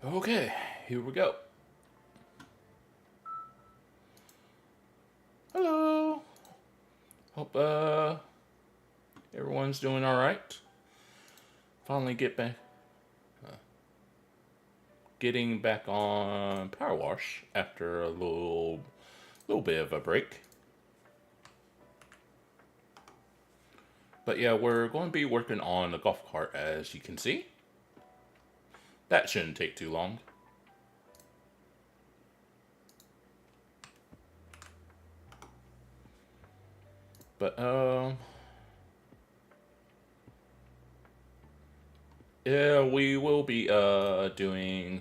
Okay, here we go. Hello. Hope everyone's doing all right. Finally getting back on PowerWash after a little bit of a break. But yeah, we're going to be working on the golf cart, as you can see. That shouldn't take too long. But yeah, we will be doing,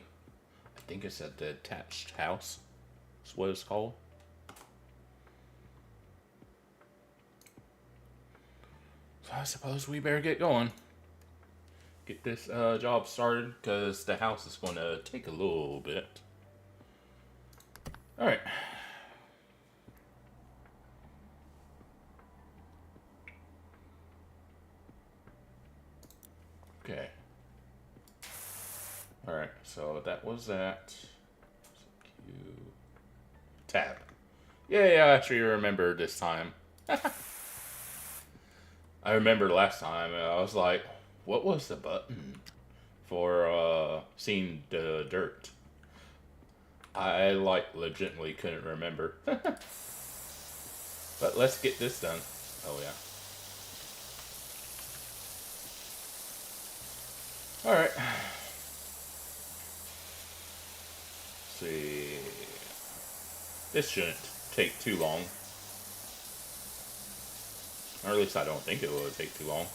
I think it's a detached house. That's what it's called. So I suppose we better get going. Get this job started, because the house is going to take a little bit. Alright. Okay. Alright, so that was that. Tab. Yeah, I actually remember this time. I remember last time, I was like, what was the button for seeing the dirt? I, legitimately couldn't remember. But let's get this done. Oh, yeah. Alright. See. This shouldn't take too long. Or at least I don't think it will take too long.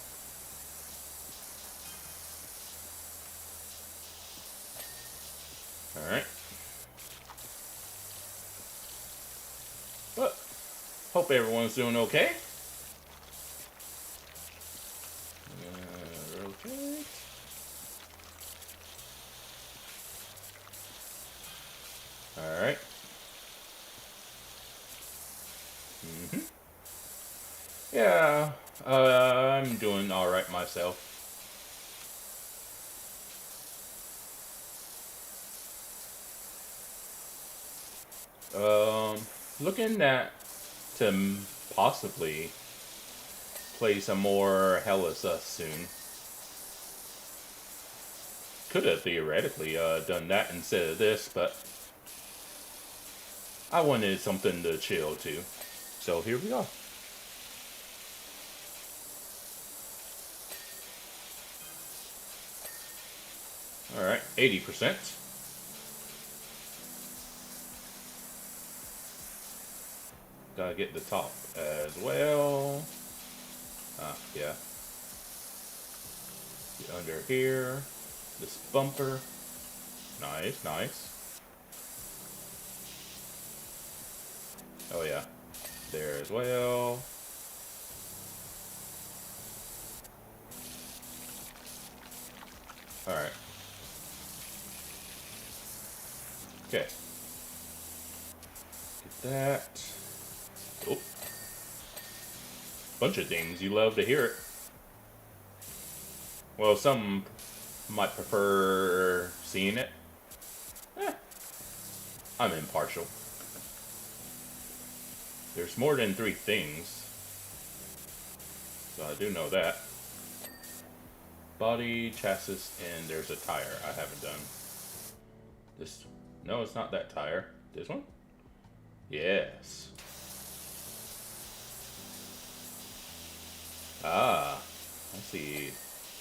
Alright. But, hope everyone's doing okay. Rotate. Alright. Yeah, I'm doing alright myself. Looking at to possibly play some more ASUS soon. Could have theoretically done that instead of this, but I wanted something to chill to. So here we are. Alright, 80%. Gotta get the top as well. Yeah. Get under here. This bumper. Nice, nice. Oh yeah. There as well. Alright. Okay. Get that. Oh. Bunch of things. You love to hear it. Well, some might prefer seeing it. I'm impartial. There's more than 3 things. So I do know that. Body, chassis, and there's a tire I haven't done. This, no, it's not that tire. This one? Yes. Ah, I see.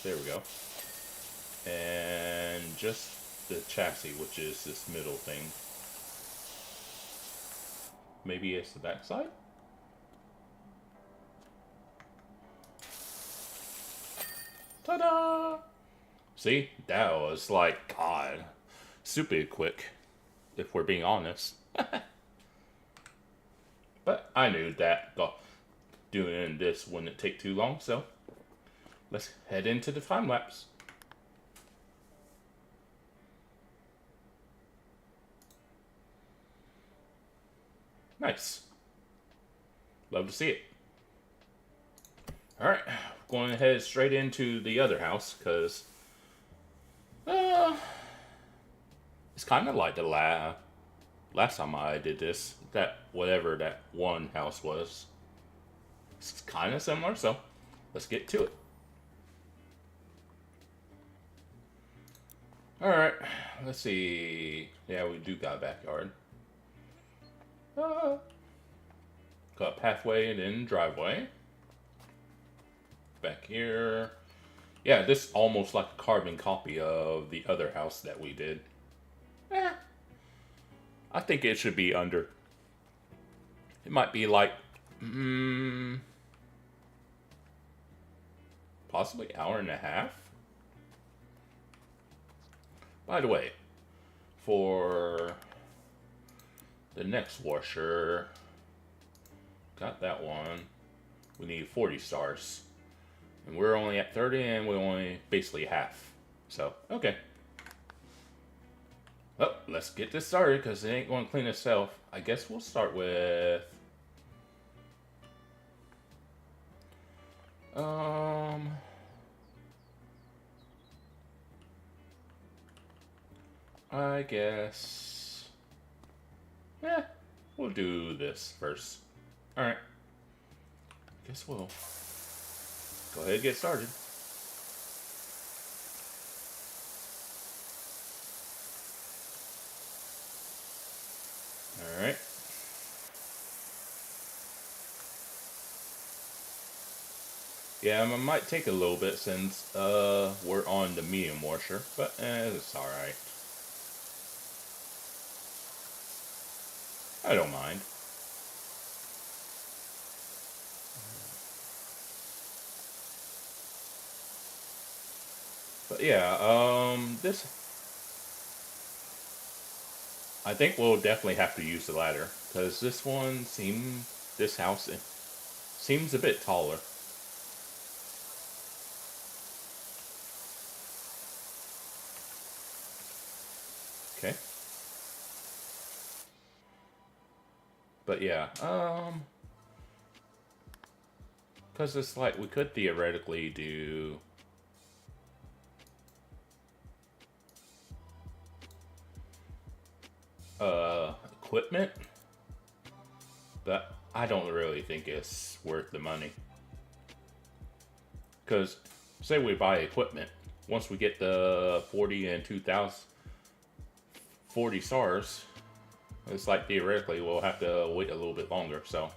There we go. And just the chassis, which is this middle thing. Maybe it's the backside? Ta-da! See? That was like, God, super quick, if we're being honest. But I knew that doing this wouldn't take too long, so let's head into the time lapse. Nice. Love to see it. Alright, going to head straight into the other house, because It's kind of like the last time I did this. That whatever that one house was. It's kind of similar, so let's get to it. Alright, let's see. Yeah, we do got a backyard. Got a pathway and then driveway. Back here. Yeah, this is almost like a carbon copy of the other house that we did. I think it should be under. It might be like, possibly hour and a half. By the way, for the next washer, got that one. We need 40 stars. And we're only at 30 and we're only basically half. So, okay. Well, let's get this started because it ain't going to clean itself. I guess we'll start with... I guess... Yeah, we'll do this first. Alright. Guess we'll go ahead and get started. Alright. Yeah, it might take a little bit since we're on the medium washer, but it's alright. I don't mind. But yeah, this... I think we'll definitely have to use the ladder, because this one this house seems a bit taller. Okay. But yeah, because it's like we could theoretically do equipment, but I don't really think it's worth the money. Because say we buy equipment, once we get the 40 and 40 stars, it's like theoretically we'll have to wait a little bit longer. So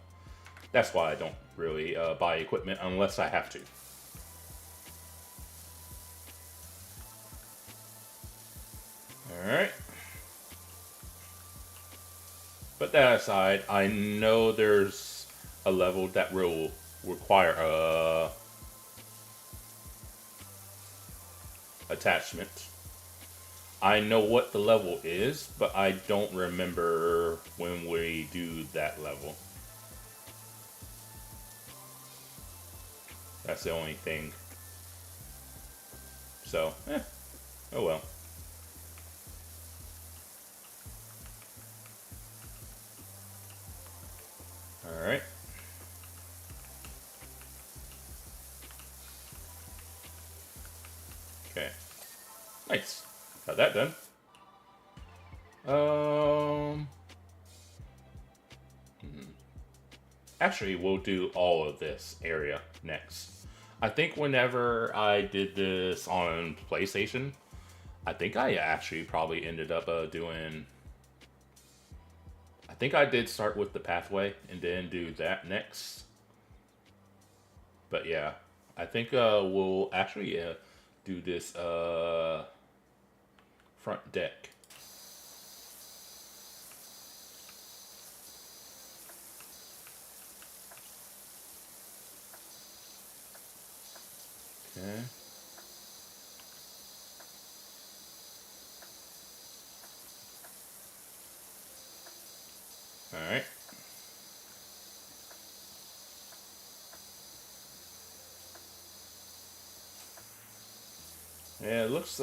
that's why I don't really buy equipment unless I have to. Alright. But that aside, I know there's a level that will require a attachment. I know what the level is, but I don't remember when we do that level. That's the only thing. So, oh well. Alright. Okay. Nice. Got that done. Actually, we'll do all of this area next. I think whenever I did this on PlayStation, I think I actually probably ended up doing... I think I did start with the pathway and then do that next. But yeah, I think we'll actually do this front deck. Okay. Alright. Yeah, it looks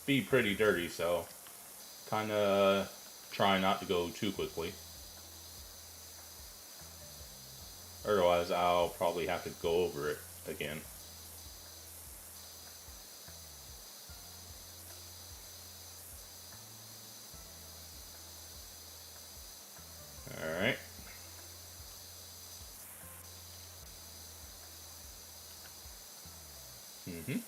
be pretty dirty, so kind of try not to go too quickly. Otherwise, I'll probably have to go over it again. Mm-hmm.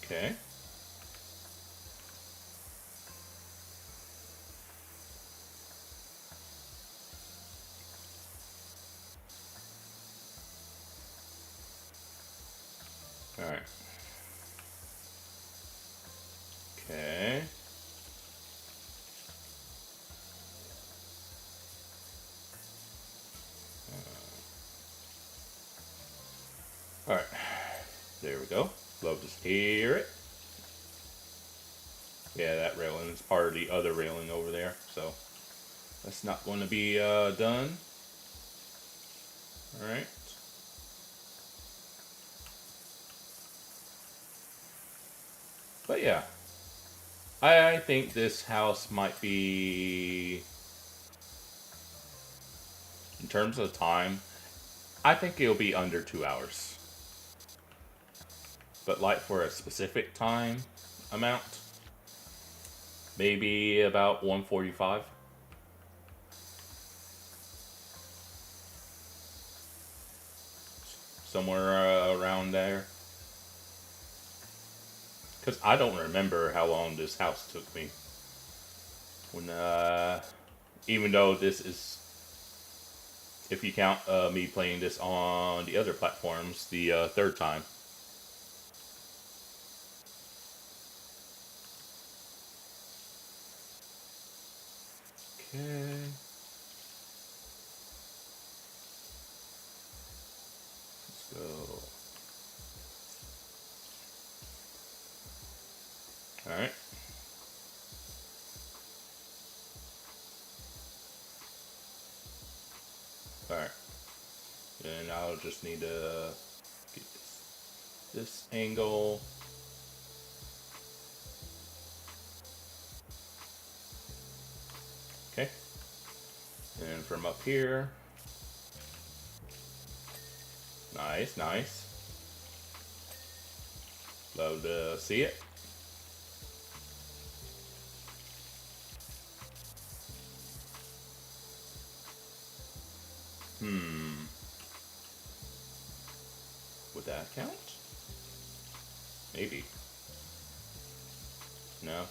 Okay. All right. Okay. All right. There we go. Love to hear it. Yeah, that railing is part of the other railing over there, so that's not going to be done. All right. But yeah, I think this house might be, in terms of time, I think it'll be under 2 hours. But like for a specific time amount, maybe about 145. Somewhere around there. Because I don't remember how long this house took me. When, even though this is, if you count me playing this on the other platforms, the third time. Okay. Let's go. Alright. Alright. And I'll just need to get this angle. Okay. And from up here. Nice, nice. Love to see it. Would that count? Maybe. No.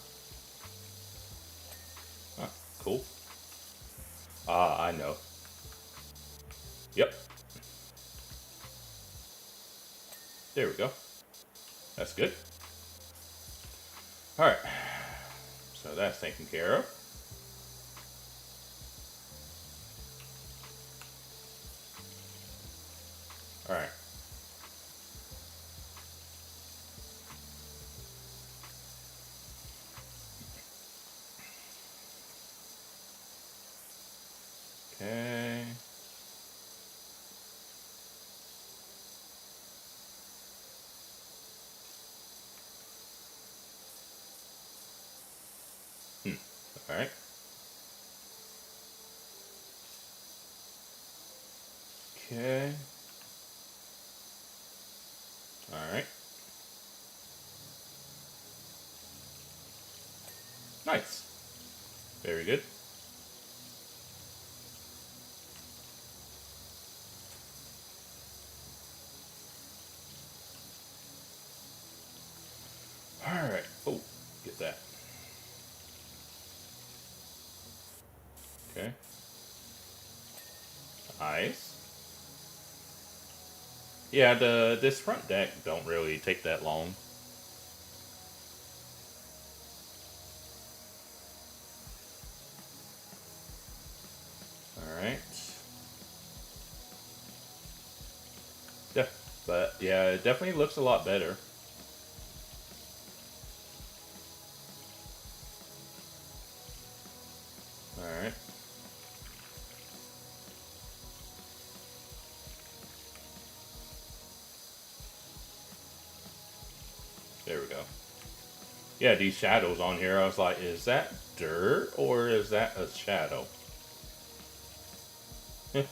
Huh, cool. Ah, I know. Yep. There we go. That's good. Alright. So that's taken care of. Alright. Okay. Alright. Okay. Alright. Nice. Very good. Alright. Oh, get that. Okay. Nice. Yeah, this front deck don't really take that long. Alright. Yeah, but yeah, it definitely looks a lot better. Alright. There we go. Yeah, these shadows on here, I was like, is that dirt or is that a shadow? Alright.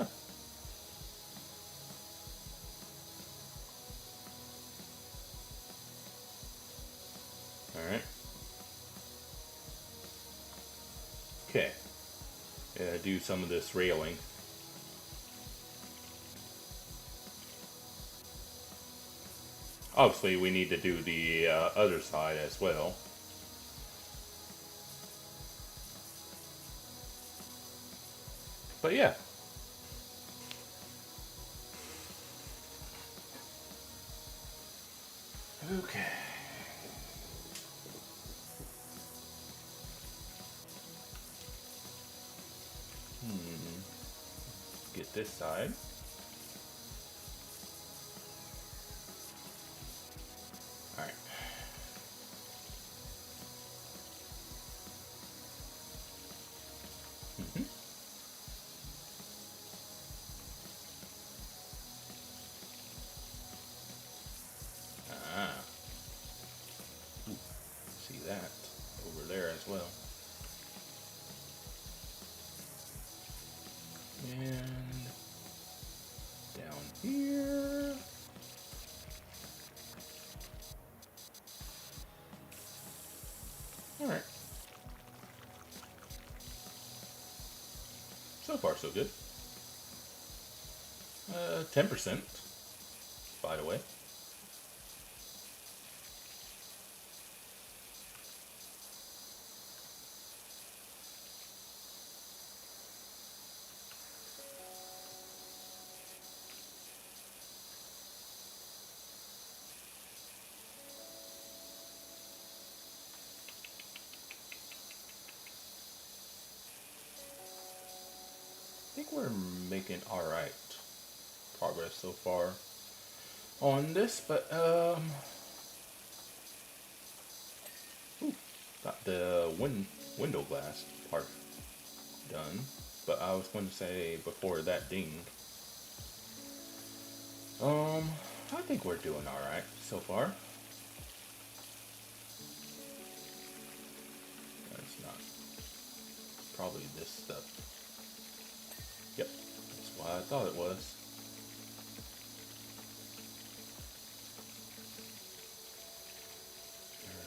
Okay. Yeah, do some of this railing. Obviously, we need to do the other side as well. But yeah. Okay. Get this side. Alright. Ah. Ooh, see that over there as well. And down here. Alright. So far, so good. 10%, by the way. I think we're making alright progress so far on this, but ooh, got the window glass part done. But I was going to say before that ding, I think we're doing alright so far. That's not probably this stuff. Yep, that's what I thought it was.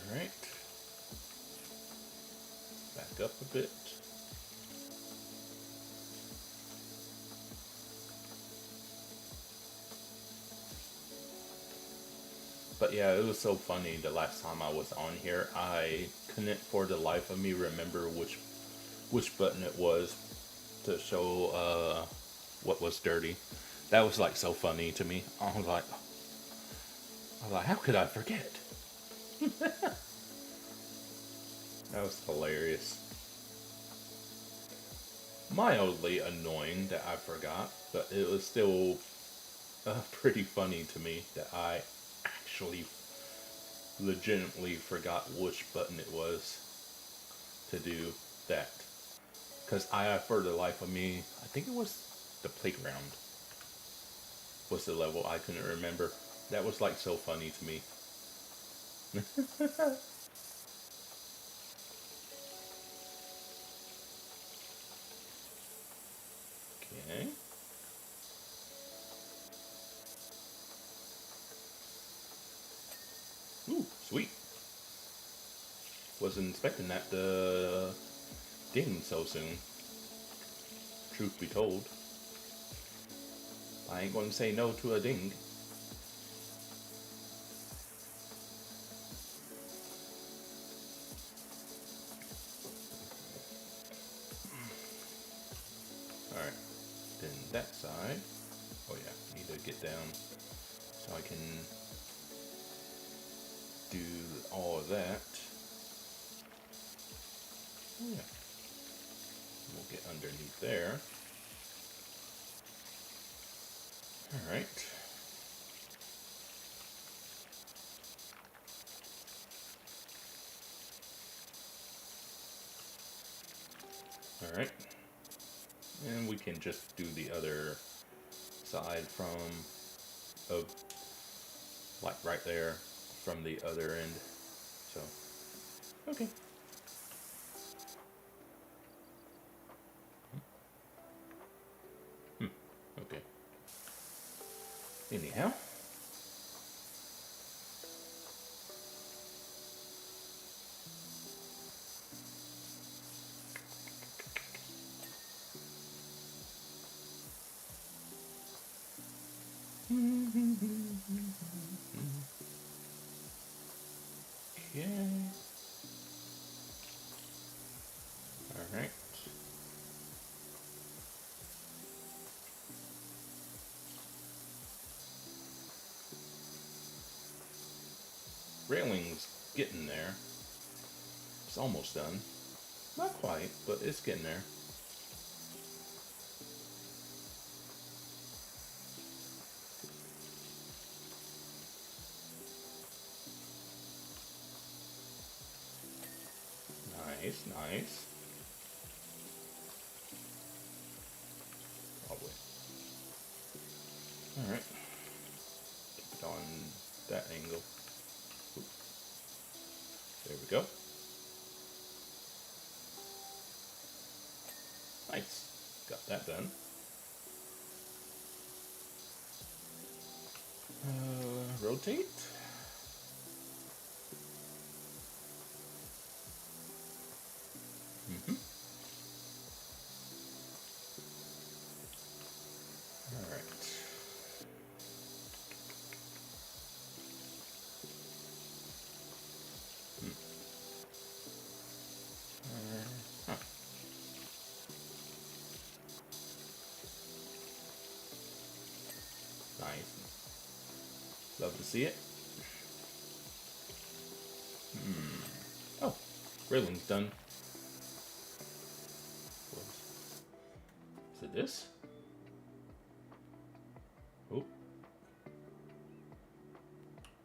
Alright. Back up a bit. But yeah, it was so funny the last time I was on here. I couldn't for the life of me remember which button it was to show what was dirty. That was like so funny to me. I was like, how could I forget? That was hilarious. Mildly annoying that I forgot, but it was still pretty funny to me that I actually legitimately forgot which button it was to do that. Because for the life of me, I think it was the playground was the level I couldn't remember. That was like so funny to me. Okay. Ooh, sweet. Wasn't expecting that to ding so soon. Truth be told. I ain't going to say no to a ding. Alright. Then that side. Oh yeah, need to get down so I can do all of that. Oh yeah. We'll get underneath there. Alright. Alright. And we can just do the other side from, like right there, from the other end. So, okay. Okay. Anyhow. Okay. Alright. Railing's getting there. It's almost done. Not quite, but it's getting there. Nice, nice. Probably. Alright. Keep it on that angle. Oop. There we go. Nice. Got that done. Rotate. Alright. Huh. Nice. Love to see it. Oh, railing's done. Is it this? Oh.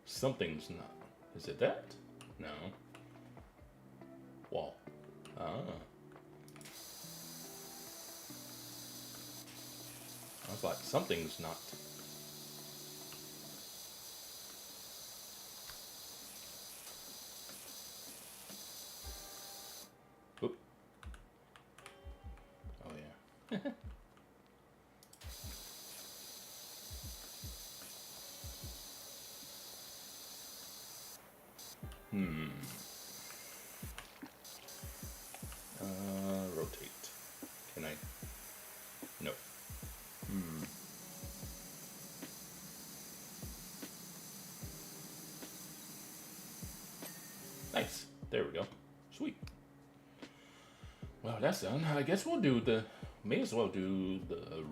Something's not. Is it that? No. Wall. Ah. I was like, something's not. Oop. Oh yeah. Rotate. Can I? No. Nice. There we go. Sweet. Well, that's done. I guess we'll do the. May as well do the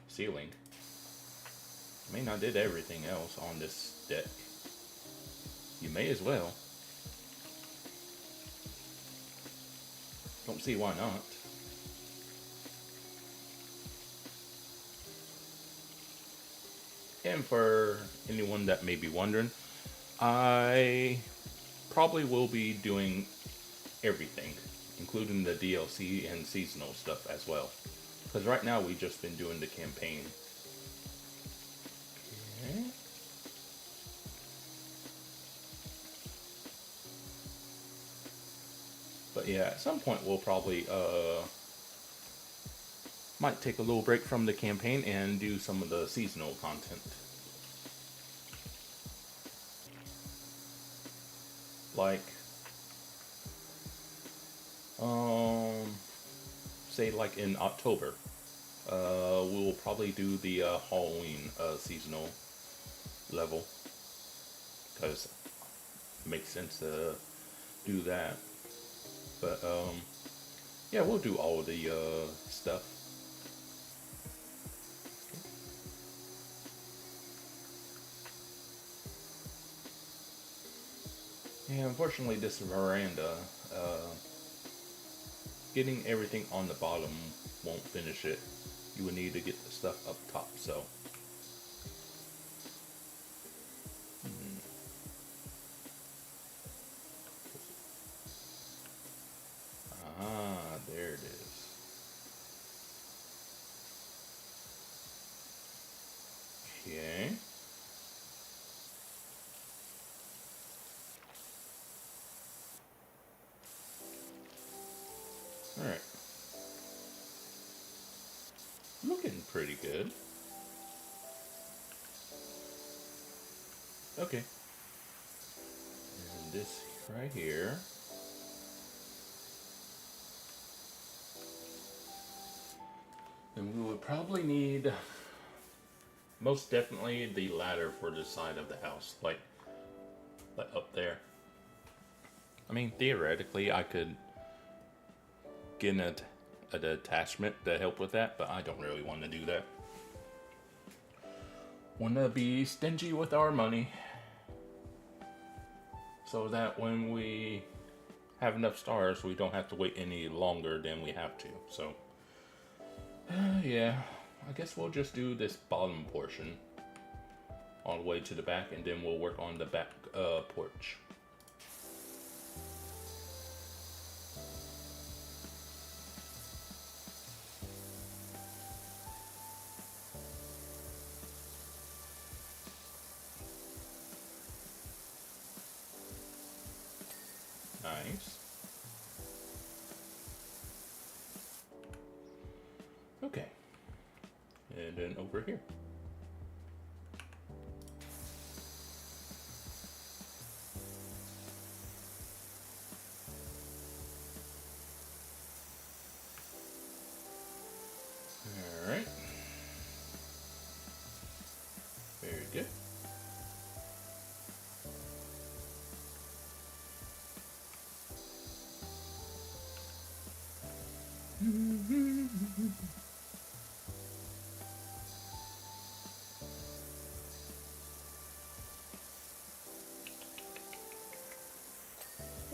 ceiling. I mean, I did everything else on this deck. You may as well. Don't see why not. And for anyone that may be wondering, I probably will be doing everything, including the DLC and seasonal stuff as well. Because right now we've just been doing the campaign. Okay. But yeah, at some point we'll probably might take a little break from the campaign and do some of the seasonal content. Like say like in October, we'll probably do the Halloween seasonal level, because it makes sense to do that. But yeah, we'll do all of the stuff. Yeah, unfortunately this veranda, getting everything on the bottom won't finish it. You would need to get the stuff up top, so. Ah, there it is. Okay. Alright. Looking pretty good. Okay. And this right here. And we would probably need, most definitely, the ladder for the side of the house, like up there. I mean, theoretically, I could get an attachment to help with that, but I don't really want to do that. Want to be stingy with our money, so that when we have enough stars, we don't have to wait any longer than we have to. So, yeah, I guess we'll just do this bottom portion all the way to the back, and then we'll work on the back porch. Nice. Okay. And then over here. All right. Very good.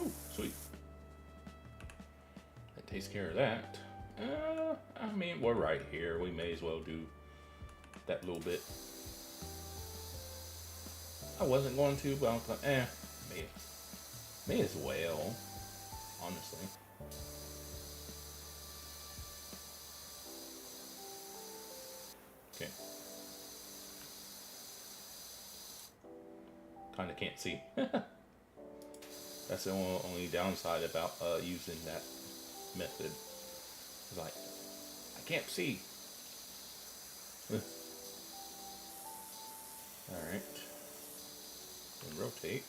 Oh, sweet. That takes care of that. I mean, we're right here. We may as well do that little bit. I wasn't going to, but I was like, may as well, honestly. Okay. Kind of can't see. That's the only downside about using that method. It's like, I can't see. Alright. And rotate.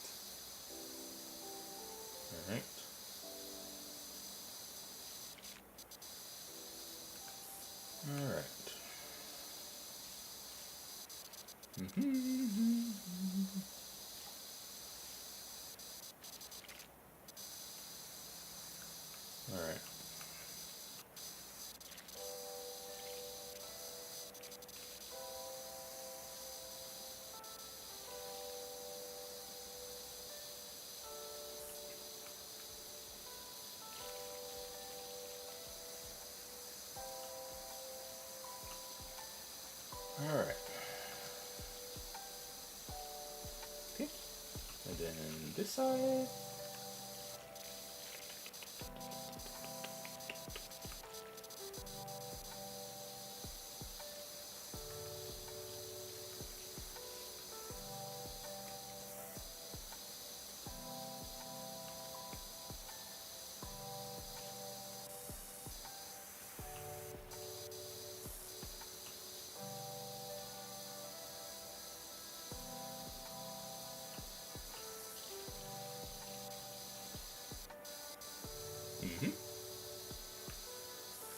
Alright. Alright. Alright. Alright. Okay. And then this side.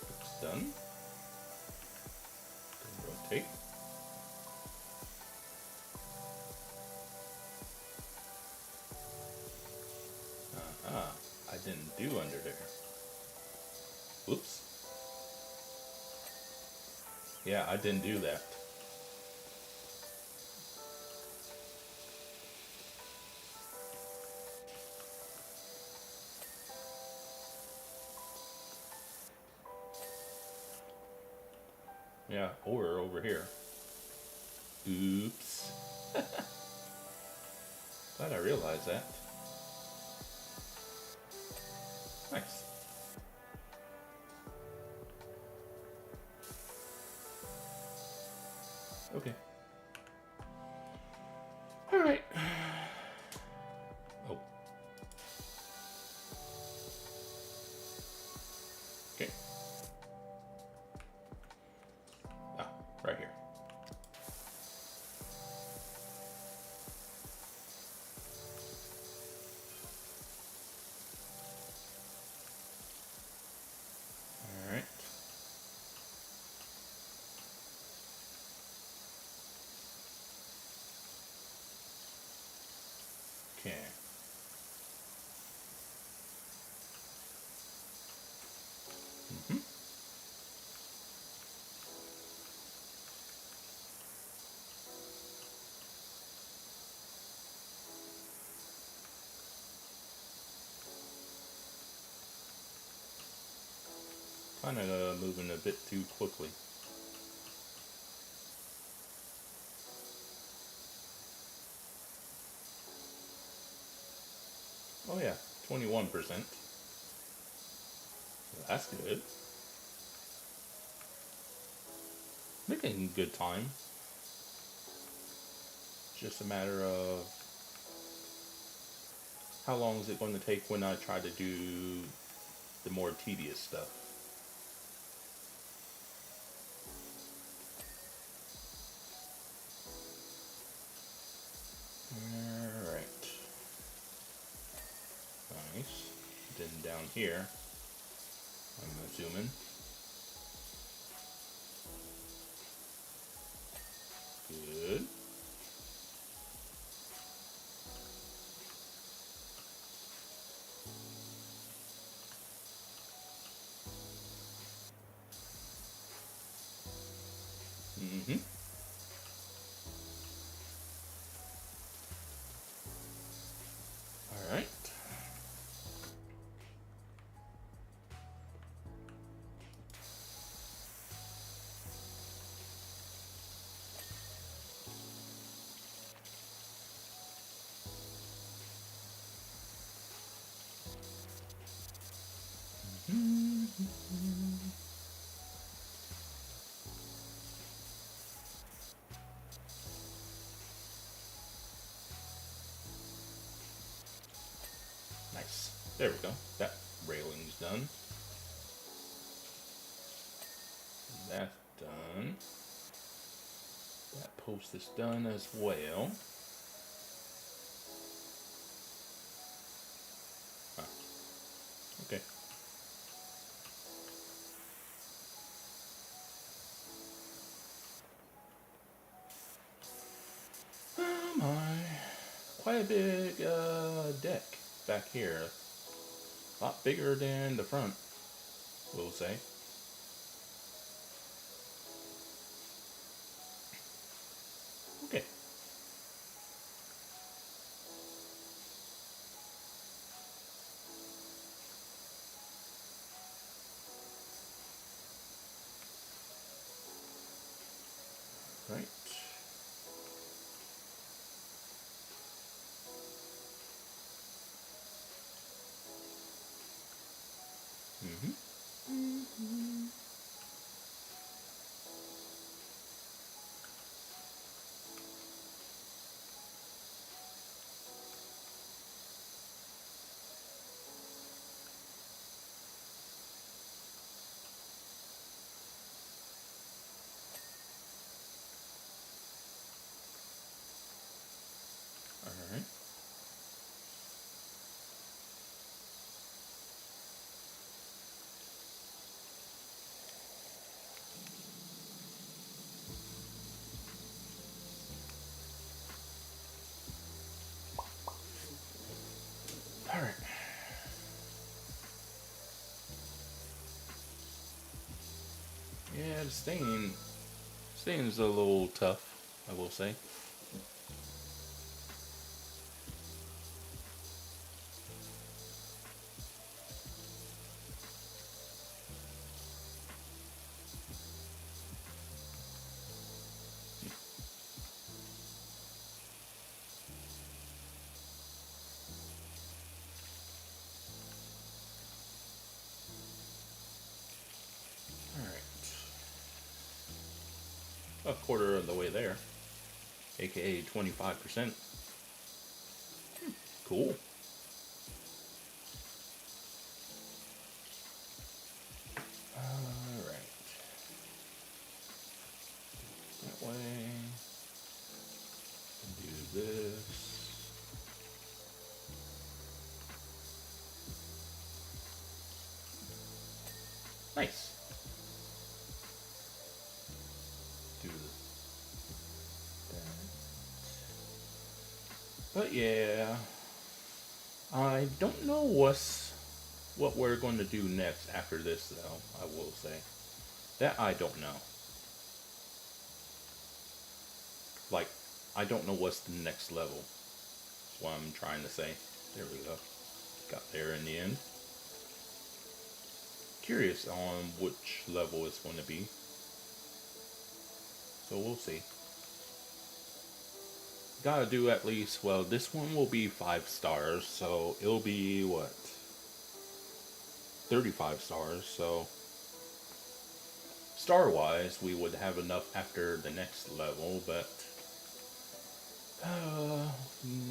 Looks done. Then rotate. I didn't do under there. Whoops. Yeah, I didn't do that. Yeah, or over here. Oops. Glad I realized that. Nice. Okay. All right. Oh. Okay. Ah, right here. All right. kind of moving a bit too quickly. Oh yeah, 21%. That's good. Making good time. Just a matter of how long is it going to take when I try to do the more tedious stuff. Alright. Nice. Then down here, I'm assuming. Good. Mm-hmm. All right. Nice. There we go. That railing's done. That's done. That post is done as well. Huh. Okay. Oh my. Quite a big deck back here. A lot bigger than the front, we'll say. Okay. Right. Mm-hmm. Mm-hmm. All right. All right. Yeah, the stain's a little tough, I will say. All right. A quarter of the way there, aka 25%. Cool. All right. That way. Do this. Nice. Do that. But yeah, I don't know what we're going to do next after this, though. I will say that I don't know. Like, I don't know what's the next level. That's what I'm trying to say. There we go. Got there in the end. curious on which level it's going to be. So we'll see. Gotta do at least, well, this one will be 5 stars, so it'll be, what, 35 stars, so star-wise, we would have enough after the next level, but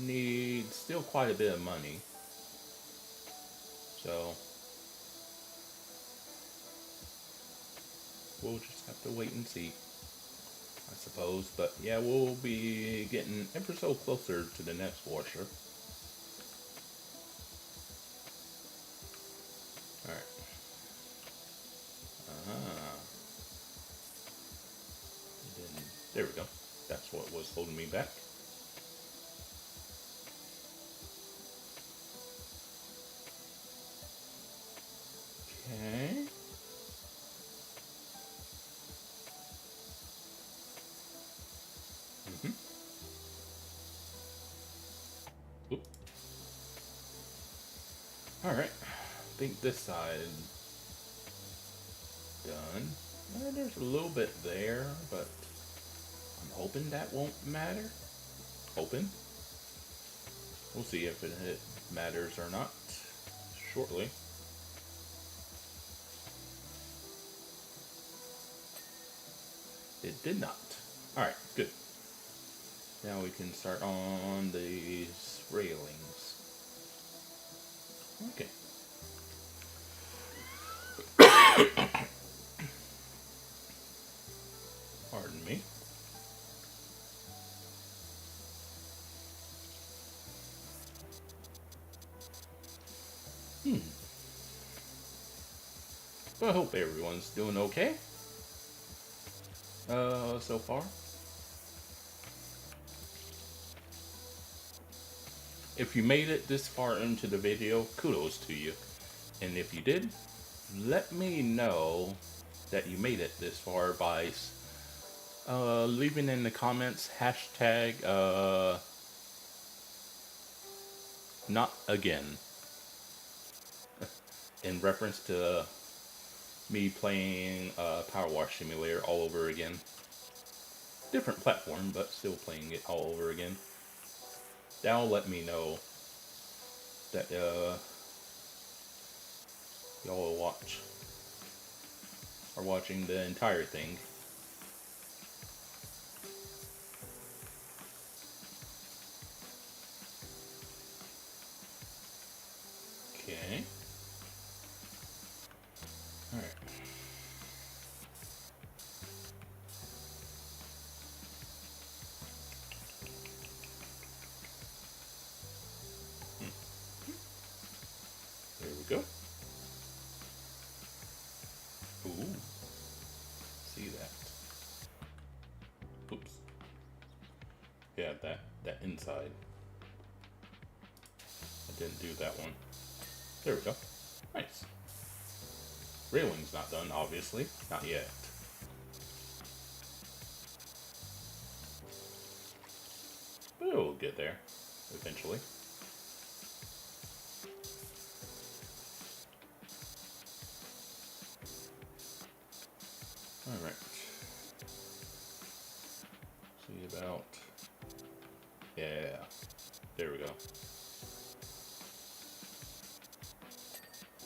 need still quite a bit of money, so we'll just have to wait and see, I suppose. But yeah, we'll be getting ever so closer to the next washer. Alright. There we go. That's what was holding me back. Okay. Oop. Alright. I think this side done. There's a little bit there, but I'm hoping that won't matter. Hoping. We'll see if it matters or not shortly. It did not. Alright, good. Now we can start on these railings. Okay. Pardon me. I hope everyone's doing okay. So far. If you made it this far into the video, kudos to you. And if you did, let me know that you made it this far by leaving in the comments hashtag not again, in reference to me playing PowerWash Simulator all over again. Different platform, but still playing it all over again. That'll let me know that y'all are watching the entire thing. Okay. Alright. There we go. Ooh. See that. Oops. Yeah, that inside. I didn't do that one. There we go. Nice. Railing's not done, obviously. Not yet. But it'll get there, eventually. Alright. See about... Yeah. There we go.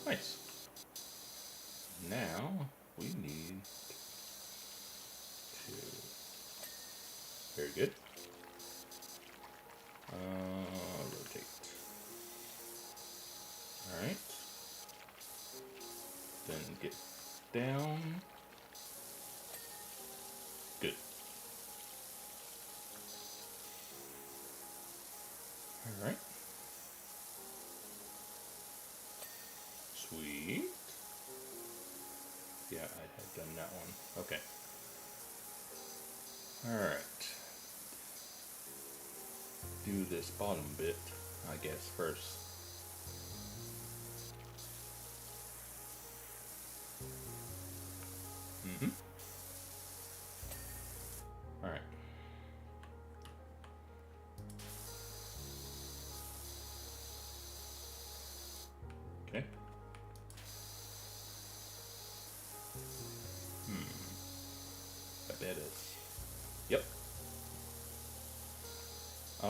Nice. Now, we need to... Very good. Rotate. Alright. Then get down. Good. Alright. Sweet. Yeah, I had done that one. Okay. Alright. Do this bottom bit, I guess, first. Alright. Okay.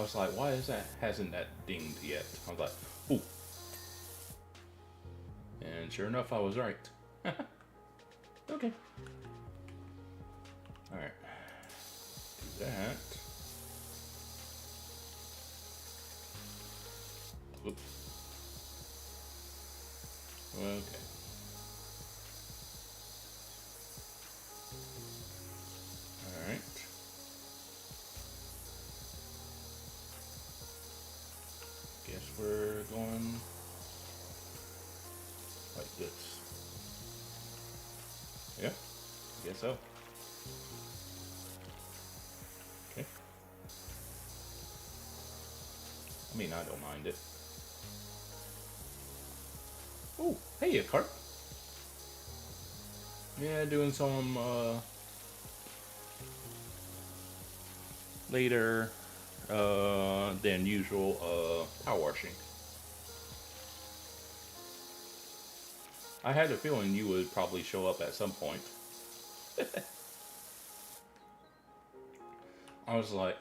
was like, why is that, hasn't that dinged yet? I was like, ooh. And sure enough, I was right. Okay. Alright. Do that. Oops. Okay. Alright. Guess we're going like this. Yeah, guess so. Okay. I mean, I don't mind it. Oh, hey, a carp. Yeah, doing some later than usual power washing. I had a feeling you would probably show up at some point. I was like,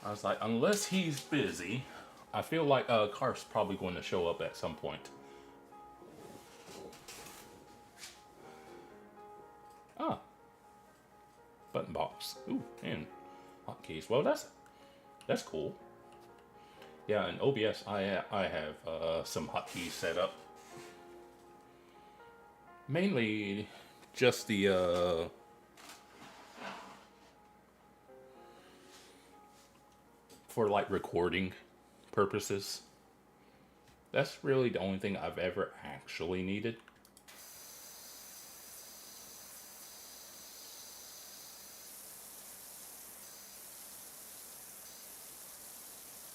I was like, unless he's busy, I feel like Carp's probably going to show up at some point. Ah. Button box. Ooh, and hotkeys. Well, that's cool. Yeah, in OBS, I have some hotkeys set up. Mainly, just the for like recording purposes. That's really the only thing I've ever actually needed.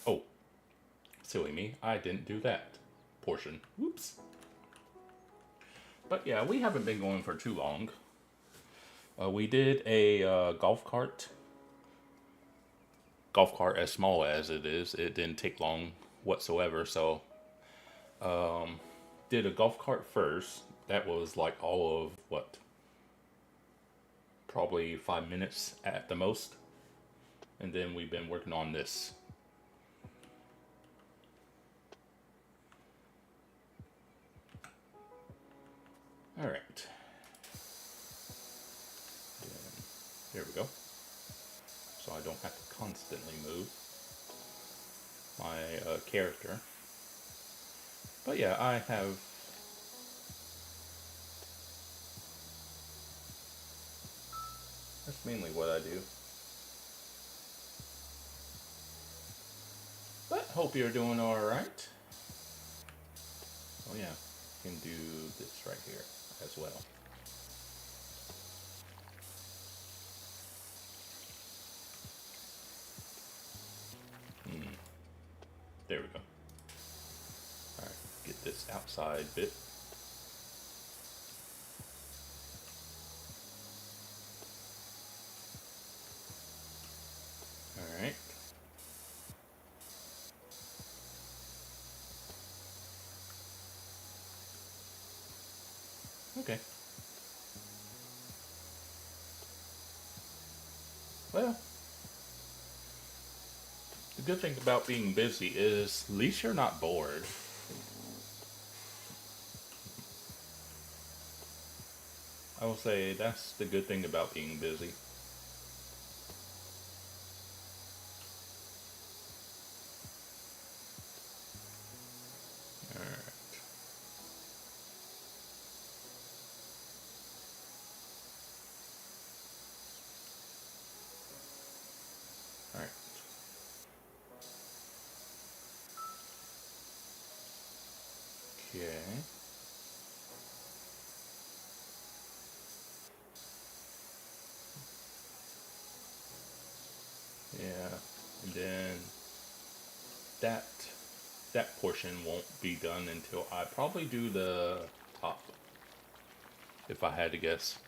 Oh, silly me, I didn't do that portion. Whoops. But yeah, we haven't been going for too long. We did a golf cart as small as it is. It didn't take long whatsoever, so did a golf cart first. That was like all of what, probably 5 minutes at the most, and then we've been working on this. All right, there we go. So I don't have to constantly move my character. But yeah, I have that's mainly what I do. But hope you're doing all right. Oh yeah, you can do this right here as well. There we go. All right, get this outside bit. All right. Okay. Well, the good thing about being busy is at least you're not bored. I will say that's the good thing about being busy. All right. All right. Okay. Yeah, and then that portion won't be done until I probably do the top, if I had to guess.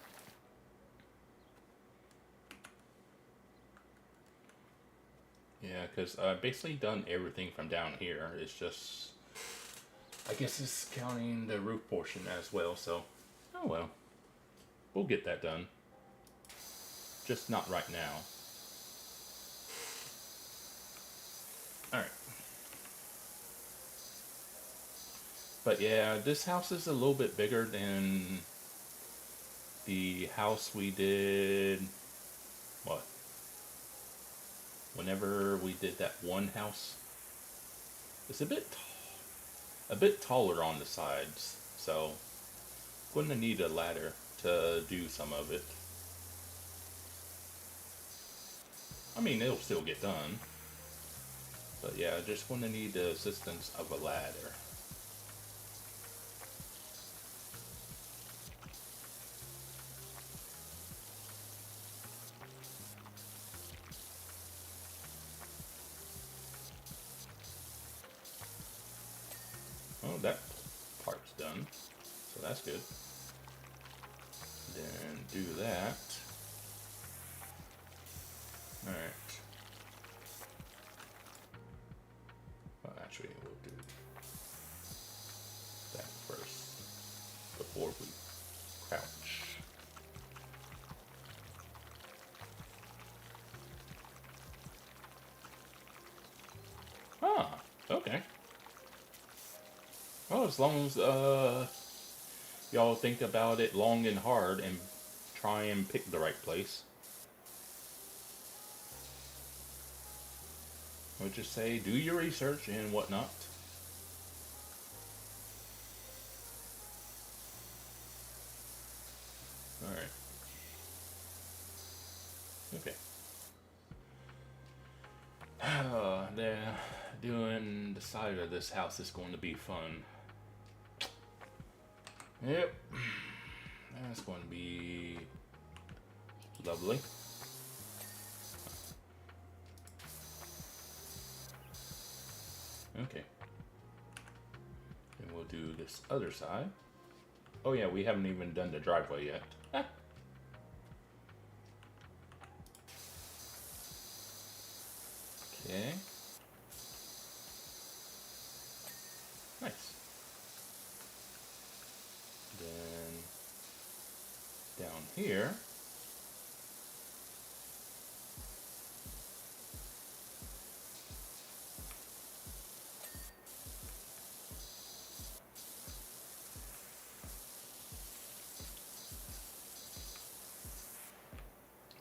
Yeah, because I've basically done everything from down here. It's just, I guess it's counting the roof portion as well, so, oh well. We'll get that done. Just not right now. But yeah, this house is a little bit bigger than the house we did, what? Whenever we did that one house. It's a bit taller on the sides, so gonna need a ladder to do some of it. I mean, it'll still get done, but yeah, just gonna need the assistance of a ladder. Oh, that part's done, so that's good. Then do that. Alright. Well, actually, we'll do that first before we crouch. Ah, okay. Well, as long as y'all think about it long and hard and try and pick the right place. I would just say do your research and whatnot. Alright. Okay. Doing the side of this house is going to be fun. Yep. That's going to be lovely. Okay. And we'll do this other side. Oh yeah, we haven't even done the driveway yet. Ah. Okay. Nice. Then down here.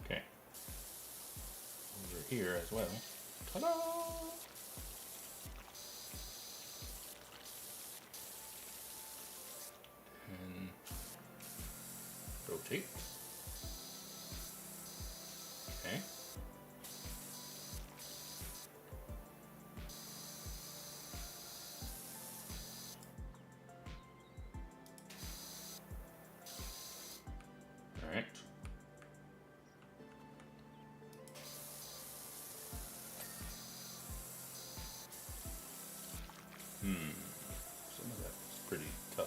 Okay. Over here as well. Ta-da! And rotate. Okay. All right. Some of that's pretty tough.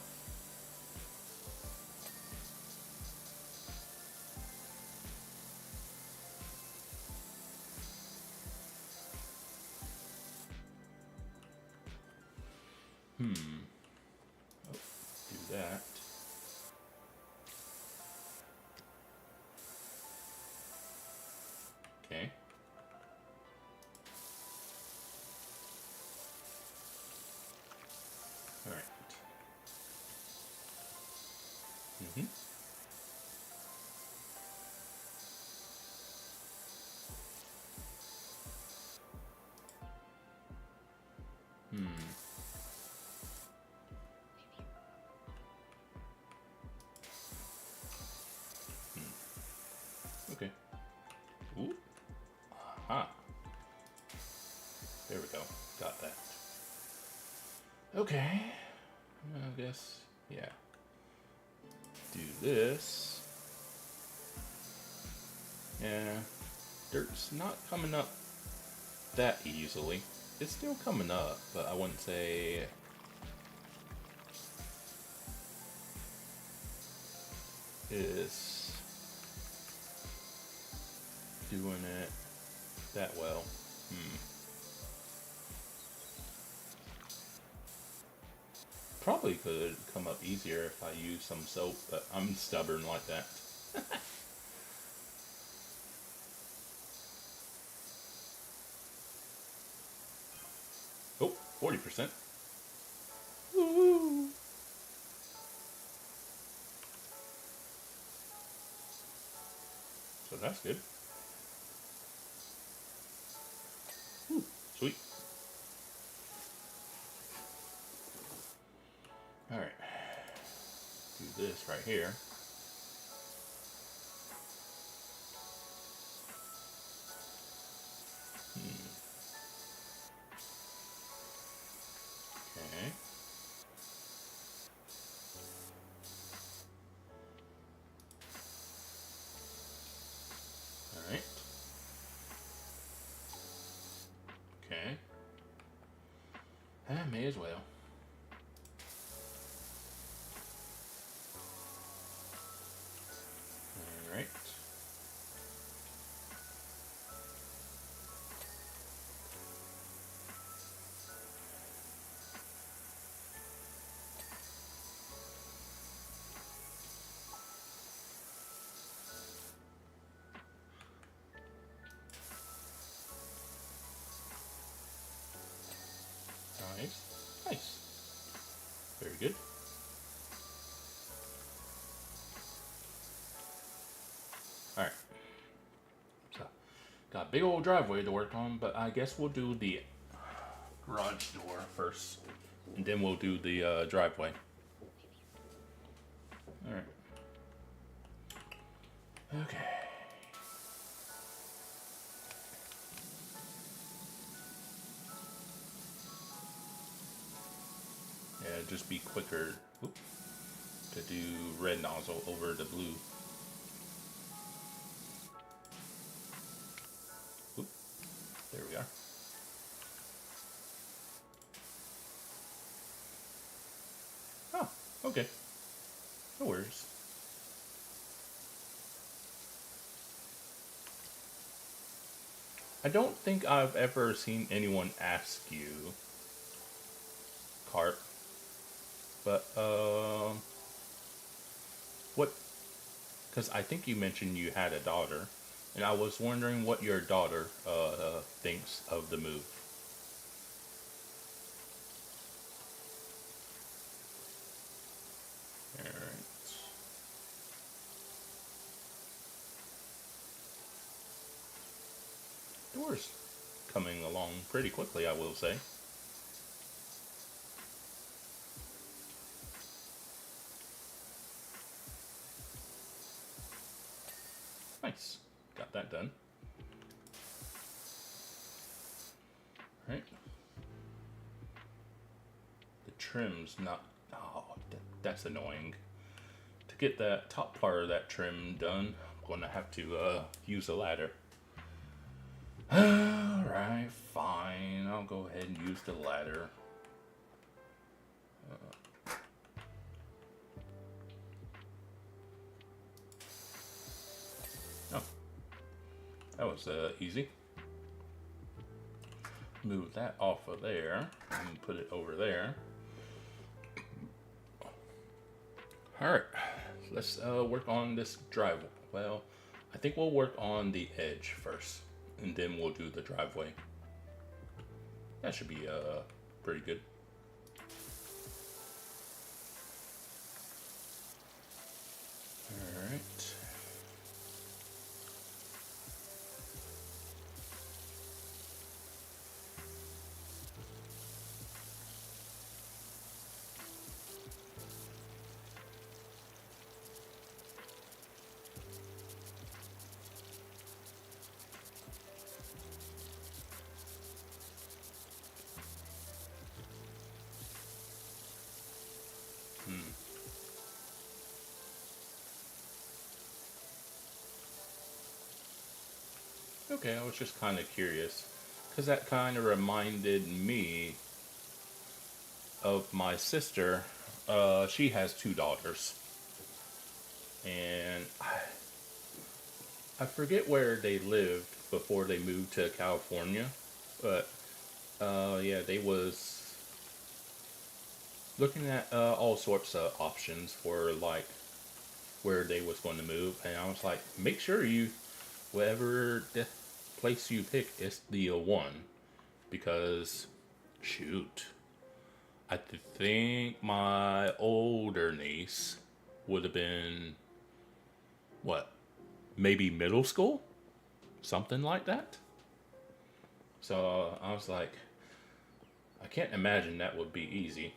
Oh, do that. Okay. All right. Okay. Ooh. Aha. There we go. Got that. Okay. I guess, yeah. Do this. Yeah. Dirt's not coming up that easily. It's still coming up, but I wouldn't say it's doing it that well. Probably could come up easier if I use some soap, but I'm stubborn like that. Oh, 40%. Woo! that's good. Ooh, sweet. Alright. Do this right here. Okay. Alright. Okay. I may as well. Alright. Nice. Nice. Very good. Alright. So, got a big old driveway to work on, but I guess we'll do the garage door first. And then we'll do the driveway. Alright. Okay. Yeah, just be quicker to do red nozzle over the blue. Oop, there we are. Oh, okay. No worries. I don't think I've ever seen anyone ask you, Carp, but what? Because I think you mentioned you had a daughter, and I was wondering what your daughter thinks of the move. Alright. Doors coming along pretty quickly, I will say. Nice. Got that done. Right. The trim's not... Oh, that's annoying. To get that top part of that trim done, I'm going to have to use a ladder. Alright, fine. I'll go ahead and use the ladder. Oh. That was easy. Move that off of there and put it over there. Alright, let's work on this driveway. Well, I think we'll work on the edge first, and then we'll do the driveway. That should be pretty good. Alright. Okay, I was just kind of curious, because that kind of reminded me of my sister. She has 2 daughters, and I forget where they lived before they moved to California, but yeah, they was looking at all sorts of options for like where they was going to move, and I was like, make sure you, whatever the place you pick is the one, because shoot, I think my older niece would have been what, maybe middle school, something like that. So I was like, I can't imagine that would be easy.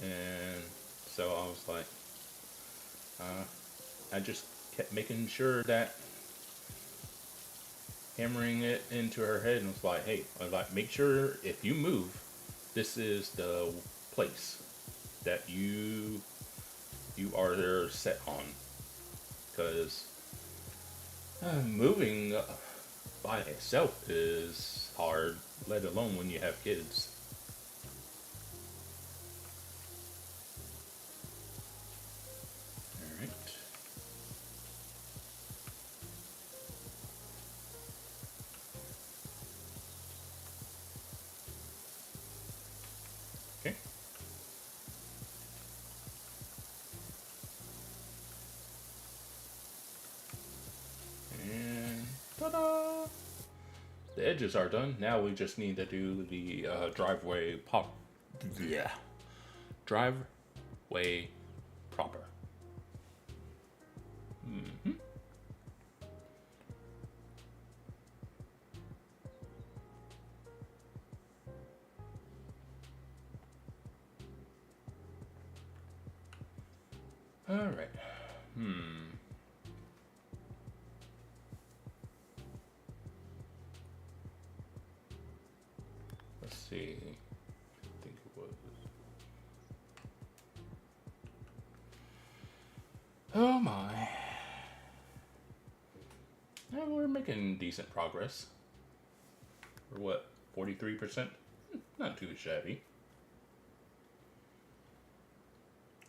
And so I was like, I just kept making sure that hammering it into her head, and was like, hey, I was like, make sure if you move, this is the place that you are there set on, because moving by itself is hard, let alone when you have kids. All right. Okay. And ta-da! The edges are done. Now we just need to do the driveway pop. Yeah. Driveway proper. Mm-hmm. All right. Let's see. I think it was. Oh my. Yeah, we're making decent progress. We're what, 43%? Not too shabby.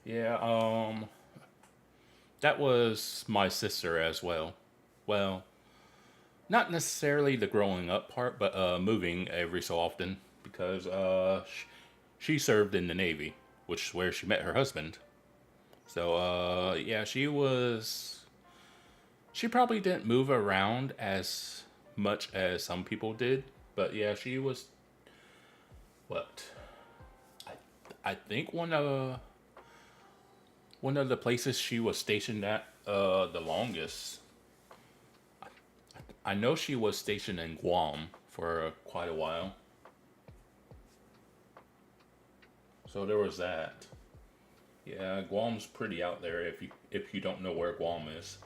Yeah, that was my sister as well. Well, not necessarily the growing up part, but moving every so often, because she served in the Navy, which is where she met her husband. So yeah, she probably didn't move around as much as some people did, but yeah, she was what, I think one of the places she was stationed at the longest. I know she was stationed in Guam for quite a while. So there was that. Yeah, Guam's pretty out there if you don't know where Guam is.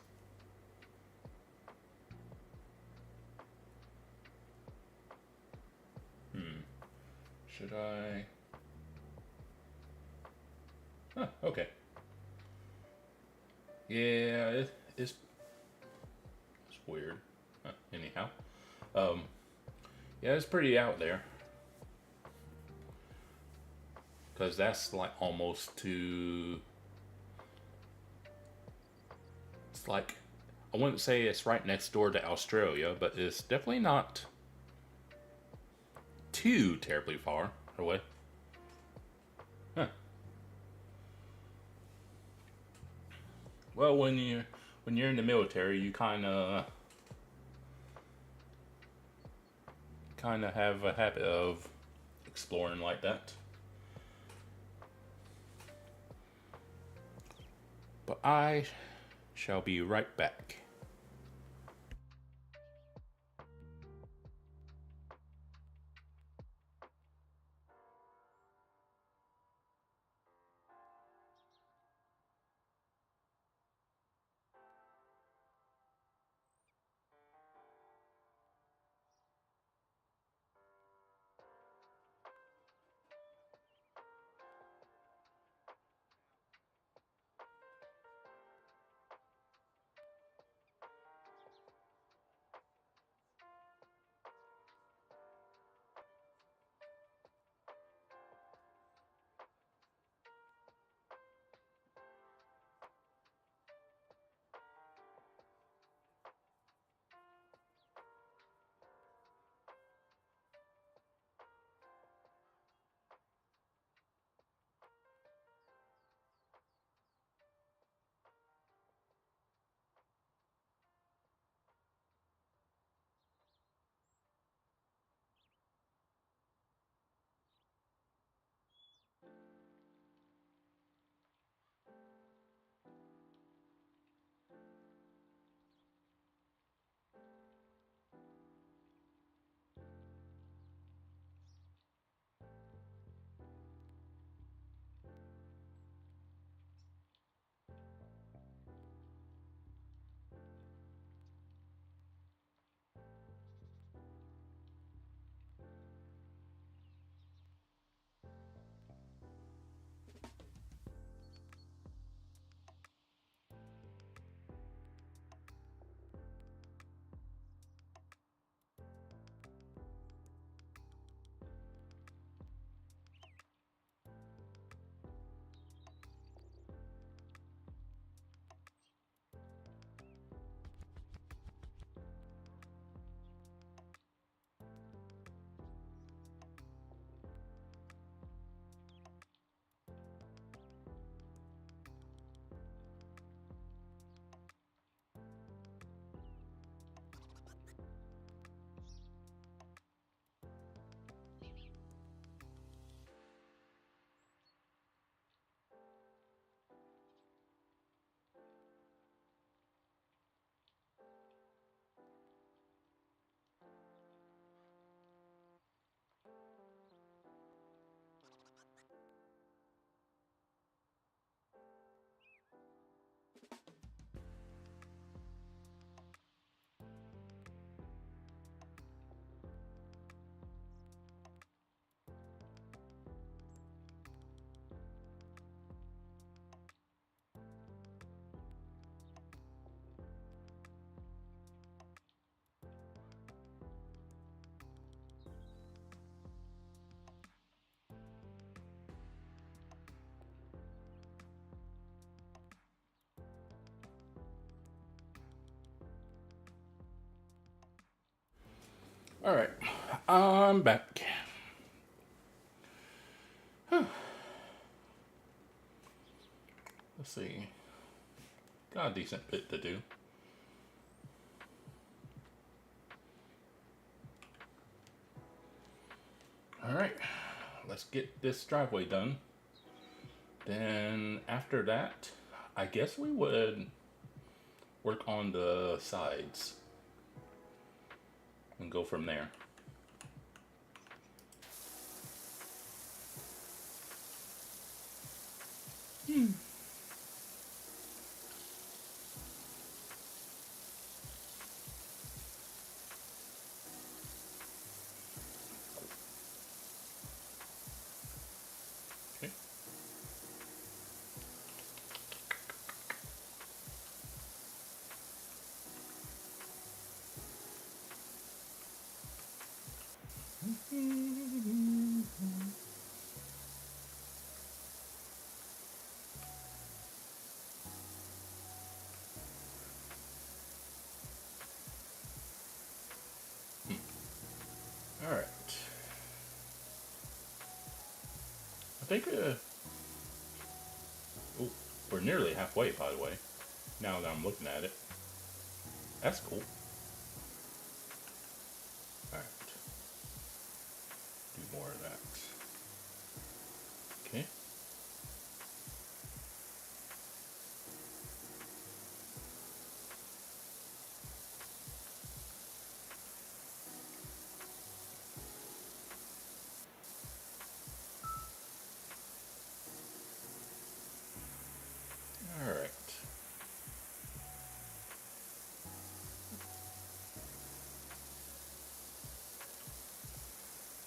Should I? Huh, okay. Yeah, it's weird. Anyhow, um, yeah, it's pretty out there. Because that's like almost to. It's like, I wouldn't say it's right next door to Australia, but it's definitely not too terribly far away. Huh. Well, when you're in the military, you kind of have a habit of exploring like that. But I shall be right back. Alright, I'm back. Let's see. Got a decent bit to do. Alright, let's get this driveway done. Then after that, I guess we would work on the sides and go from there. Okay. All right. I think oh, we're nearly halfway, by the way. Now that I'm looking at it, that's cool. All right. Do more of that. Okay. All right.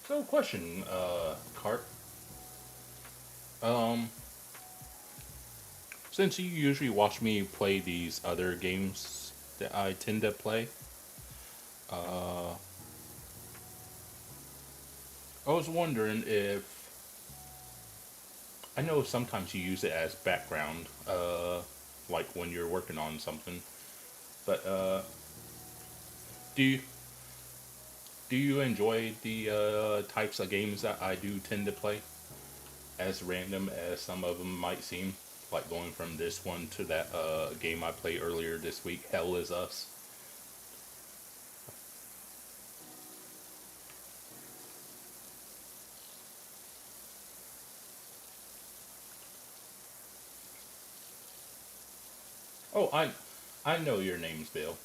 So, question, Cart. Since you usually watch me play these other games that I tend to play, I was wondering if I know sometimes you use it as background, like when you're working on something, but do you do you enjoy the types of games that I do tend to play? As random as some of them might seem, like going from this one to that game I played earlier this week, Hell Is Us. Oh, I know your name's Bill.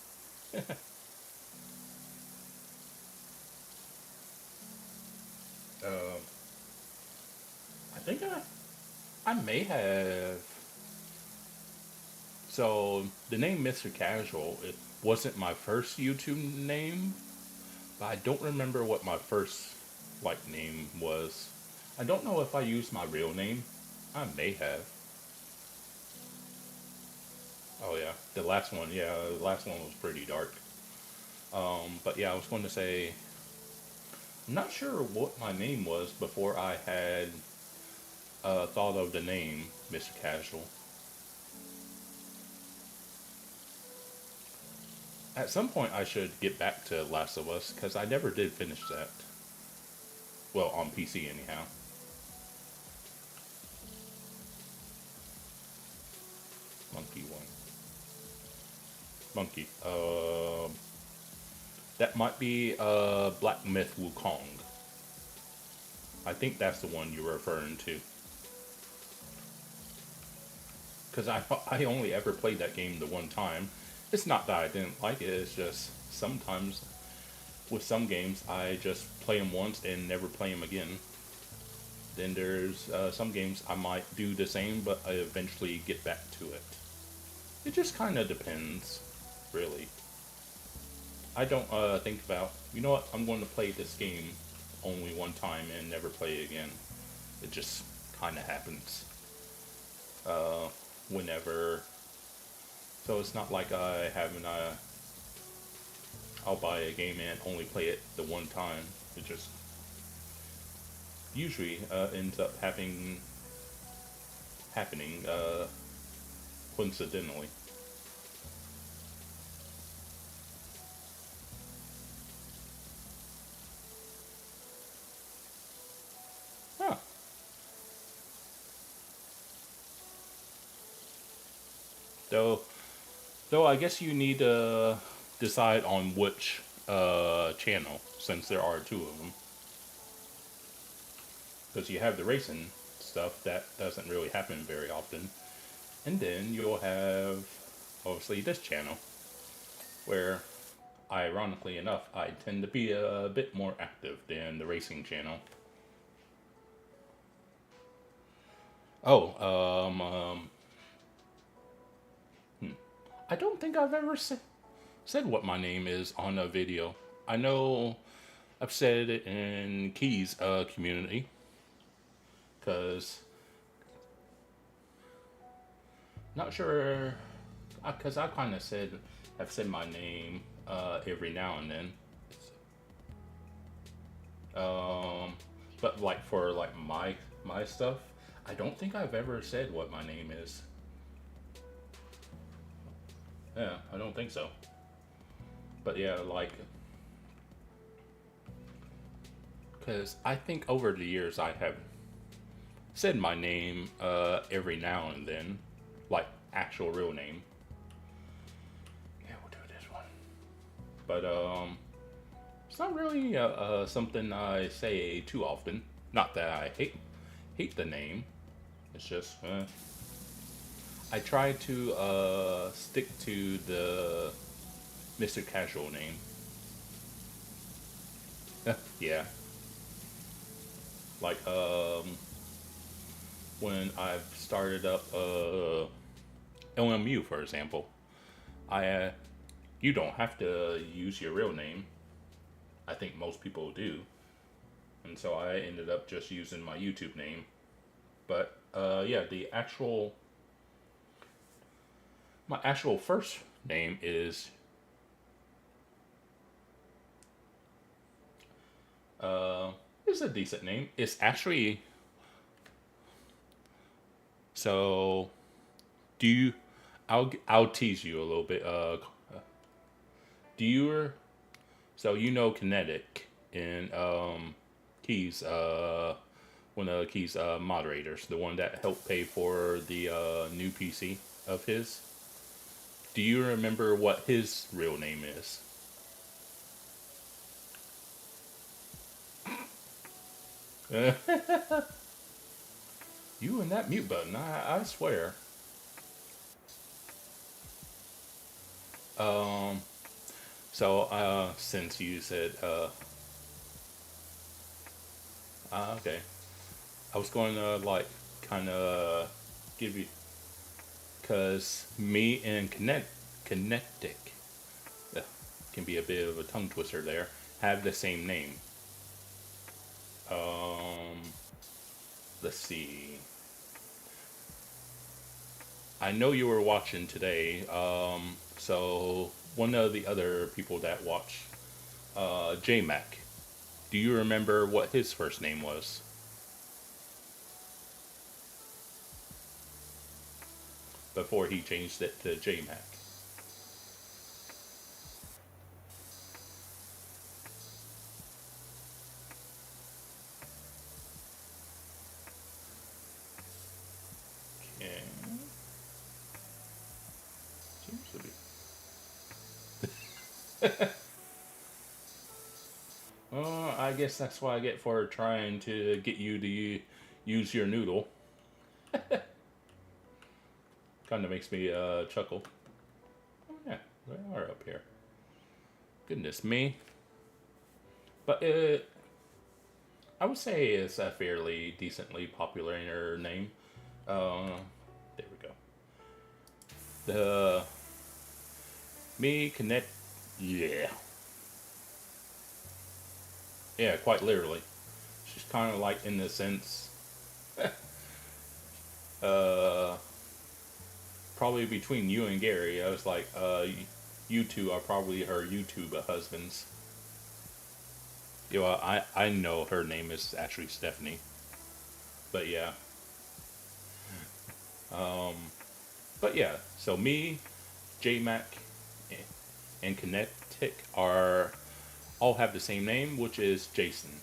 Uh, I think I may have. So the name Mr. Casual, it wasn't my first YouTube name, but I don't remember what my first like name was. I don't know if I used my real name. I may have. Oh yeah, the last one. Yeah, the last one was pretty dark. But yeah, I was going to say, I'm not sure what my name was before I had thought of the name Mr. Casual. At some point, I should get back to Last of Us because I never did finish that. Well, on PC anyhow. Monkey one. Monkey. That might be Black Myth Wukong. I think that's the one you're referring to. Because I only ever played that game the one time. It's not that I didn't like it, it's just sometimes with some games I just play them once and never play them again. Then there's some games I might do the same, but I eventually get back to it. It just kind of depends, really. I don't think about, you know what, I'm going to play this game only one time and never play it again. It just kind of happens. Whenever. So it's not like I have I'll buy a game and only play it the one time. It just usually ends up happening coincidentally. Though I guess you need to decide on which channel, since there are two of them. Because you have the racing stuff that doesn't really happen very often. And then you'll have, obviously, this channel, where, ironically enough, I tend to be a bit more active than the racing channel. Oh, I don't think I've ever said what my name is on a video. I know I've said it in Keys community, because not sure, because I kind of have said my name every now and then. But like for like my stuff, I don't think I've ever said what my name is. Yeah, I don't think so. But yeah, like, because I think over the years I have said my name every now and then, like actual real name. Yeah, we'll do this one. But it's not really something I say too often. Not that I hate the name. It's just I try to stick to the Mr. Casual name. Yeah. Like when I've started up LMU, for example, you don't have to use your real name. I think most people do. And so I ended up just using my YouTube name. But yeah, my actual first name is it's a decent name. It's actually, so I'll tease you a little bit. So you know Kinetic in Keys, one of Keys moderators, the one that helped pay for the new PC of his. Do you remember what his real name is? You and that mute button, I swear. So since you said okay, I was going to like kind of give you, because me and Kinetic can be a bit of a tongue twister there, have the same name. Let's see. I know you were watching today, so one of the other people that watch, J-Mac, do you remember what his first name was? Before he changed it to J-Mac. Okay. Seems to be. I guess that's what I get for trying to get you to use your noodle. Kind of makes me chuckle. Oh yeah, they are up here. Goodness me. But I would say it's a fairly decently popular name. There we go. The me connect. Yeah. Yeah, quite literally. She's kind of like in the sense. Probably between you and Gary, I was like, you two are probably her YouTube husbands. You know, I know her name is actually Stephanie. But yeah. But yeah, so me, J-Mac, and Kinetic all have the same name, which is Jason.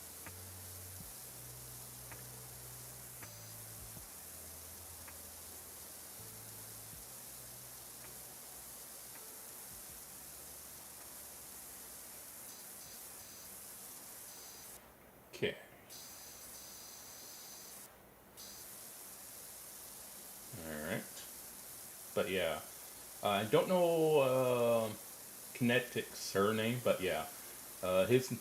Okay. Alright. But yeah. I don't know Kinetic's surname, but yeah. His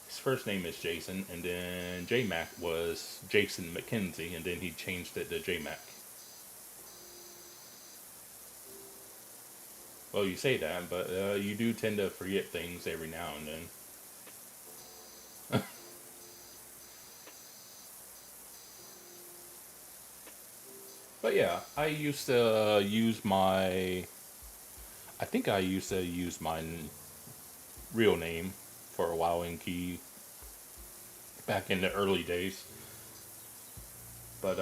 first name is Jason, and then JMac was Jason McKenzie, and then he changed it to JMac. Well, you say that, but you do tend to forget things every now and then. But yeah, I used to use my... I think I used to use my real name for a while in Key back in the early days. But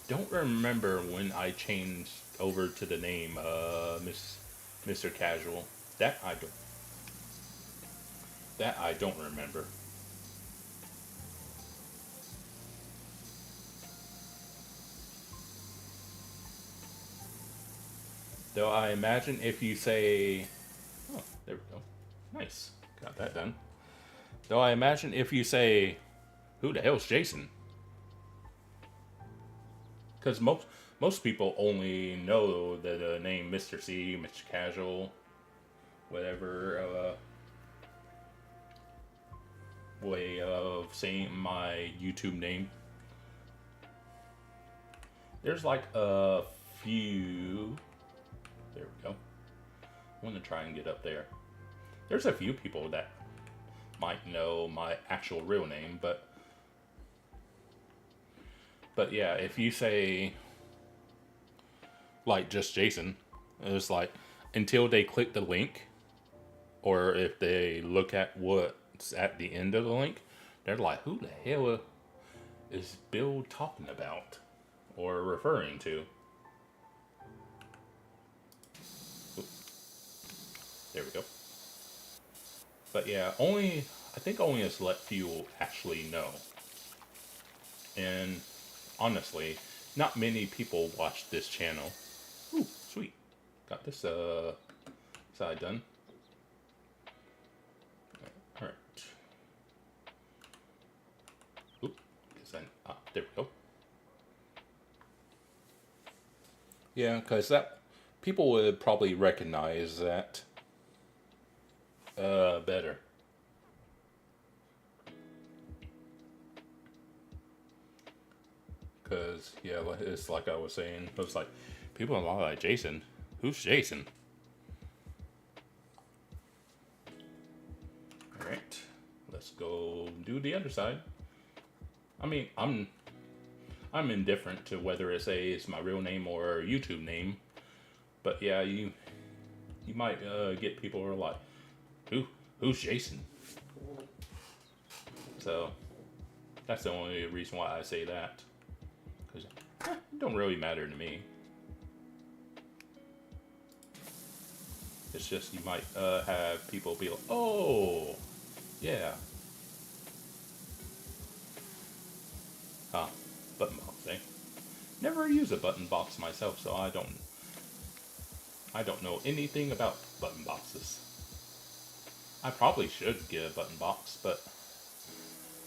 don't remember when I changed over to the name Mr. Casual. That I don't. That I don't remember. Though I imagine if you say, oh, there we go, nice, got that done. Though I imagine if you say, who the hell's Jason? Because most people only know the name Mr. C, Mr. Casual, whatever way of saying my YouTube name. There's like a few. There we go. I want to try and get up there. There's a few people that might know my actual real name, but yeah, if you say like just Jason, it's like until they click the link, or if they look at what's at the end of the link, they're like, who the hell is Bill talking about or referring to? There we go. But yeah, I think only a select few will actually know. And honestly, not many people watch this channel. Ooh, sweet. Got this side done. Alright. Oop. There we go. Yeah, because that people would probably recognize that better. Because, yeah, it's like I was saying, it was like, people are like, Jason? Who's Jason? Alright, let's go do the other side. I mean, I'm indifferent to whether it's my real name or YouTube name. But yeah, you might get people who are like, who's Jason? So, that's the only reason why I say that. Because it don't really matter to me. It's just you might have people be like, oh, yeah. Button box, eh? Never use a button box myself, so I don't know anything about button boxes. I probably should get a button box, but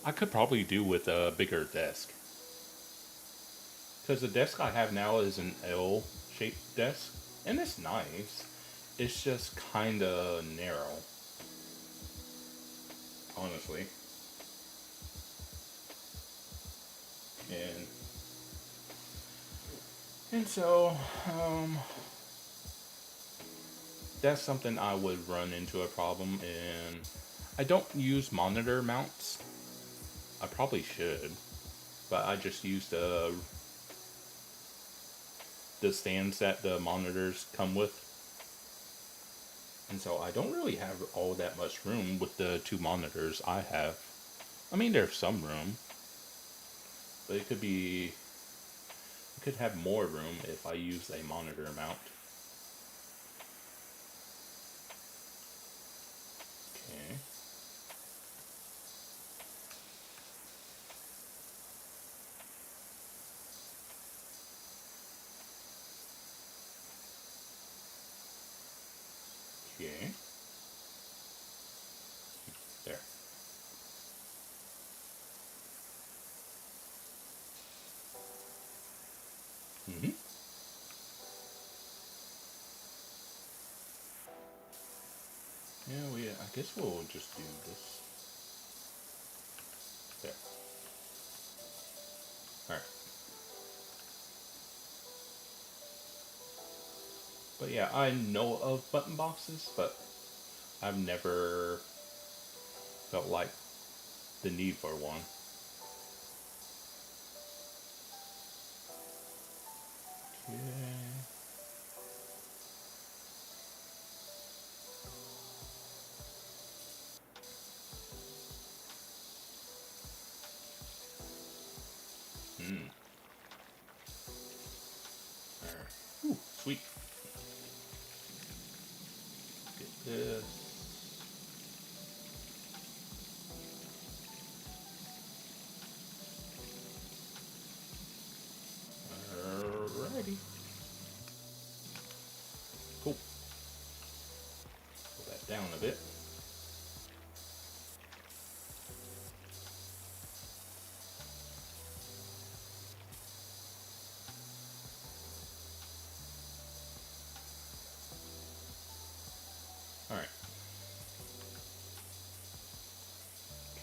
I could probably do with a bigger desk. Because the desk I have now is an L-shaped desk, and it's nice. It's just kind of narrow, honestly. And so, that's something I would run into a problem, and I don't use monitor mounts. I probably should, but I just use the stands that the monitors come with. And so I don't really have all that much room with the two monitors I have. I mean, there's some room, but it could have more room if I use a monitor mount. Okay. Okay. Yeah, I guess we'll just do this. There. Alright. But yeah, I know of button boxes, but I've never felt like the need for one. Okay. Alright. Ooh, sweet. Get this. Alrighty. Cool. Pull that down a bit. Alright.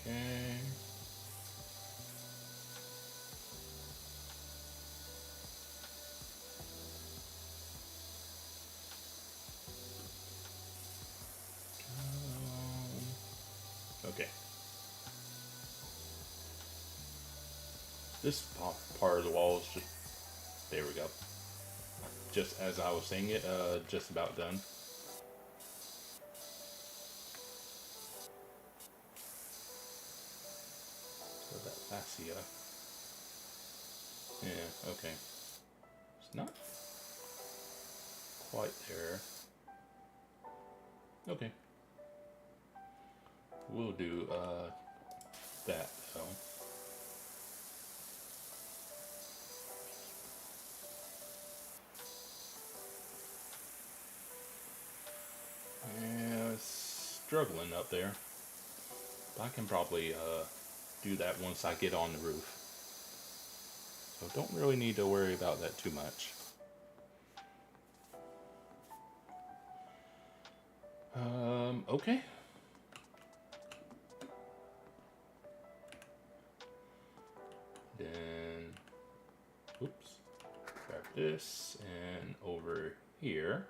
Okay. Okay. This part of the wall is just, there we go. Just as I was saying it, just about done. So that fascia. Yeah, okay. It's not quite there. Okay. We'll do that though. Yeah, it's struggling up there. But I can probably do that once I get on the roof. So don't really need to worry about that too much. Okay. Then, oops, grab this and over here.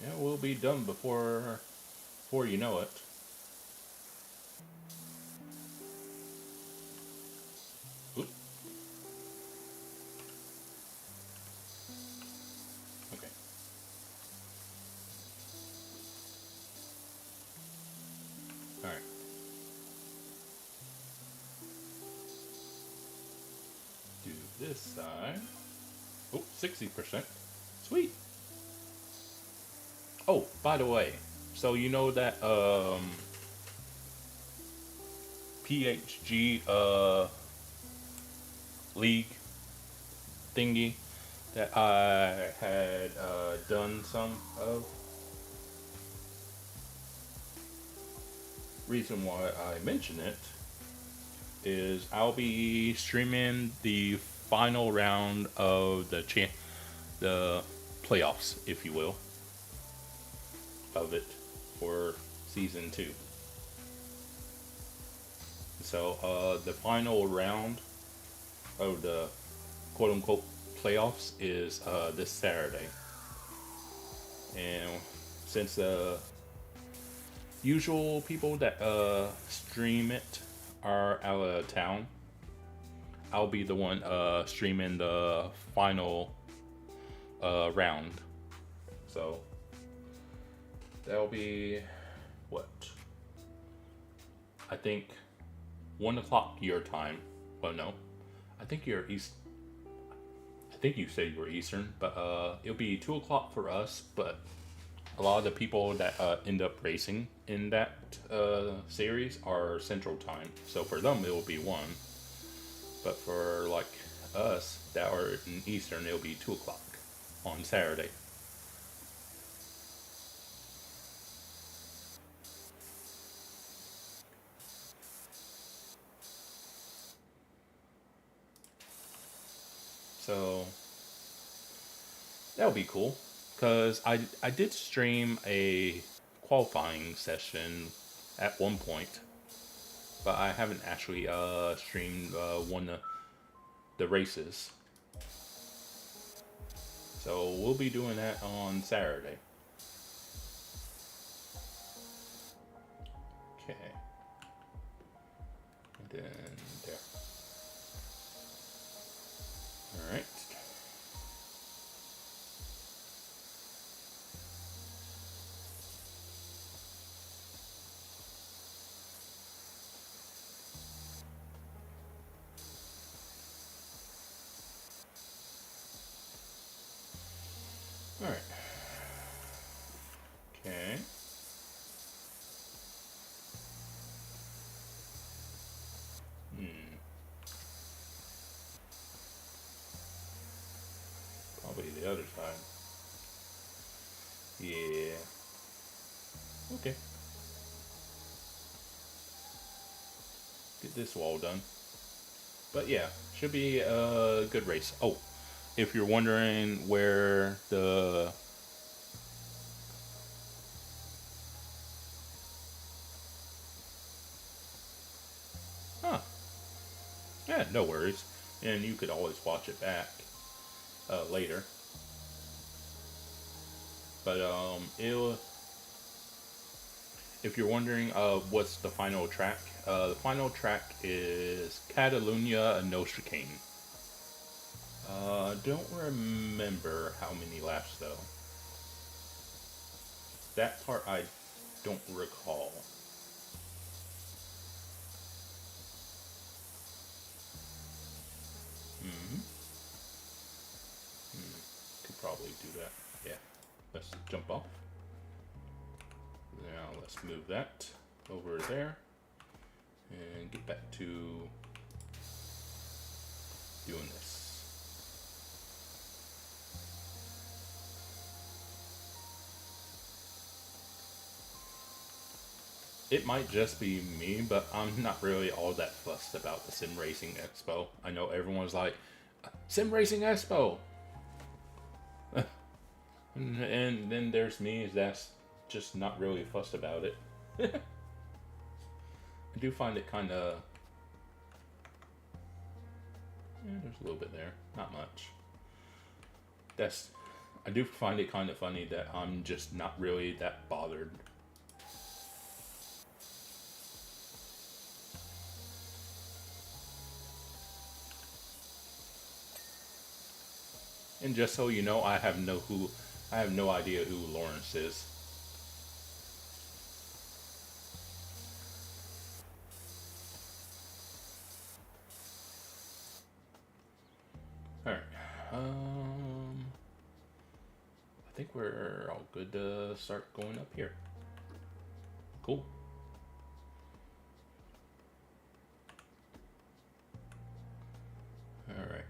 Yeah, we'll be done before you know it. Oop. Okay. All right. Do this side. Oh, 60%. Sweet. Oh, by the way, so you know that PHG league thingy that I had done some of? Reason why I mention it is I'll be streaming the final round of the playoffs, if you will, of it for season 2. So the final round of the quote-unquote playoffs is this Saturday, and since the usual people that stream it are out of town, I'll be the one streaming the final round. So that'll be what? I think 1 o'clock your time. Well, no, I think you're East. I think you said you were Eastern, but it'll be 2 o'clock for us. But a lot of the people that end up racing in that series are Central Time, so for them it will be 1. But for like us that are in Eastern, it'll be 2 o'clock on Saturday. So that'll be cool. Because I did stream a qualifying session at one point, but I haven't actually streamed one of the races. So we'll be doing that on Saturday. Okay. And then there. Alright. Alright. Okay. Probably the other side. Yeah. Okay. Get this wall done. But yeah, should be a good race. Oh, if you're wondering where the yeah, no worries. And you could always watch it back later. But if you're wondering what's the final track, the final track is Catalunya and Nostricane. Don't remember how many laps though. That part I don't recall. Could probably do that. Yeah. Let's jump off. Now let's move that over there and get back to doing this. It might just be me, but I'm not really all that fussed about the Sim Racing Expo. I know everyone's like, Sim Racing Expo! And then there's me that's just not really fussed about it. I do find it kind of... there's a little bit there. Not much. I do find it kind of funny that I'm just not really that bothered. And just so you know, I have no idea who Lawrence is. Alright. I think we're all good to start going up here. Cool. Alright.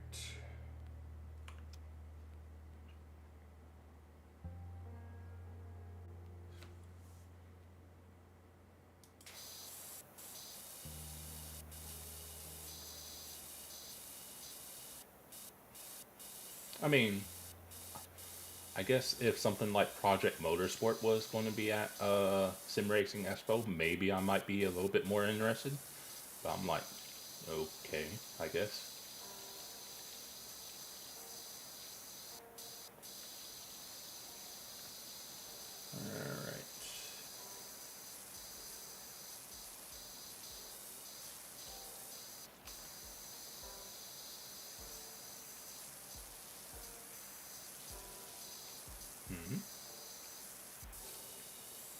I mean, I guess if something like Project Motorsport was going to be at Sim Racing Expo, maybe I might be a little bit more interested. But I'm like, okay, I guess. Alright.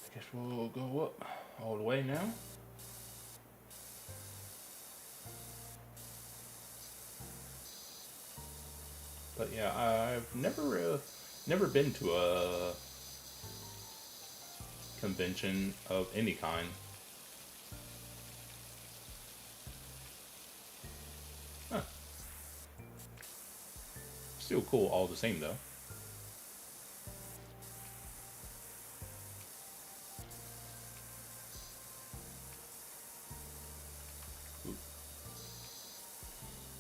I guess we'll go up all the way now. But yeah, I've never been to a convention of any kind. Huh. Still cool all the same though.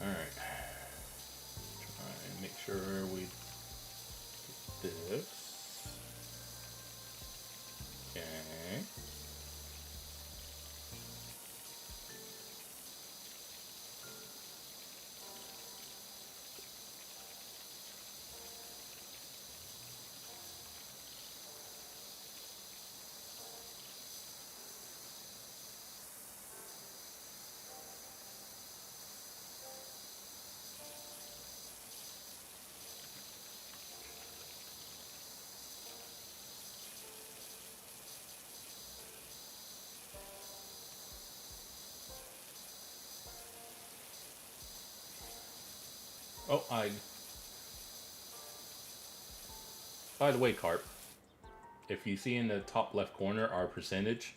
Alright. Try Oh, by the way, Carp, if you see in the top left corner our percentage,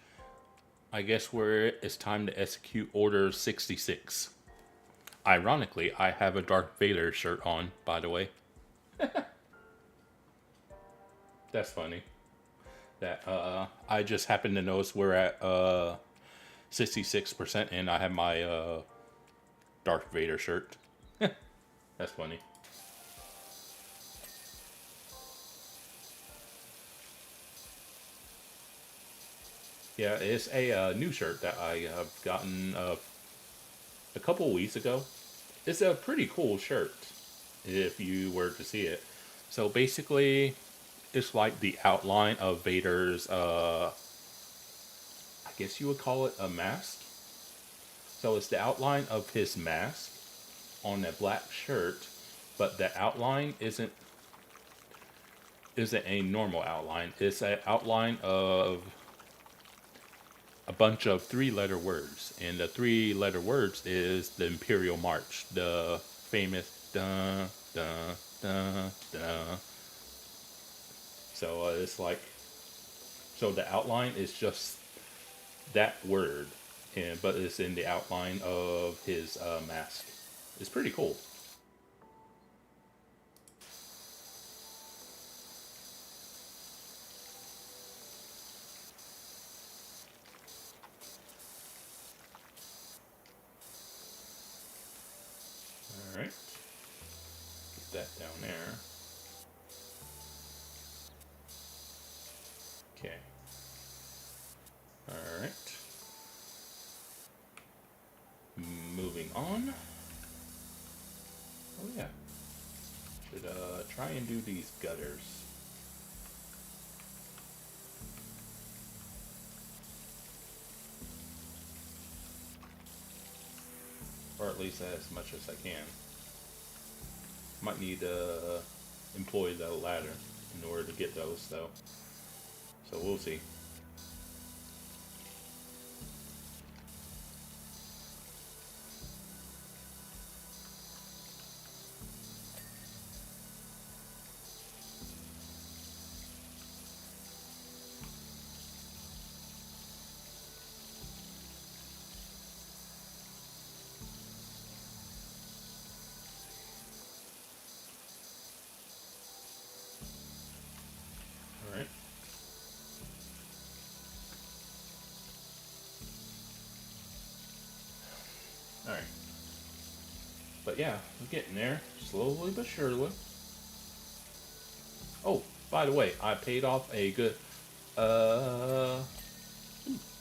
I guess it's time to execute Order 66. Ironically, I have a Darth Vader shirt on, by the way. That's funny. That I just happened to notice we're at 66% and I have my Darth Vader shirt. That's funny. Yeah, it's a new shirt that I have gotten a couple of weeks ago. It's a pretty cool shirt if you were to see it. So basically, it's like the outline of Vader's, I guess you would call it a mask. So it's the outline of his mask on a black shirt, but the outline isn't a normal outline. It's an outline of a bunch of three-letter words, and the three-letter words is the Imperial March, the famous da da da da. So it's like, so the outline is just that word, but it's in the outline of his mask. It's pretty cool. All right, get that down there. Okay. All right. Moving on. Oh yeah. Should try and do these gutters. Or at least as much as I can. Might need to employ the ladder in order to get those though. So we'll see. Alright. Alright. But yeah, we're getting there. Slowly but surely. Oh, by the way, I paid off a good nice,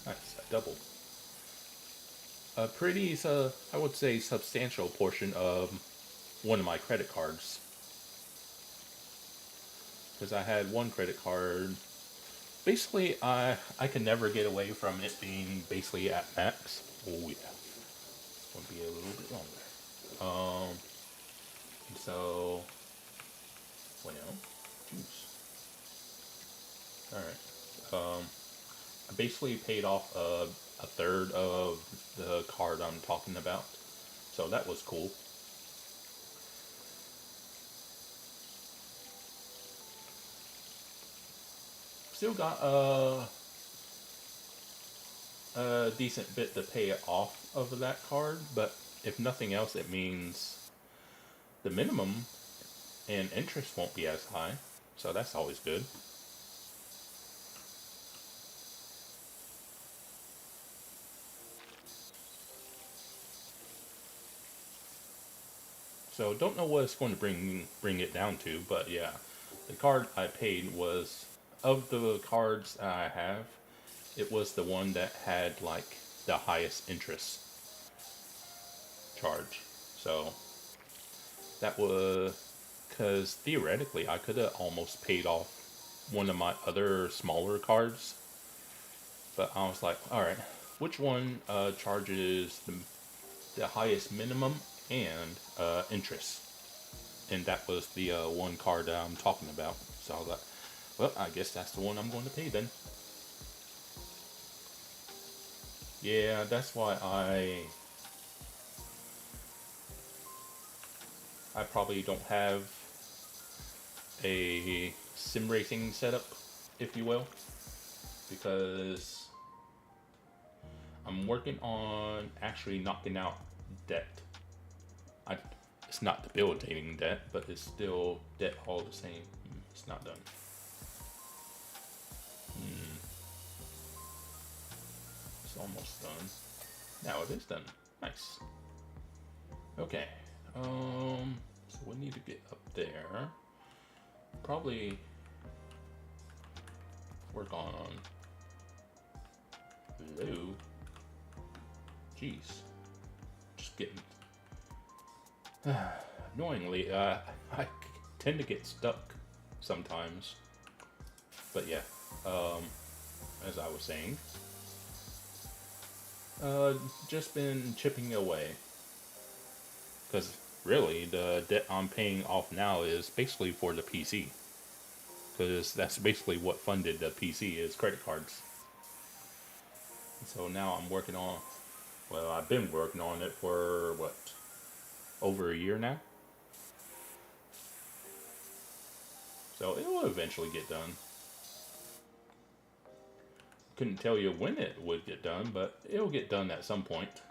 I doubled. A pretty I would say substantial portion of one of my credit cards. Because I had one credit card. Basically, I can never get away from it being basically at max. Oh yeah, it's gonna be a little bit longer. So, well, all right. I basically paid off a third of the card I'm talking about, so that was cool. Still got a decent bit to pay it off of that card, but if nothing else, it means the minimum and interest won't be as high, so that's always good. So don't know what it's going to bring it down to, but yeah, the card I paid was, of the cards I have, it was the one that had like the highest interest charge. So that was because theoretically I could have almost paid off one of my other smaller cards, but I was like, all right, which one charges the highest minimum and interest? And that was the one card that I'm talking about. So I was like, well, I guess that's the one I'm going to pay then. Yeah, that's why I probably don't have a sim racing setup, if you will, because I'm working on actually knocking out debt. It's not debilitating debt, but it's still debt all the same. It's not done. It's almost done. Now it is done. Nice. Okay. So we need to get up there. Probably work on. Hello. Jeez. Just getting. Annoyingly, I tend to get stuck sometimes. But yeah, as I was saying, just been chipping away. Because really, the debt I'm paying off now is basically for the PC. Because that's basically what funded the PC is credit cards. So now I'm working on, well, I've been working on it for, what, over a year now? So it will eventually get done. Couldn't tell you when it would get done, but it'll get done at some point.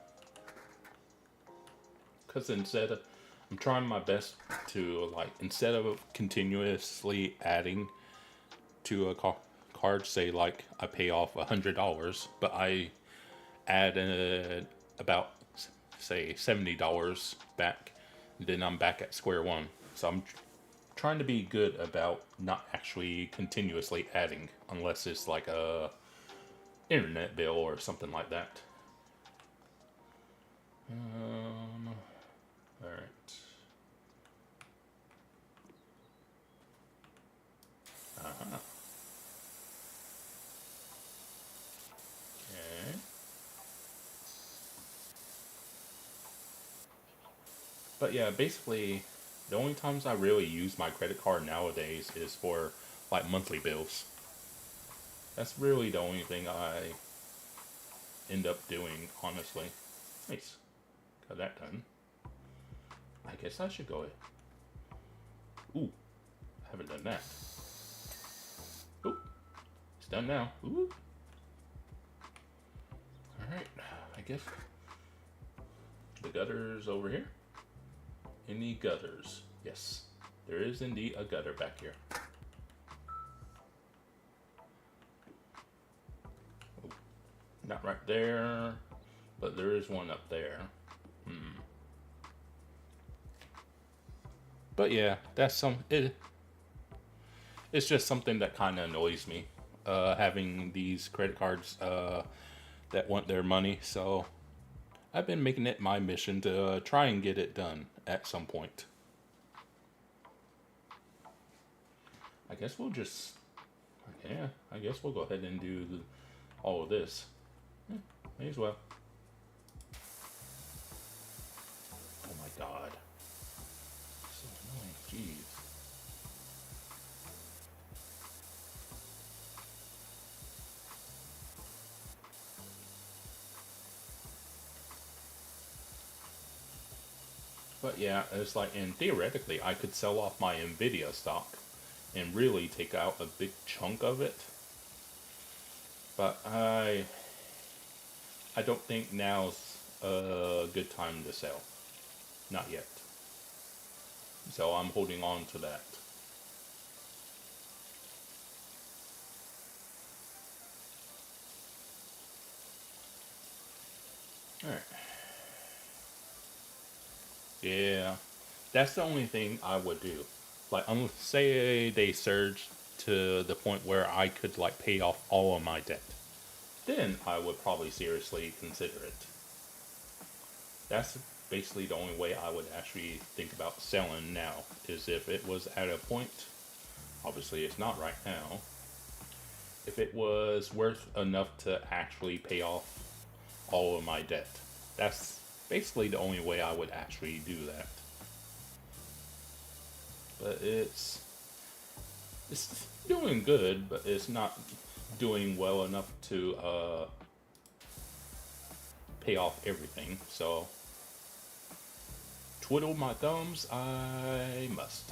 Because I'm trying my best to, like, instead of continuously adding to a card, say, like, I pay off $100, but I add about, say, $70 back, then I'm back at square one. So I'm trying to be good about not actually continuously adding, unless it's like a internet bill or something like that. All right. Okay. But yeah, basically, the only times I really use my credit card nowadays is for like monthly bills. That's really the only thing I end up doing, honestly. Nice. Got that done. I guess I should go ahead. Ooh, I haven't done that. Ooh, it's done now. Ooh. Alright, I guess the gutter's over here. Any gutters? Yes, there is indeed a gutter back here. Oh, not right there, but there is one up there. But yeah, that's it's just something that kind of annoys me, having these credit cards that want their money. So I've been making it my mission to try and get it done at some point. I guess we'll just, yeah, I guess we'll go ahead and do all of this. May as well. Oh my god. So annoying, jeez. But yeah, it's like, and theoretically, I could sell off my NVIDIA stock and really take out a big chunk of it. But I don't think now's a good time to sell. Not yet. So I'm holding on to that. Alright. Yeah, that's the only thing I would do. Like, say they surged to the point where I could, like, pay off all of my debt. Then I would probably seriously consider it. That's basically the only way I would actually think about selling now, is if it was at a point, obviously it's not right now, if it was worth enough to actually pay off all of my debt. That's basically the only way I would actually do that. But it's doing good, but it's not doing well enough to pay off everything. So twiddle my thumbs, I must.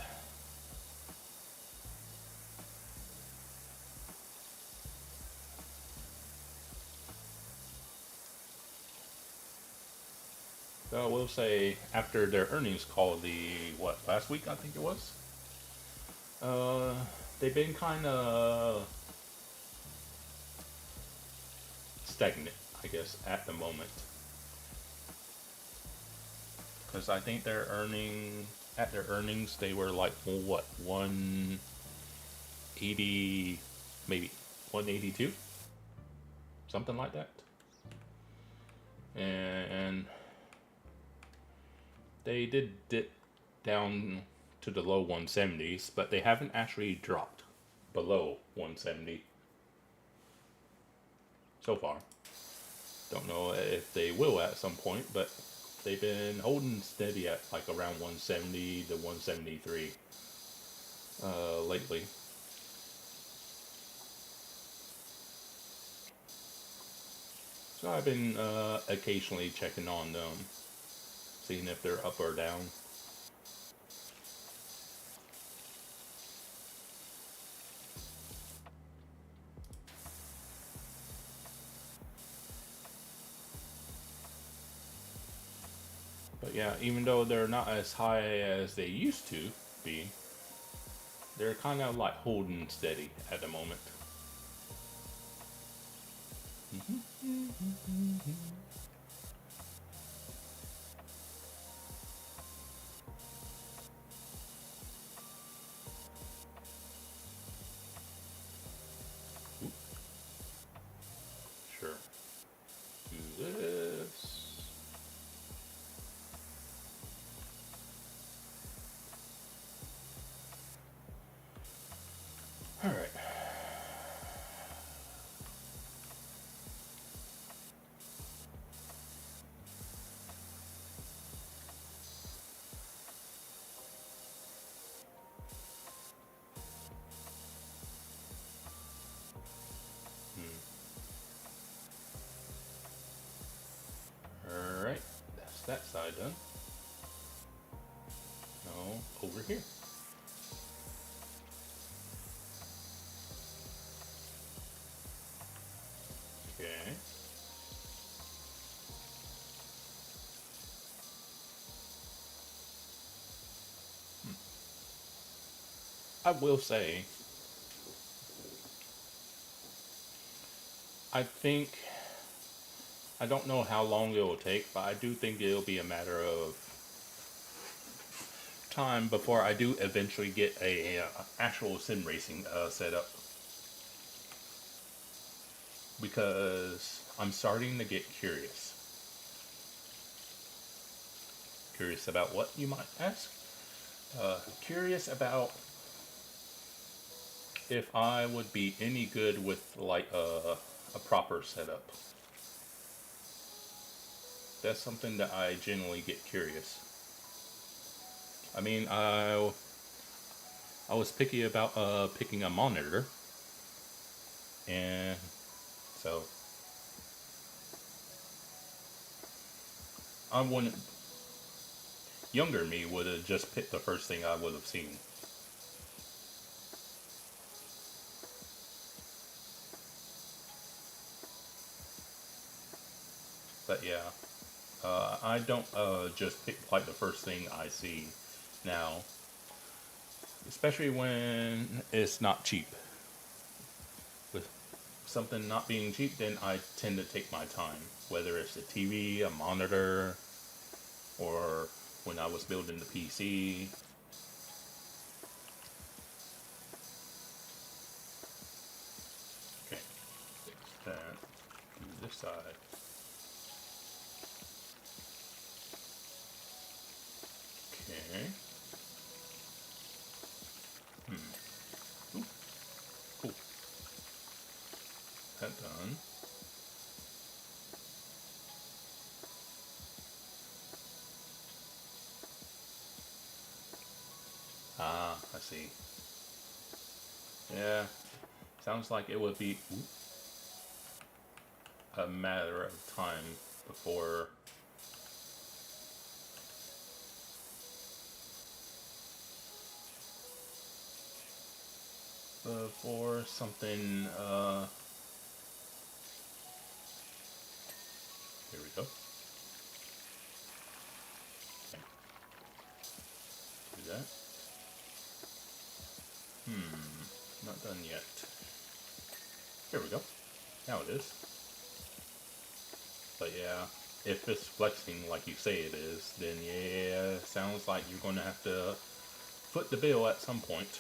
So I will say, after their earnings call, last week I think it was, they've been kind of stagnant, I guess, at the moment. Because I think at their earnings, they were like, what, 180, maybe 182? Something like that. And they did dip down to the low 170s, but they haven't actually dropped below 170 so far. Don't know if they will at some point, but they've been holding steady at like around 170 to 173 lately. So I've been occasionally checking on them, seeing if they're up or down. But yeah, even though they're not as high as they used to be, they're kind of like holding steady at the moment. Sure. Do this. All right. All right. That's that side done. Now over here. Okay. I will say, I don't know how long it will take, but I do think it'll be a matter of time before I do eventually get a actual sim racing setup. Because I'm starting to get curious. Curious about what, you might ask? Curious about if I would be any good with like a proper setup. That's something that I generally get curious. I mean, I was picky about picking a monitor, and so I wouldn't. Younger me would have just picked the first thing I would have seen. But yeah, I don't just pick like the first thing I see now, especially when it's not cheap. With something not being cheap, then I tend to take my time, whether it's a TV, a monitor, or when I was building the PC. Okay, fix that. Do this side. Okay. Ooh, cool. That done. Ah, I see. Yeah, sounds like it would be a matter of time before for something, here we go. Okay. Do that. Not done yet. Here we go. Now it is. But yeah, if it's flexing like you say it is, then yeah, sounds like you're going to have to foot the bill at some point.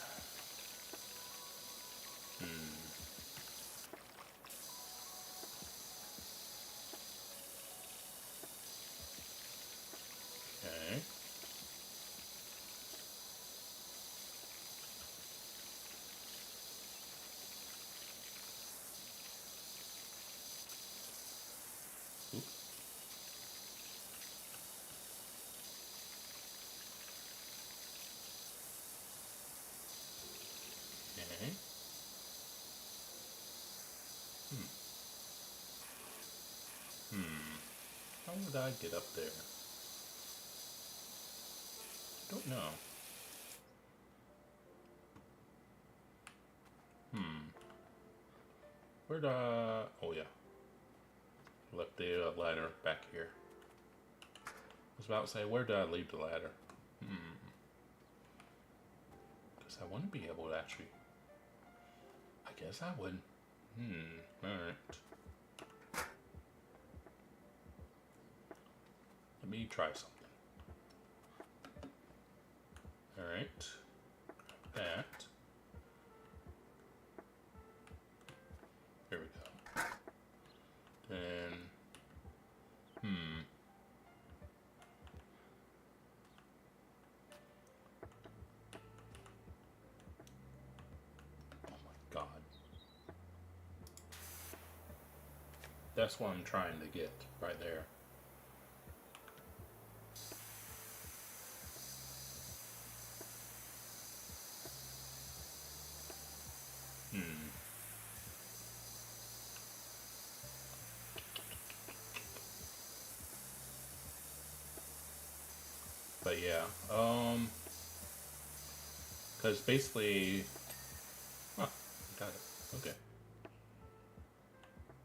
Okay. Oop. Okay. How would I get up there? Don't know. Where'd I... Oh yeah. Left the ladder back here. I was about to say, where did I leave the ladder? Because I want to be able to actually... I guess I would. Alright. Let me try something. Alright. That. There we go. Then... Oh my god. That's what I'm trying to get right there. But yeah, because basically, got it, okay.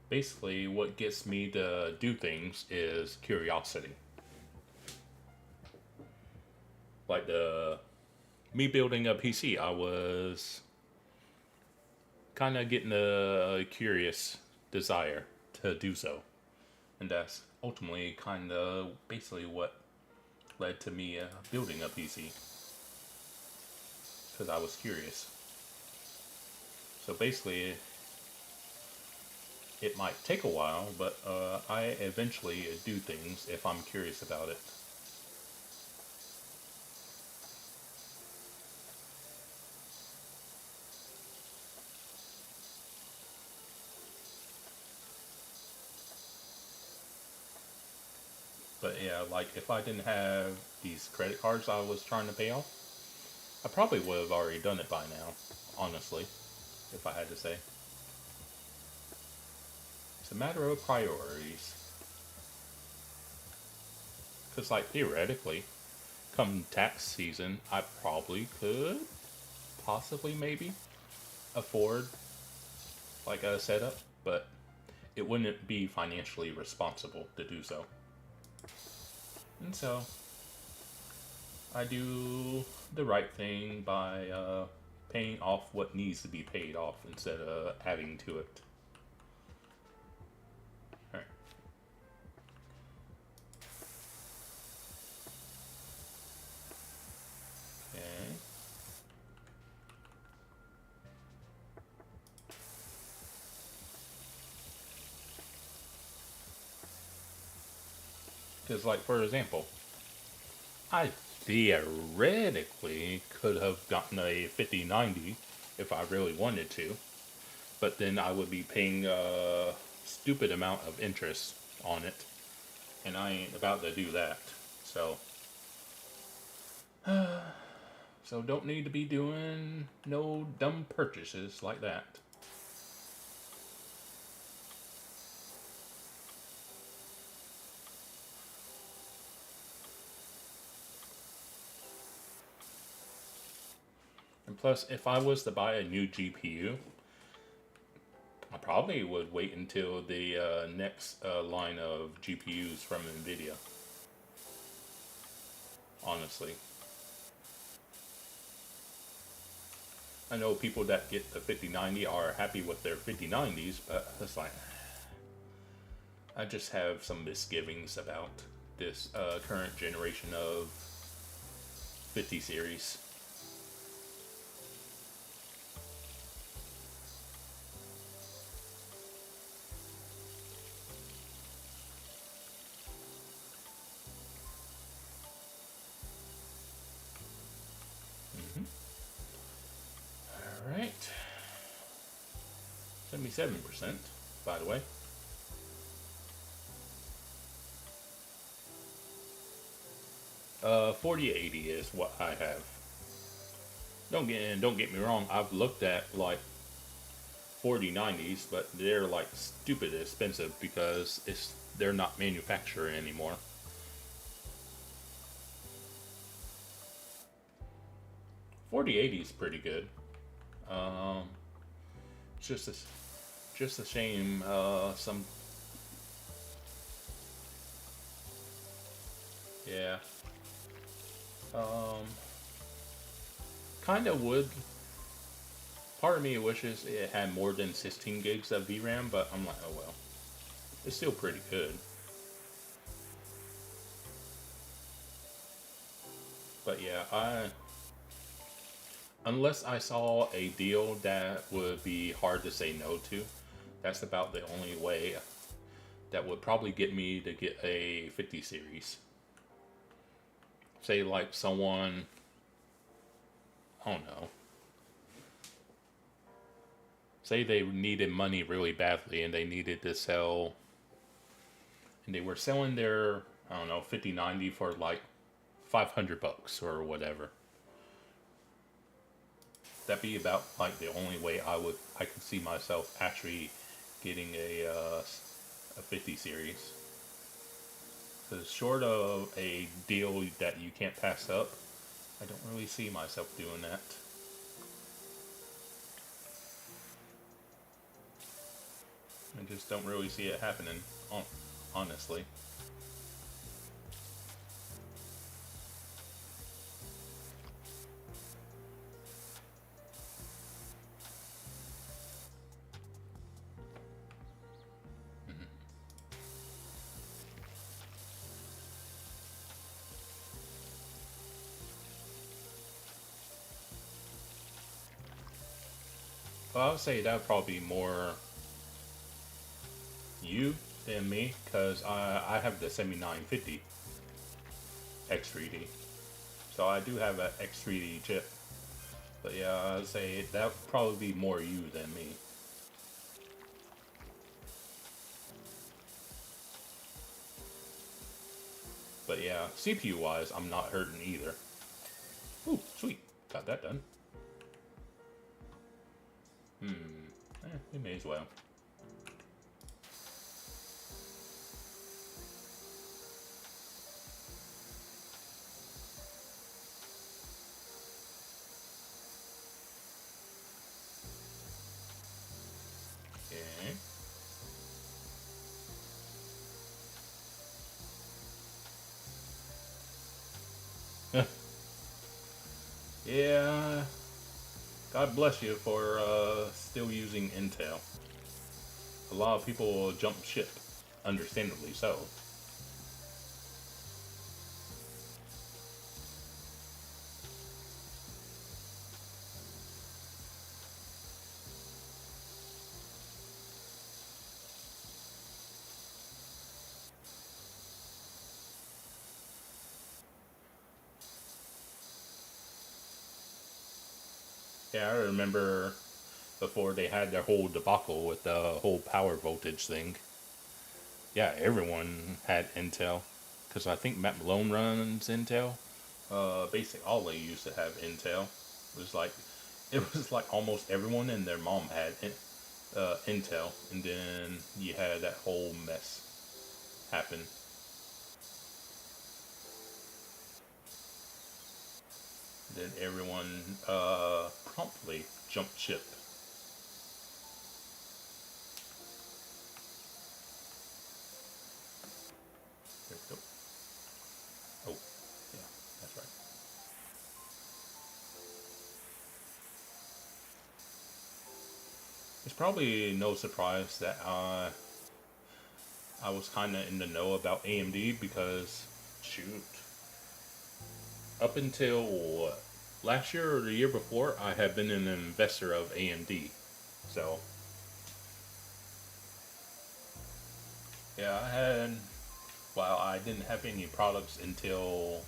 Basically, what gets me to do things is curiosity. Like me building a PC, I was kind of getting a curious desire to do so. And that's ultimately kind of basically what led to me building a PC. Because I was curious. So basically, it might take a while, but I eventually do things if I'm curious about it. But yeah, like if I didn't have these credit cards I was trying to pay off, I probably would have already done it by now, honestly, if I had to say. It's a matter of priorities. Because like theoretically, come tax season, I probably could, possibly maybe, afford like a setup, but it wouldn't be financially responsible to do so. And so, I do the right thing by paying off what needs to be paid off instead of adding to it. Alright. Okay. Because, like, for example, I theoretically could have gotten a 5090 if I really wanted to, but then I would be paying a stupid amount of interest on it, and I ain't about to do that. So, don't need to be doing no dumb purchases like that. And plus, if I was to buy a new GPU, I probably would wait until the next line of GPUs from NVIDIA. Honestly. I know people that get the 5090 are happy with their 5090s, but it's like, I just have some misgivings about this current generation of 50 series. Alright. 77%, by the way. Uh, 4080 is what I have. Don't get me wrong, I've looked at like 4090s, but they're like stupid expensive because they're not manufactured anymore. $4080 is pretty good. It's just a shame. Some, yeah. Kind of would. Part of me wishes it had more than 16 gigs of VRAM, but I'm like, oh well. It's still pretty good. But yeah, unless I saw a deal that would be hard to say no to, that's about the only way that would probably get me to get a 50 series. Say like someone, I don't know. Say they needed money really badly and they needed to sell, and they were selling their, I don't know, 5090 for like $500 or whatever. That'd be about like the only way I could see myself actually getting a 50 series. Because short of a deal that you can't pass up, I don't really see myself doing that. I just don't really see it happening, honestly. Well, I would say that would probably be more you than me, because I have the 7950 X3D. So I do have an X3D chip. But yeah, I would say that would probably be more you than me. But yeah, CPU wise, I'm not hurting either. Ooh, sweet. Got that done. We may as well. Okay. Yeah. God bless you for still using Intel. A lot of people jump ship, understandably so. Yeah, I remember before they had their whole debacle with the whole power voltage thing. Yeah, everyone had Intel. Because I think Matt Malone runs Intel. Basically, all they used to have Intel. It was like almost everyone and their mom had Intel. And then you had that whole mess happen. Then everyone promptly jumped ship. There we go. Oh, yeah, that's right. It's probably no surprise that I was kind of in the know about AMD because, shoot, up until what, last year or the year before, I had been an investor of AMD. So, yeah, I didn't have any products until,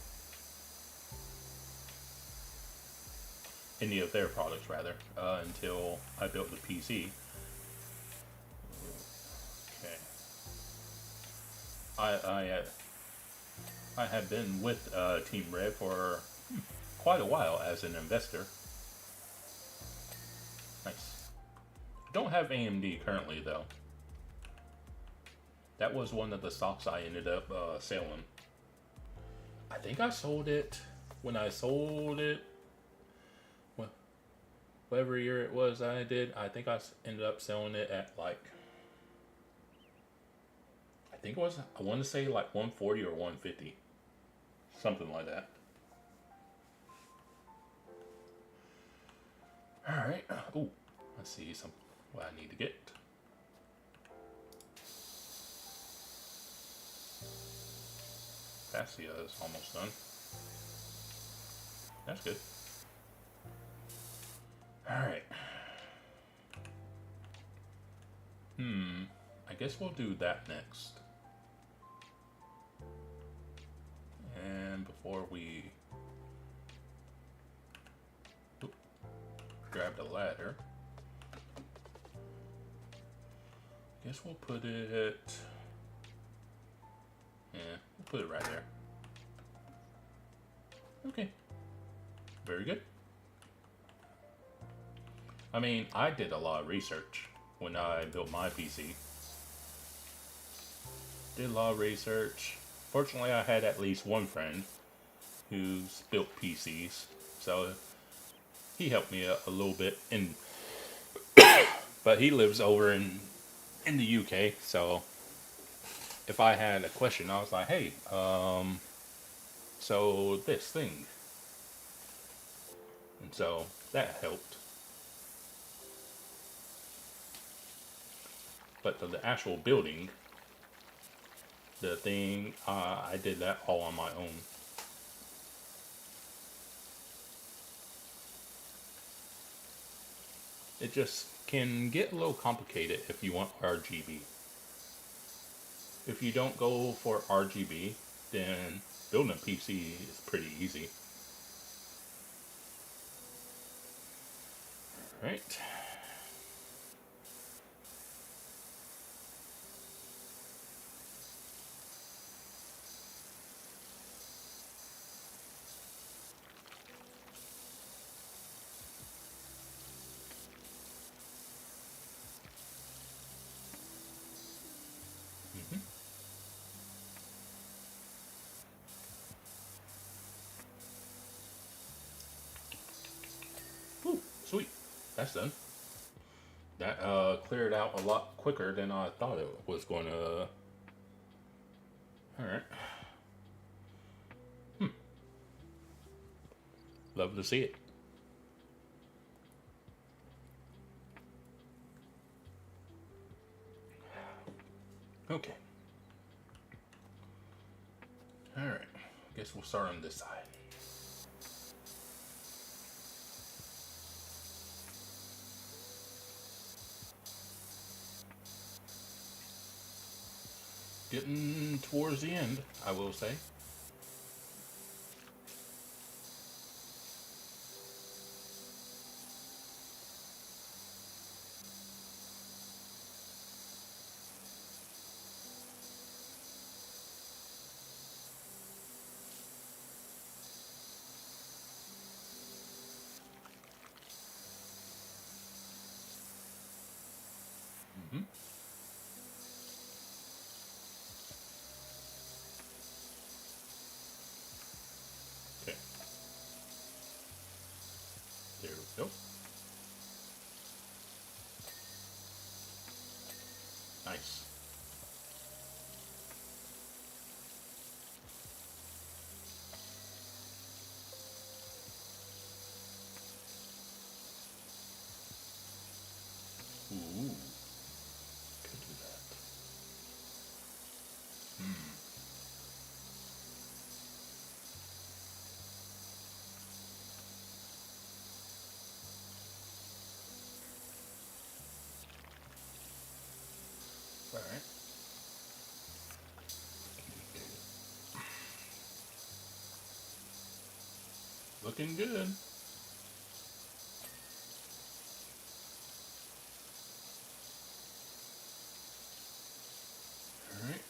any of their products rather, until I built the PC. Okay. I have been with Team Red for quite a while as an investor. Nice. Don't have AMD currently though. That was one of the stocks I ended up selling. I think I sold it when I sold it. Whatever year it was I did, I think I ended up selling it at like, I think it was, I want to say like 140 or 150. Something like that. Alright. Ooh, let's see what I need to get. Fascia is almost done. That's good. Alright. I guess we'll do that next. And before we grab the ladder, I guess we'll put it, yeah, we'll put it right there. Okay, very good. I mean, I did a lot of research when I built my PC. Did a lot of research. Fortunately, I had at least one friend who's built PCs, so he helped me a little bit. But he lives over in the UK, so if I had a question, I was like, hey, so this thing. And so that helped. But the actual building, the thing, I did that all on my own. It just can get a little complicated if you want RGB. If you don't go for RGB, then building a PC is pretty easy. Right. Ooh, sweet. That's done. That cleared out a lot quicker than I thought it was going to. Alright. Love to see it. Okay. Alright. Guess we'll start on this side. Getting towards the end, I will say. Okay. There we go. Looking good. Alright.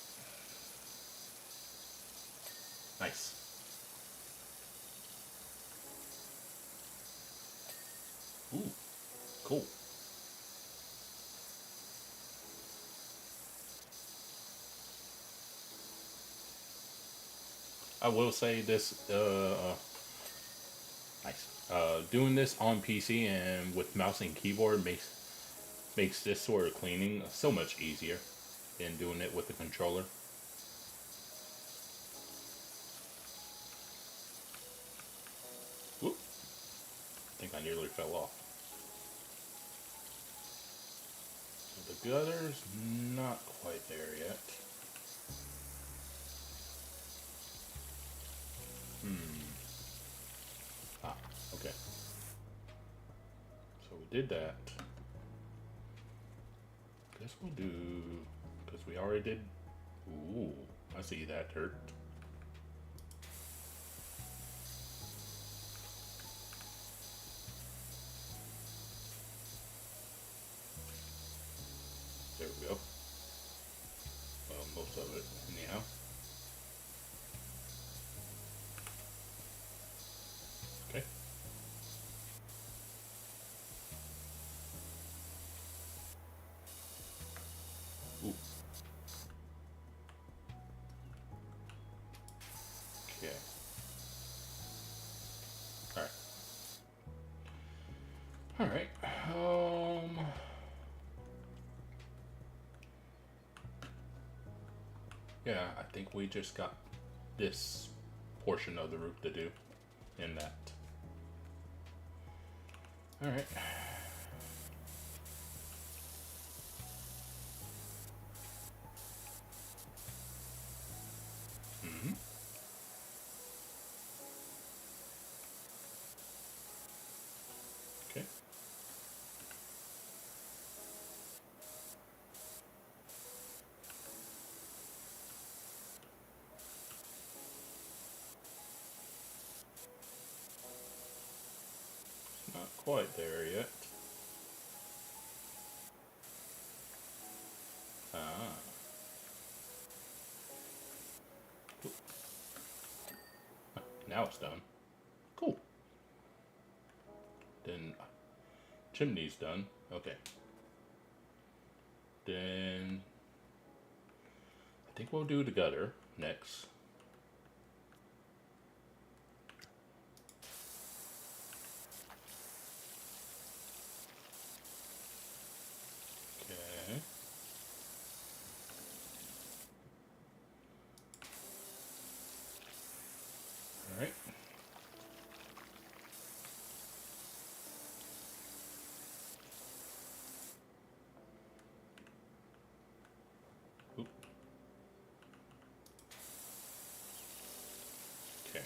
Nice. Ooh, cool. I will say this, nice. Doing this on PC and with mouse and keyboard makes this sort of cleaning so much easier than doing it with the controller. Whoop. I think I nearly fell off. The gutter's not quite there yet. Ah, okay. So we did that. Guess we'll do, because we already did. Ooh, I see that dirt. There we go. Well, most of it, anyhow. Okay. Ooh. Okay. All right. Yeah, I think we just got this portion of the roof to do in that. All right. Okay. Not quite there yet. Ah. Now it's done. Cool. Then chimney's done. Okay. Then I think we'll do the gutter next. Okay. All right. Oop. Okay.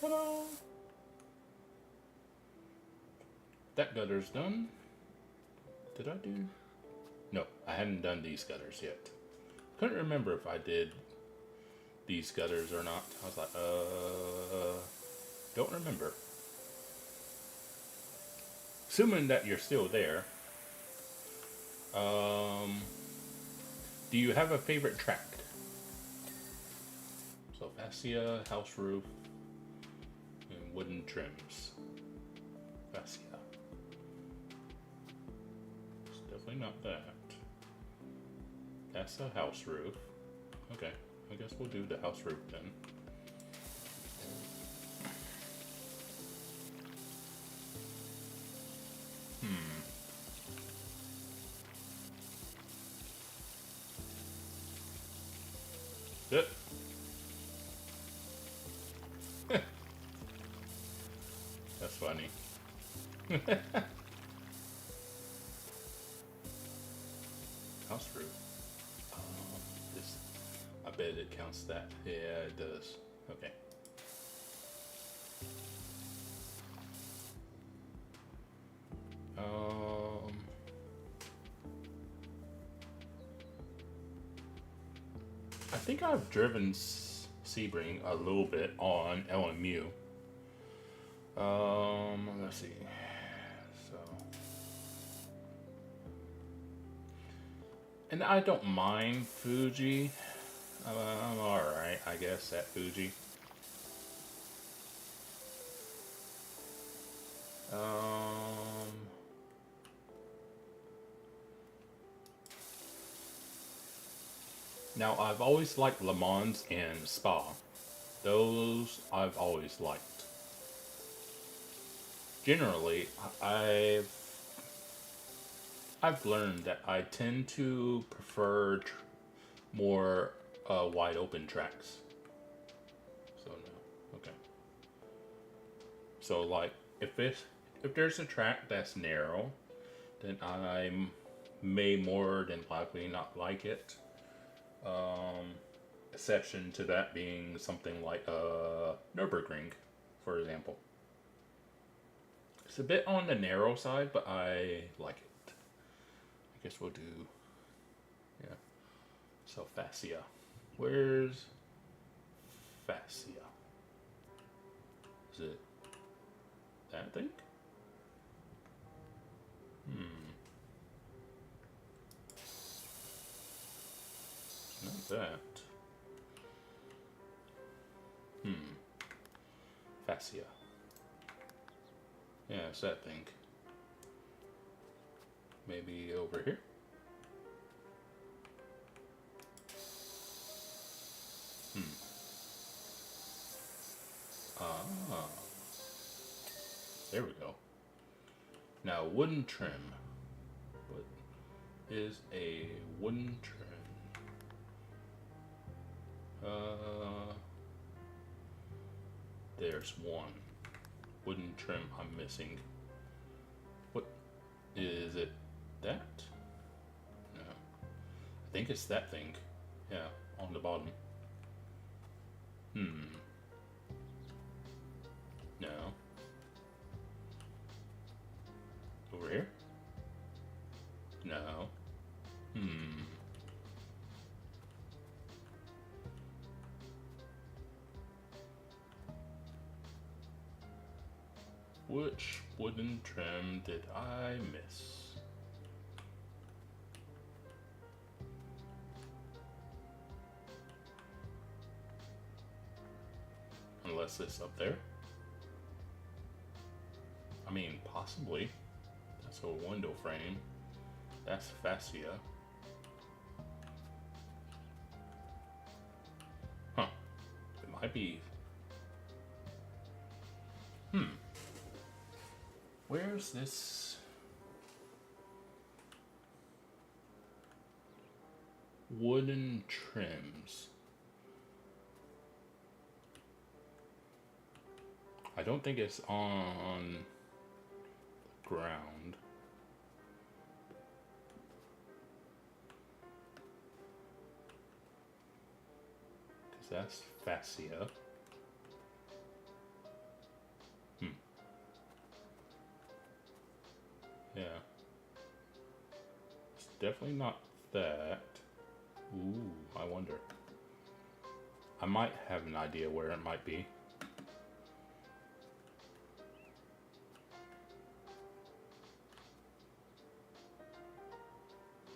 Ta-da! That gutter's done. Did I do? No, I hadn't done these gutters yet. Couldn't remember if I did these gutters or not. I was like, don't remember. Assuming that you're still there, do you have a favorite tract? So fascia, house roof, and wooden trims. Fascia. It's definitely not that. That's a house roof. Okay, I guess we'll do the house roof then. Good. That's funny. House roof. This. I bet it counts that. Yeah, it does. Okay. think I've driven Sebring a little bit on LMU. Let's see. So, and I don't mind Fuji. I'm alright, I guess, at Fuji. Now, I've always liked Le Mans and Spa. Those I've always liked. Generally, I've learned that I tend to prefer more wide open tracks. So no, okay. So like if there's a track that's narrow, then I may more than likely not like it. Exception to that being something like Nürburgring, for example. It's a bit on the narrow side, but I like it. I guess we'll do, yeah. So fascia. Where's fascia? Is it that thing? Not that. Fascia. Yeah, it's that thing. Maybe over here? Ah. There we go. Now, wooden trim. What is a wooden trim? There's one wooden trim I'm missing. What is it? That? No. I think it's that thing. Yeah, on the bottom. No. Over here? No. Which wooden trim did I miss? Unless it's up there. I mean, possibly. That's a window frame. That's fascia. Huh. It might be. Where's this wooden trims? I don't think it's on the ground. Because that's fascia. Yeah. It's definitely not that. Ooh, I wonder. I might have an idea where it might be.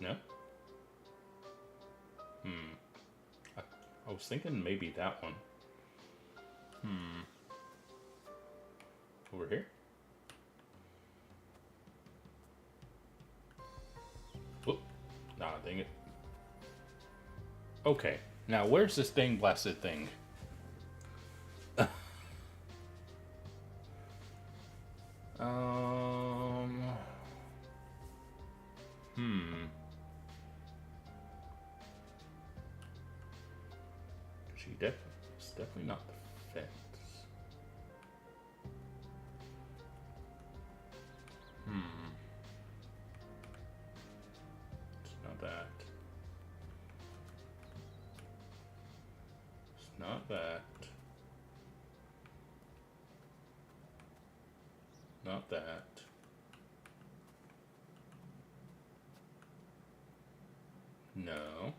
No? I was thinking maybe that one. Over here? Whoop. Nah, dang it. Okay, now where's this thing, blasted thing? It's definitely not the fence. It's not that. It's not that. Not that. No.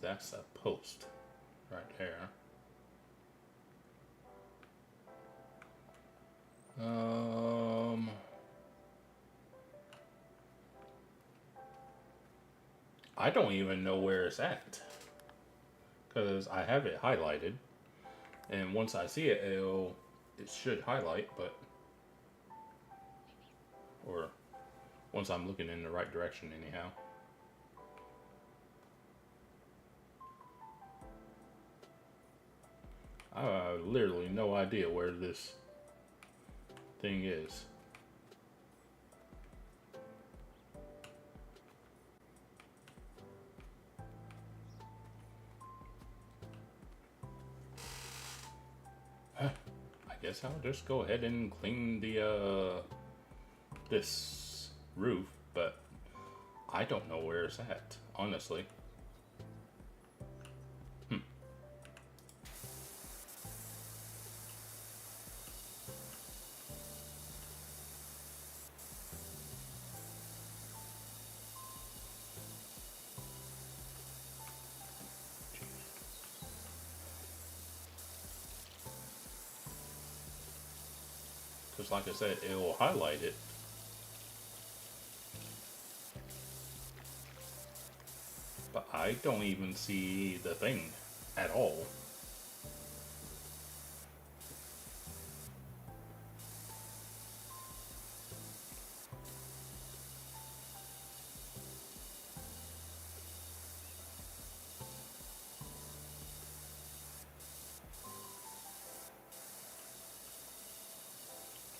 that's a post right there. I don't even know where it's at because I have it highlighted, and once I see it, it should highlight, but or once I'm looking in the right direction, anyhow. I have literally no idea where this thing is. I guess I'll just go ahead and clean the this roof, but I don't know where it's at, honestly. Because like I said, it will highlight it. But I don't even see the thing at all.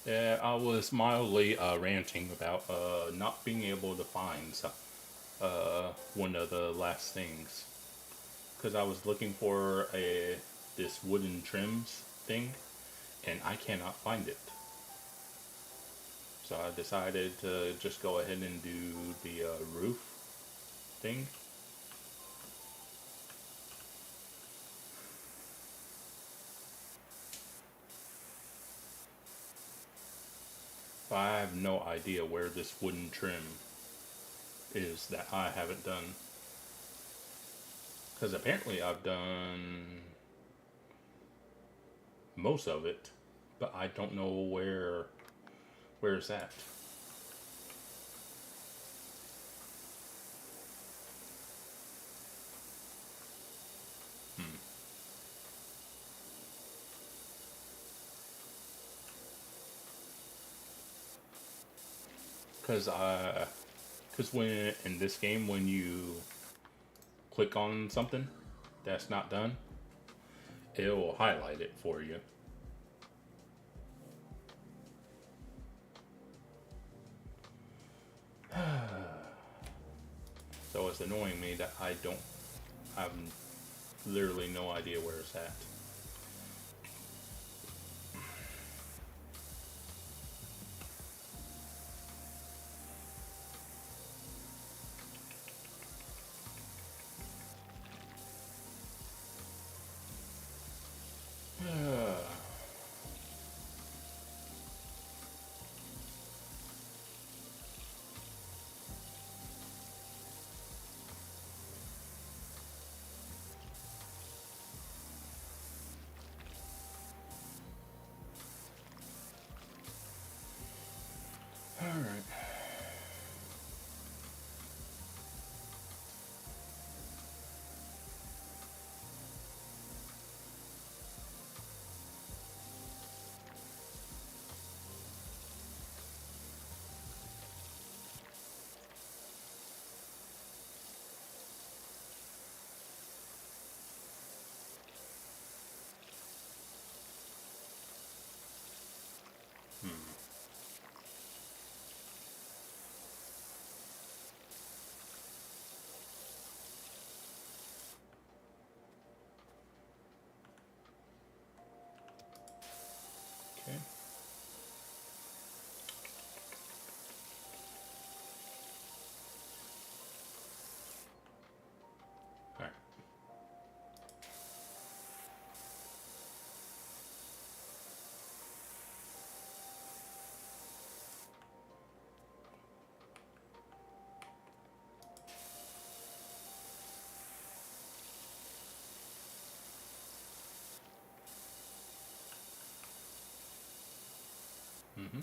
Yeah, I was mildly ranting about not being able to find one of the last things, because I was looking for this wooden trims thing, and I cannot find it. So I decided to just go ahead and do the roof thing. But I have no idea where this wooden trim is that I haven't done. Because apparently I've done most of it, but I don't know where it's at. Because when in this game, when you click on something that's not done, it will highlight it for you. So it's annoying me that I have literally no idea where it's at. Mm-hmm.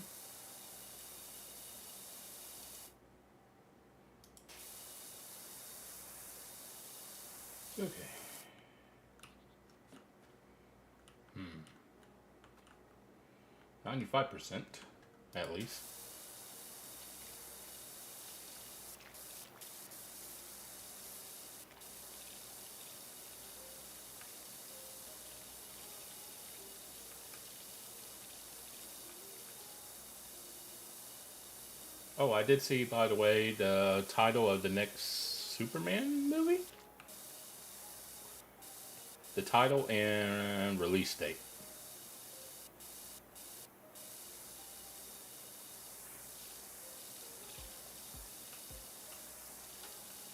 Okay. 95% at least. Oh, I did see, by the way, the title of the next Superman movie. The title and release date.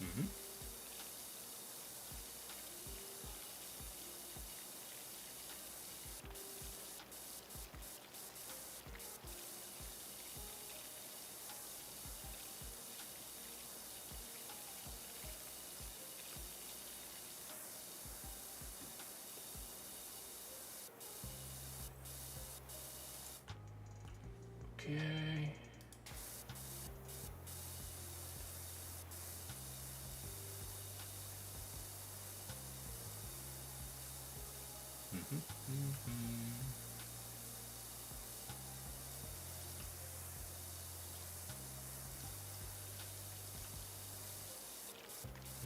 Mm-hmm. Okay. Mm-hmm. Mm-hmm.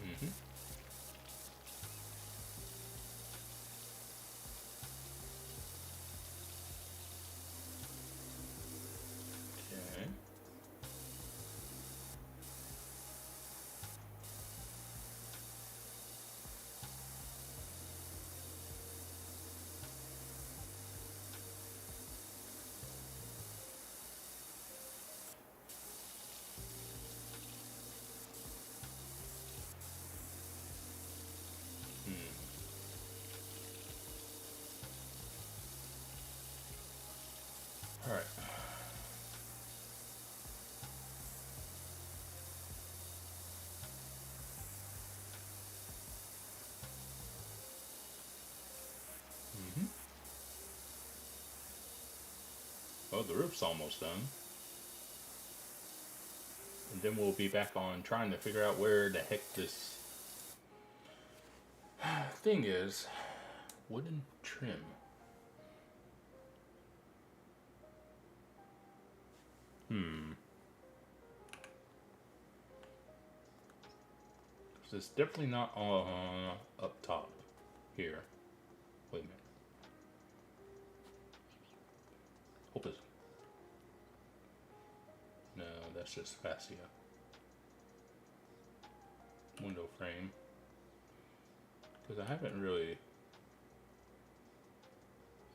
Mm-hmm. Okay. Hmm. All right. Mm-hmm. Well, the roof's almost done. And then we'll be back on trying to figure out where the heck this thing is. Wooden trim. Hmm. So it's definitely not up top here. Wait a minute. Hope it's... No, that's just fascia. Window frame. Because I haven't really...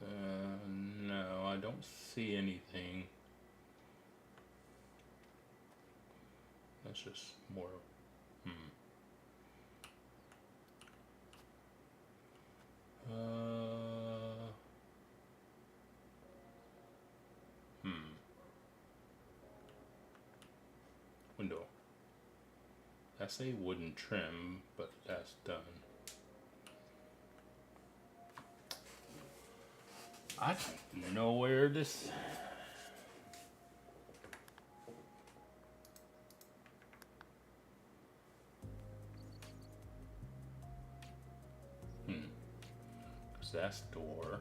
no, I don't see anything. That's just more... Hmm. Hmm. Window. That's a wooden trim, but that's done. I don't know where this... Because that's door.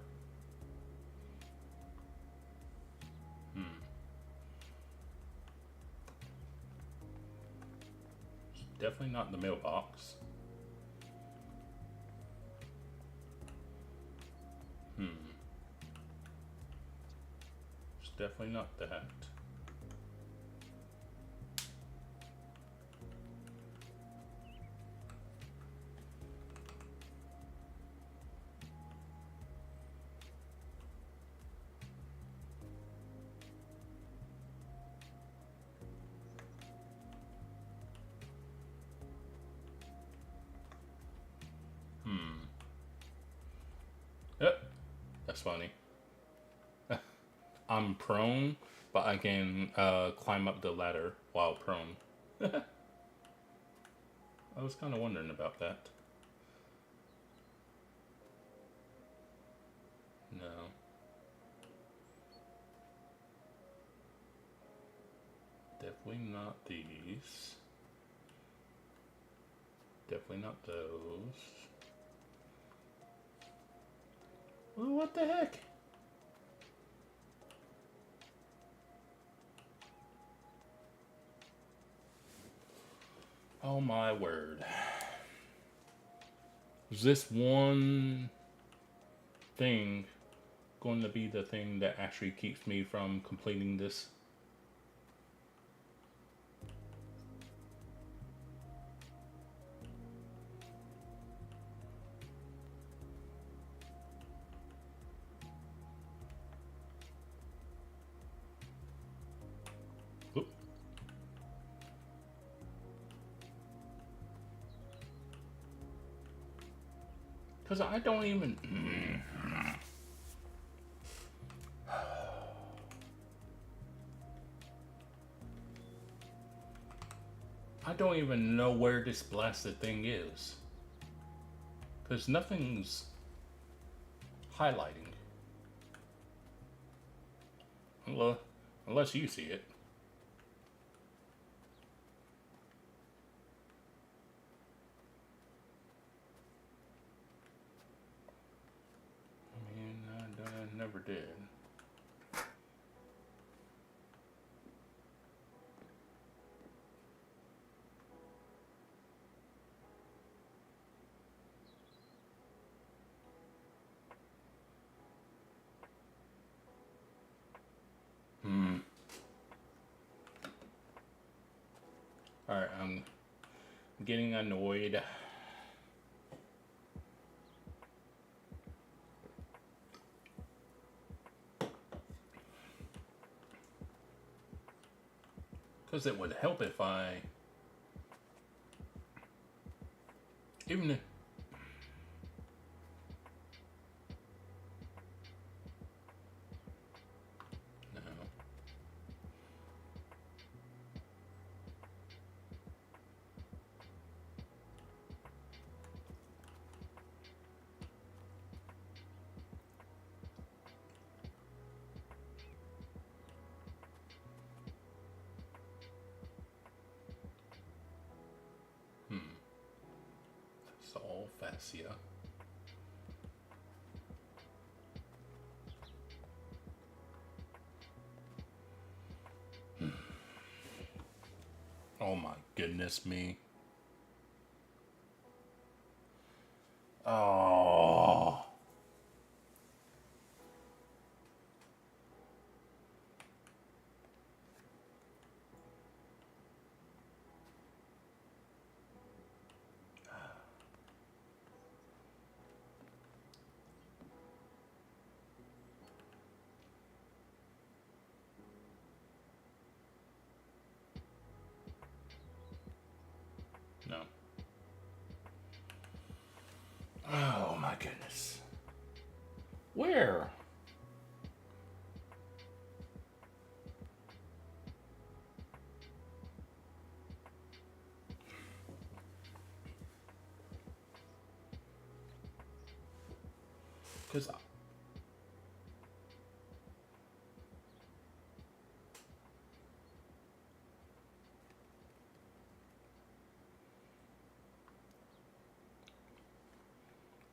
It's definitely not in the mailbox. It's definitely not that. Yep, that's funny. I'm prone, but I can climb up the ladder while prone. I was kind of wondering about that. No. Definitely not these. Definitely not those. Well, what the heck? Oh my word. Is this one thing going to be the thing that actually keeps me from completing this? Because I don't even... I don't even know where this blasted thing is. Because nothing's highlighting. Unless you see it. I mean, I never did. Alright, I'm getting annoyed. Because it would help if I... Even if... No. It's all fascia. Oh my goodness me. Oh. No. Oh my goodness. Where? Because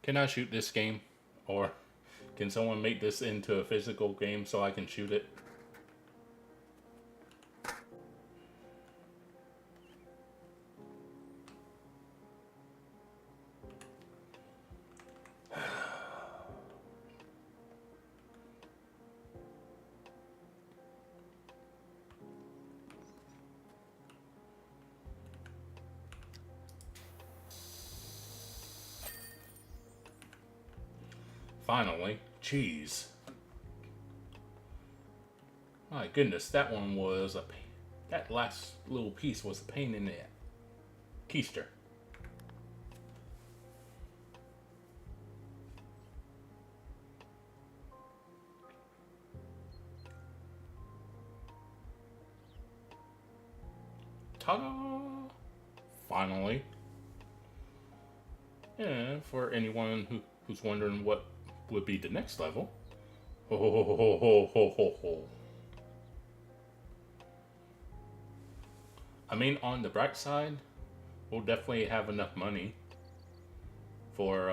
can I shoot this game? Or can someone make this into a physical game so I can shoot it? Finally, jeez. My goodness, that one was a pain. That last little piece was a pain in the keister. Ta-da! Finally. And for anyone who's wondering what would be the next level. Ho ho ho ho ho ho ho. I mean, on the bright side, we'll definitely have enough money for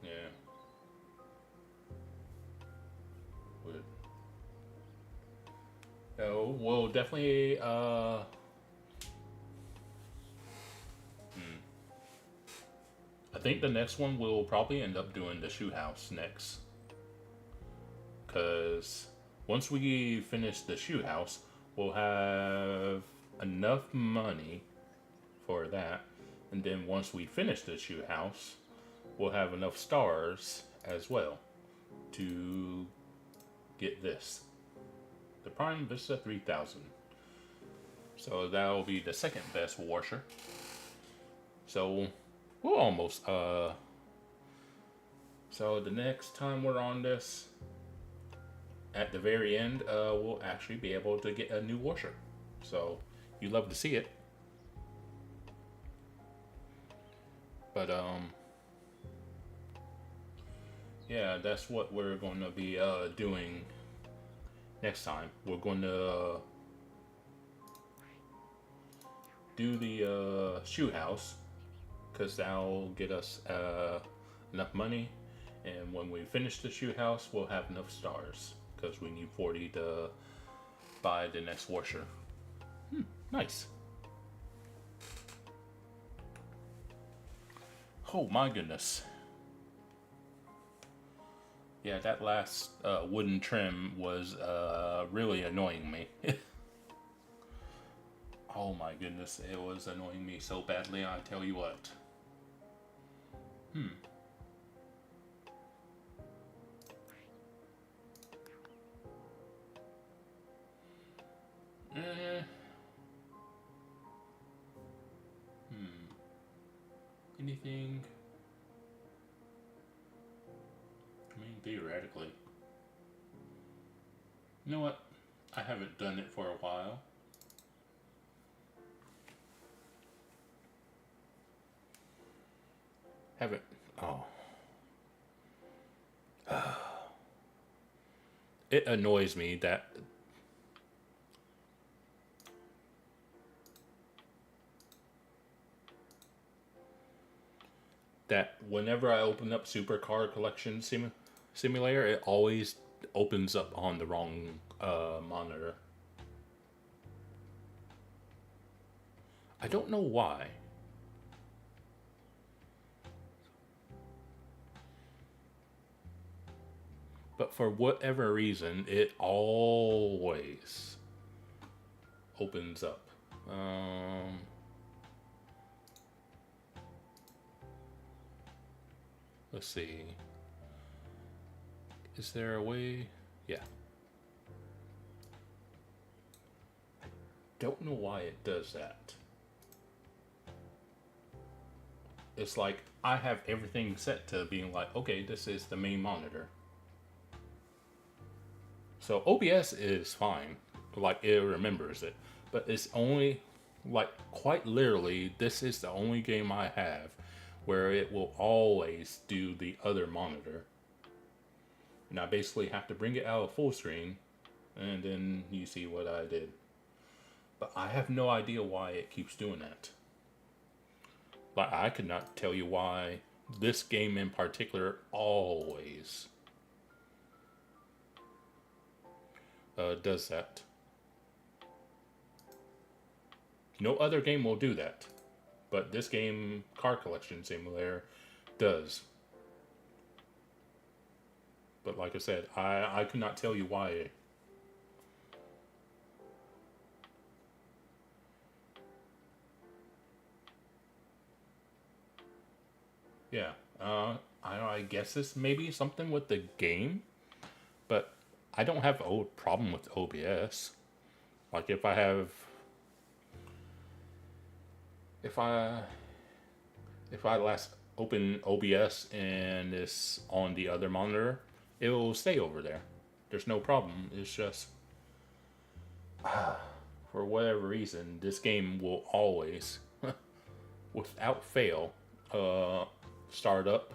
yeah. So we'll definitely I think the next one we'll probably end up doing the shoe house next. Cause once we finish the shoe house, we'll have enough money for that. And then once we finish the shoe house, we'll have enough stars as well to get this. The Prime VESA 3000. So that'll be the second best washer. So we'll almost so the next time we're on this, at the very end, we'll actually be able to get a new washer. So you love to see it. But yeah, that's what we're going to be doing next time. We're going to do the shoe house, because that'll get us enough money, and when we finish the shoe house, we'll have enough stars, because we need 40 to buy the next washer. Nice. Oh my goodness. Yeah, that last wooden trim was really annoying me. Oh my goodness, it was annoying me so badly, I tell you what. Anything? I mean, theoretically. You know what? I haven't done it for a while. Haven't. Oh. It annoys me that whenever I open up Supercar Collection Simulator, it always opens up on the wrong monitor. I don't know why. But for whatever reason, it always opens up. Let's see. Is there a way? Yeah. Don't know why it does that. It's like I have everything set to being like, okay, this is the main monitor. So OBS is fine, like it remembers it, but it's only, like quite literally, this is the only game I have where it will always do the other monitor. And I basically have to bring it out of full screen, and then you see what I did. But I have no idea why it keeps doing that. Like, I could not tell you why this game in particular always does that. No other game will do that, but this game, Car Collection Simulator, does. But like I said, I could not tell you why. Yeah, I guess this may be something with the game, but I don't have a problem with OBS. Like if I last open OBS and it's on the other monitor, it will stay over there. There's no problem. It's just for whatever reason, this game will always, without fail, start up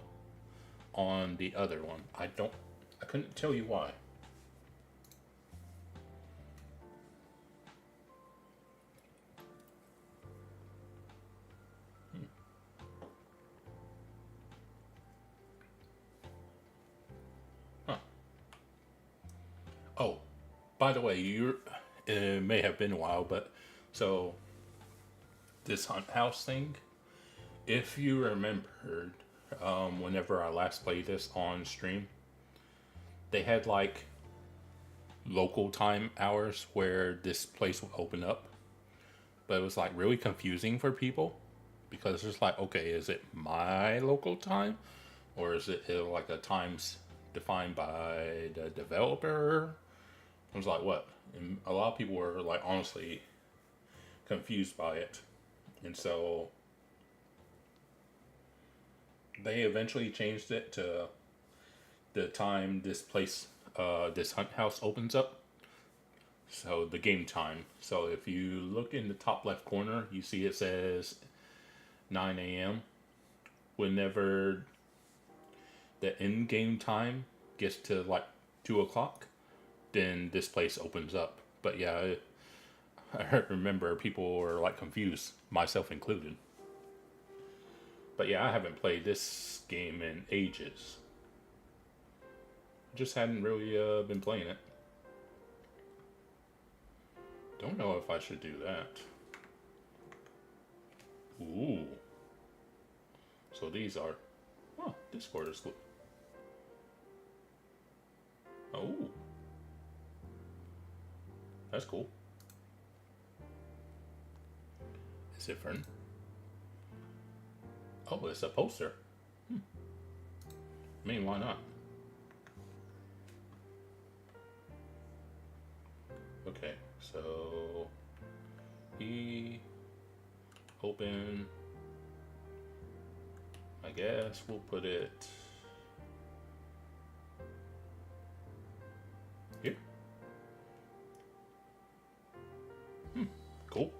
on the other one. I couldn't tell you why. Huh. Oh, by the way, it may have been a while, but so this hunt house thing, if you remembered, whenever I last played this on stream, they had like local time hours where this place would open up, but it was like really confusing for people because it's like, okay, is it my local time or is it like a times defined by the developer? I was like, what? And a lot of people were like honestly confused by it, and so they eventually changed it to the time this place, this hunt house opens up. So the game time. So if you look in the top left corner, you see it says 9 a.m. Whenever the end game time gets to like 2 o'clock, then this place opens up. But yeah, I remember people were like confused, myself included. But yeah, I haven't played this game in ages. Just hadn't really been playing it. Don't know if I should do that. Ooh. So these are... Oh, Discord is cool. Oh. That's cool. Is it fun? Oh, it's a poster. I mean, why not? Okay, so open. I guess we'll put it here. Cool.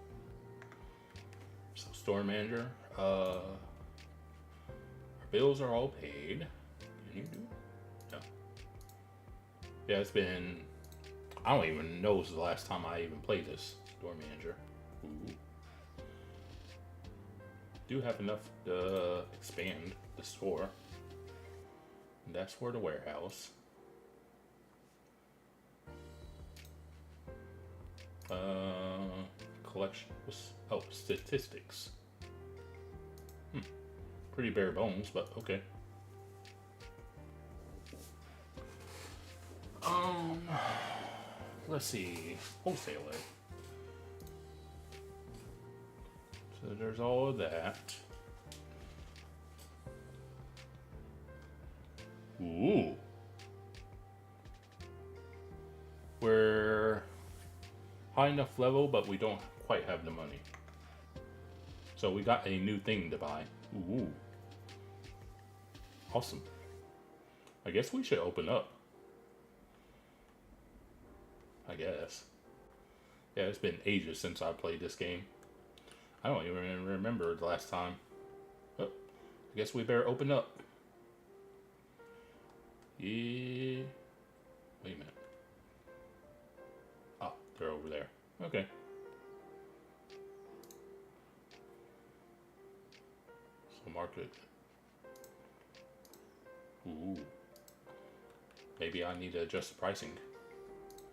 So store manager. Our bills are all paid. Can you do it? No. Yeah, it's been... I don't even know this is the last time I even played this store manager. Ooh. Do have enough to expand the store. And that's for the warehouse. Collection. Oh, statistics. Pretty bare bones, but okay. Let's see. Wholesaler. So there's all of that. Ooh. We're high enough level, but we don't quite have the money. So we got a new thing to buy. Ooh. Awesome. I guess we should open up. I guess. Yeah, it's been ages since I played this game. I don't even remember the last time. Oh, I guess we better open up. Yeah. Wait a minute. Oh, they're over there. Okay. So market. Ooh. Maybe I need to adjust the pricing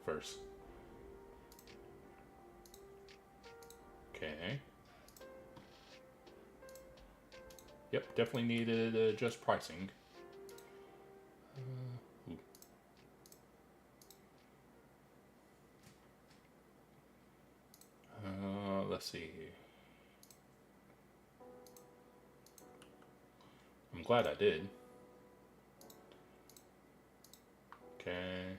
first. Okay. Yep, definitely needed to adjust pricing. Let's see. I'm glad I did. Okay.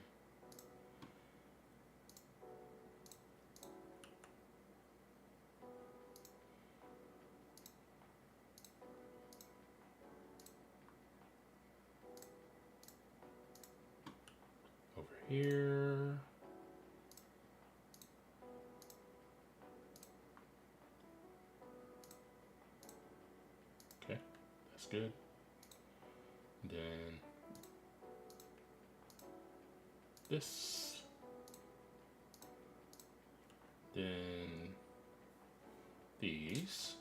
Over here. Okay, that's good. Then this. Then these.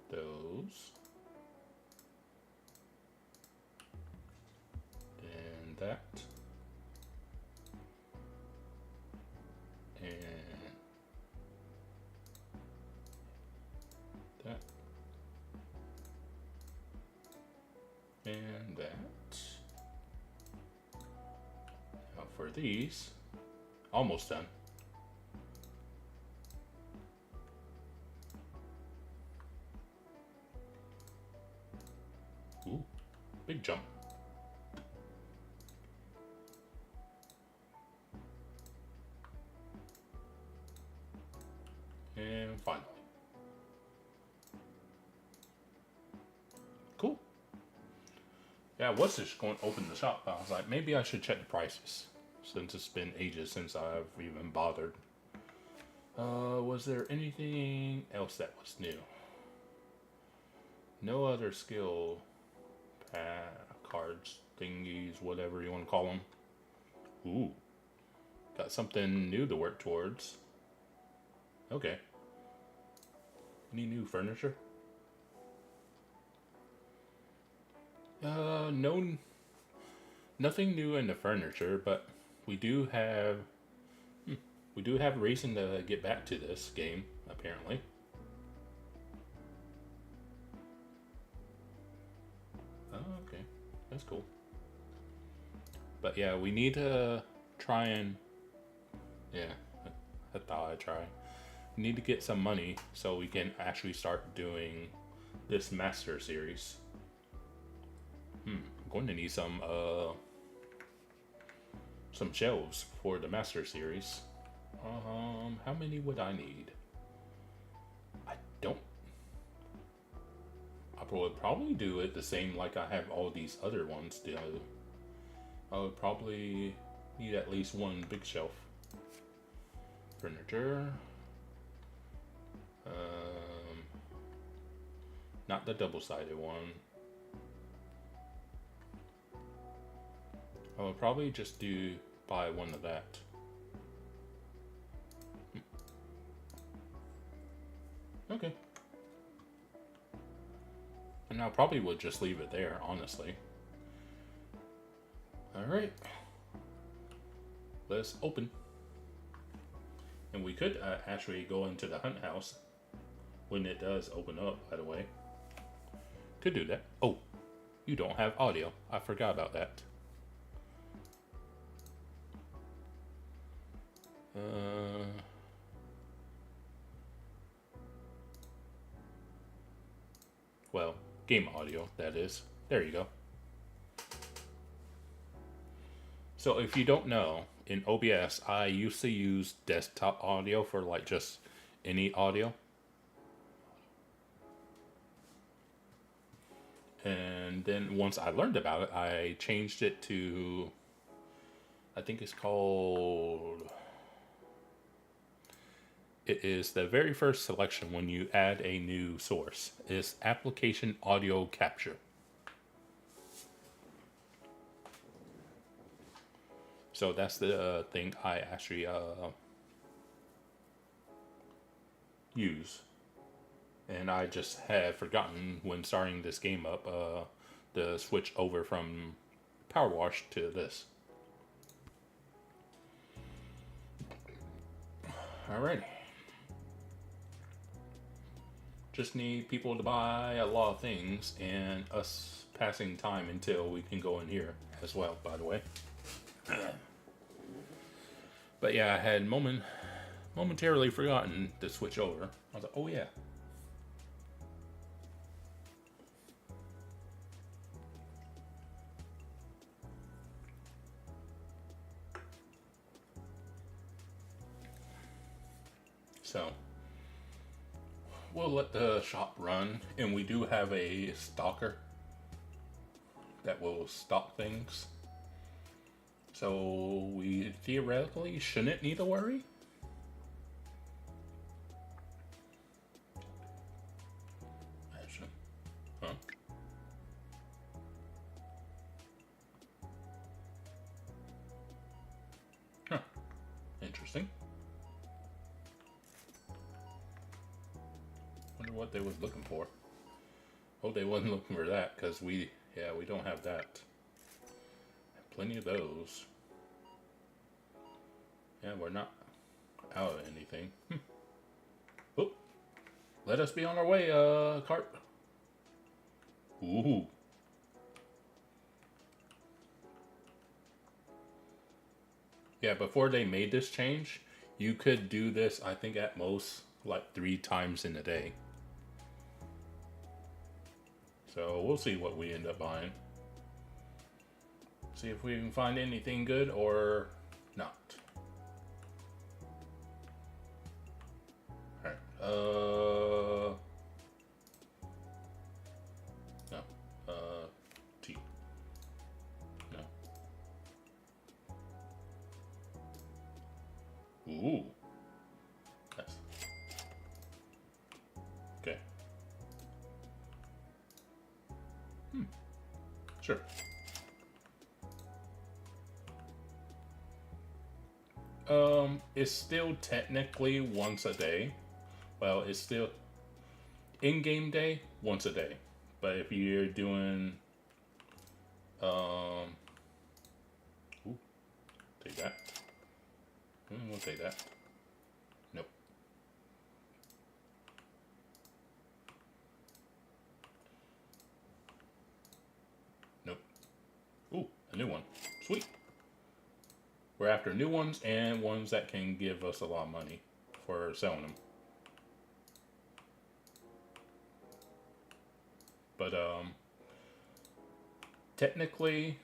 Those. Then that. And that. And that. Now for these, almost done. Ooh, big jump. And finally. Cool. Yeah, I was just going to open the shop, but I was like, maybe I should check the prices, since it's been ages since I've even bothered. Was there anything else that was new? No other skill cards, thingies, whatever you want to call them. Ooh. Got something new to work towards. Okay. Any new furniture? No, nothing new in the furniture, but we do have reason to get back to this game, apparently. Oh, okay. That's cool. But yeah, we need to try and... Yeah, I thought I'd try. We need to get some money so we can actually start doing this Master Series. I'm going to need some shelves for the Master Series. How many would I need? I would probably do it the same like I have all these other ones do. I would probably need at least one big shelf. Furniture. Not the double-sided one. I would probably just buy one of that. Okay. And I probably would just leave it there, honestly. Alright. Let's open. And we could actually go into the hunt house when it does open up, by the way. Could do that. Oh, you don't have audio. I forgot about that. Well, game audio, that is. There you go. So if you don't know, in OBS, I used to use desktop audio for like just any audio. And then once I learned about it, I changed it to, I think it's called, it is the very first selection when you add a new source. It's application audio capture. So that's the thing I actually use. And I just had forgotten when starting this game up to switch over from PowerWash to this. Alrighty. Just need people to buy a lot of things and us passing time until we can go in here as well, by the way. But yeah, I had momentarily forgotten to switch over. I was like, oh yeah. So we'll let the shop run, and we do have a stalker that will stalk things. So we theoretically shouldn't need to worry. Huh? wonder what they was looking for. Hope they wasn't looking for that, because we don't have that. Plenty of those. Yeah, we're not out of anything. Oh, let us be on our way, cart. Ooh. Yeah, before they made this change, you could do this, I think, at most, like 3 times in a day. So we'll see what we end up buying. See if we can find anything good or not. Alright, no, T. No. Ooh. Yes. Okay. Sure. It's still technically once a day. Well, it's still in-game day, once a day. But if you're doing, ooh, take that. We'll take that. Nope. Nope. Ooh, a new one. Sweet. We're after new ones and ones that can give us a lot of money for selling them. But technically,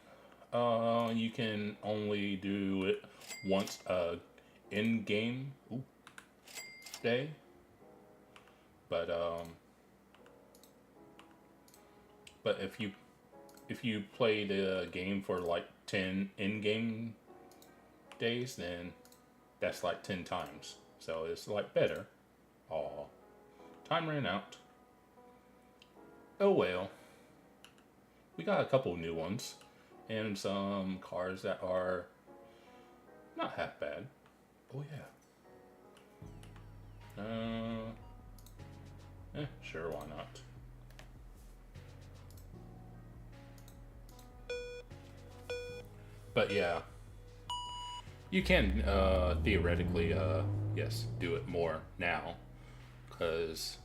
you can only do it once in-game day. But if you play the game for like 10 in-game days, then that's like 10 times. So it's like better. Aw, time ran out. Oh well. We got a couple new ones and some cars that are not half bad. Oh yeah. Sure, why not? But yeah, you can theoretically, yes, do it more now, because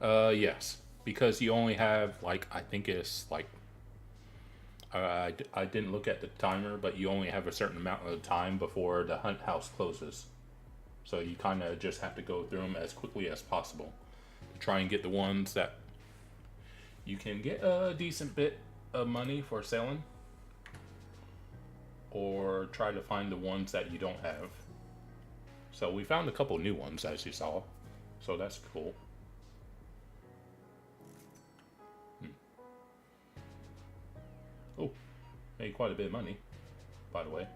yes, because you only have like, I think it's like, I didn't look at the timer, but you only have a certain amount of time before the hunt house closes. So you kind of just have to go through them as quickly as possible to try and get the ones that you can get a decent bit of money for selling, or try to find the ones that you don't have. So we found a couple new ones, as you saw, so that's cool. Oh, made quite a bit of money, by the way.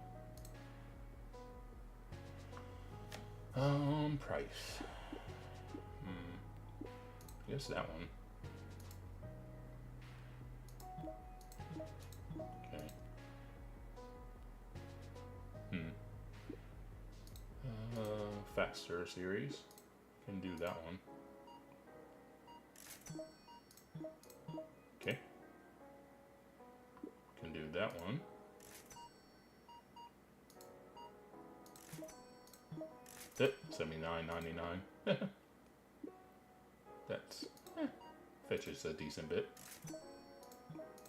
Price. I guess that one. Okay. Faster series. Can do that one. Okay. Can do that one. $79.99. That's fetches a decent bit.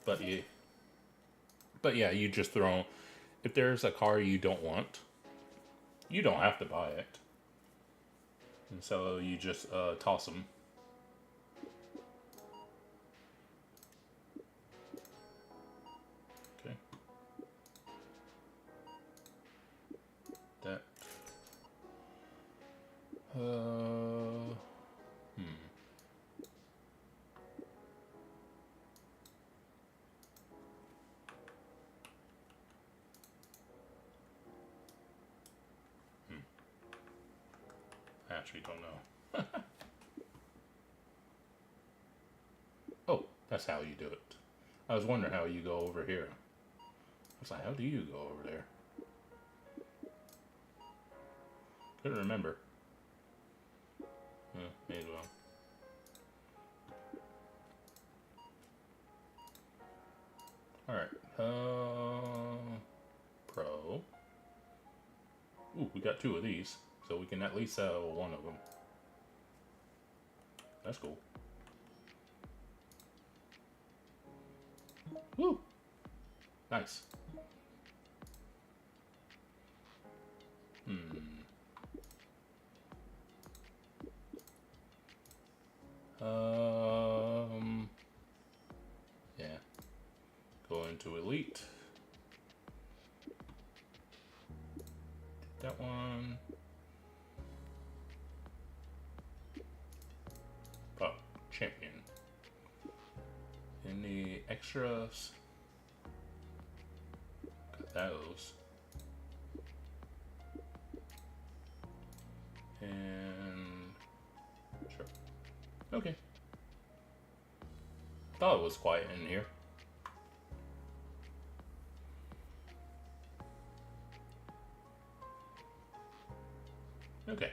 But yeah, you just throw. If there's a car you don't want, you don't have to buy it, and so you just toss them. Okay. That. I actually don't know. Oh, that's how you do it. I was wondering how you go over here. I was like, how do you go over there? Couldn't remember. May as well. Alright. Pro. Ooh, we got 2 of these. So we can at least sell 1 of them. That's cool. Woo! Nice. Yeah. Go into Elite. That one. Oh, Champion. In the extras. Got those. And sure. Okay. Thought it was quiet in here. Okay.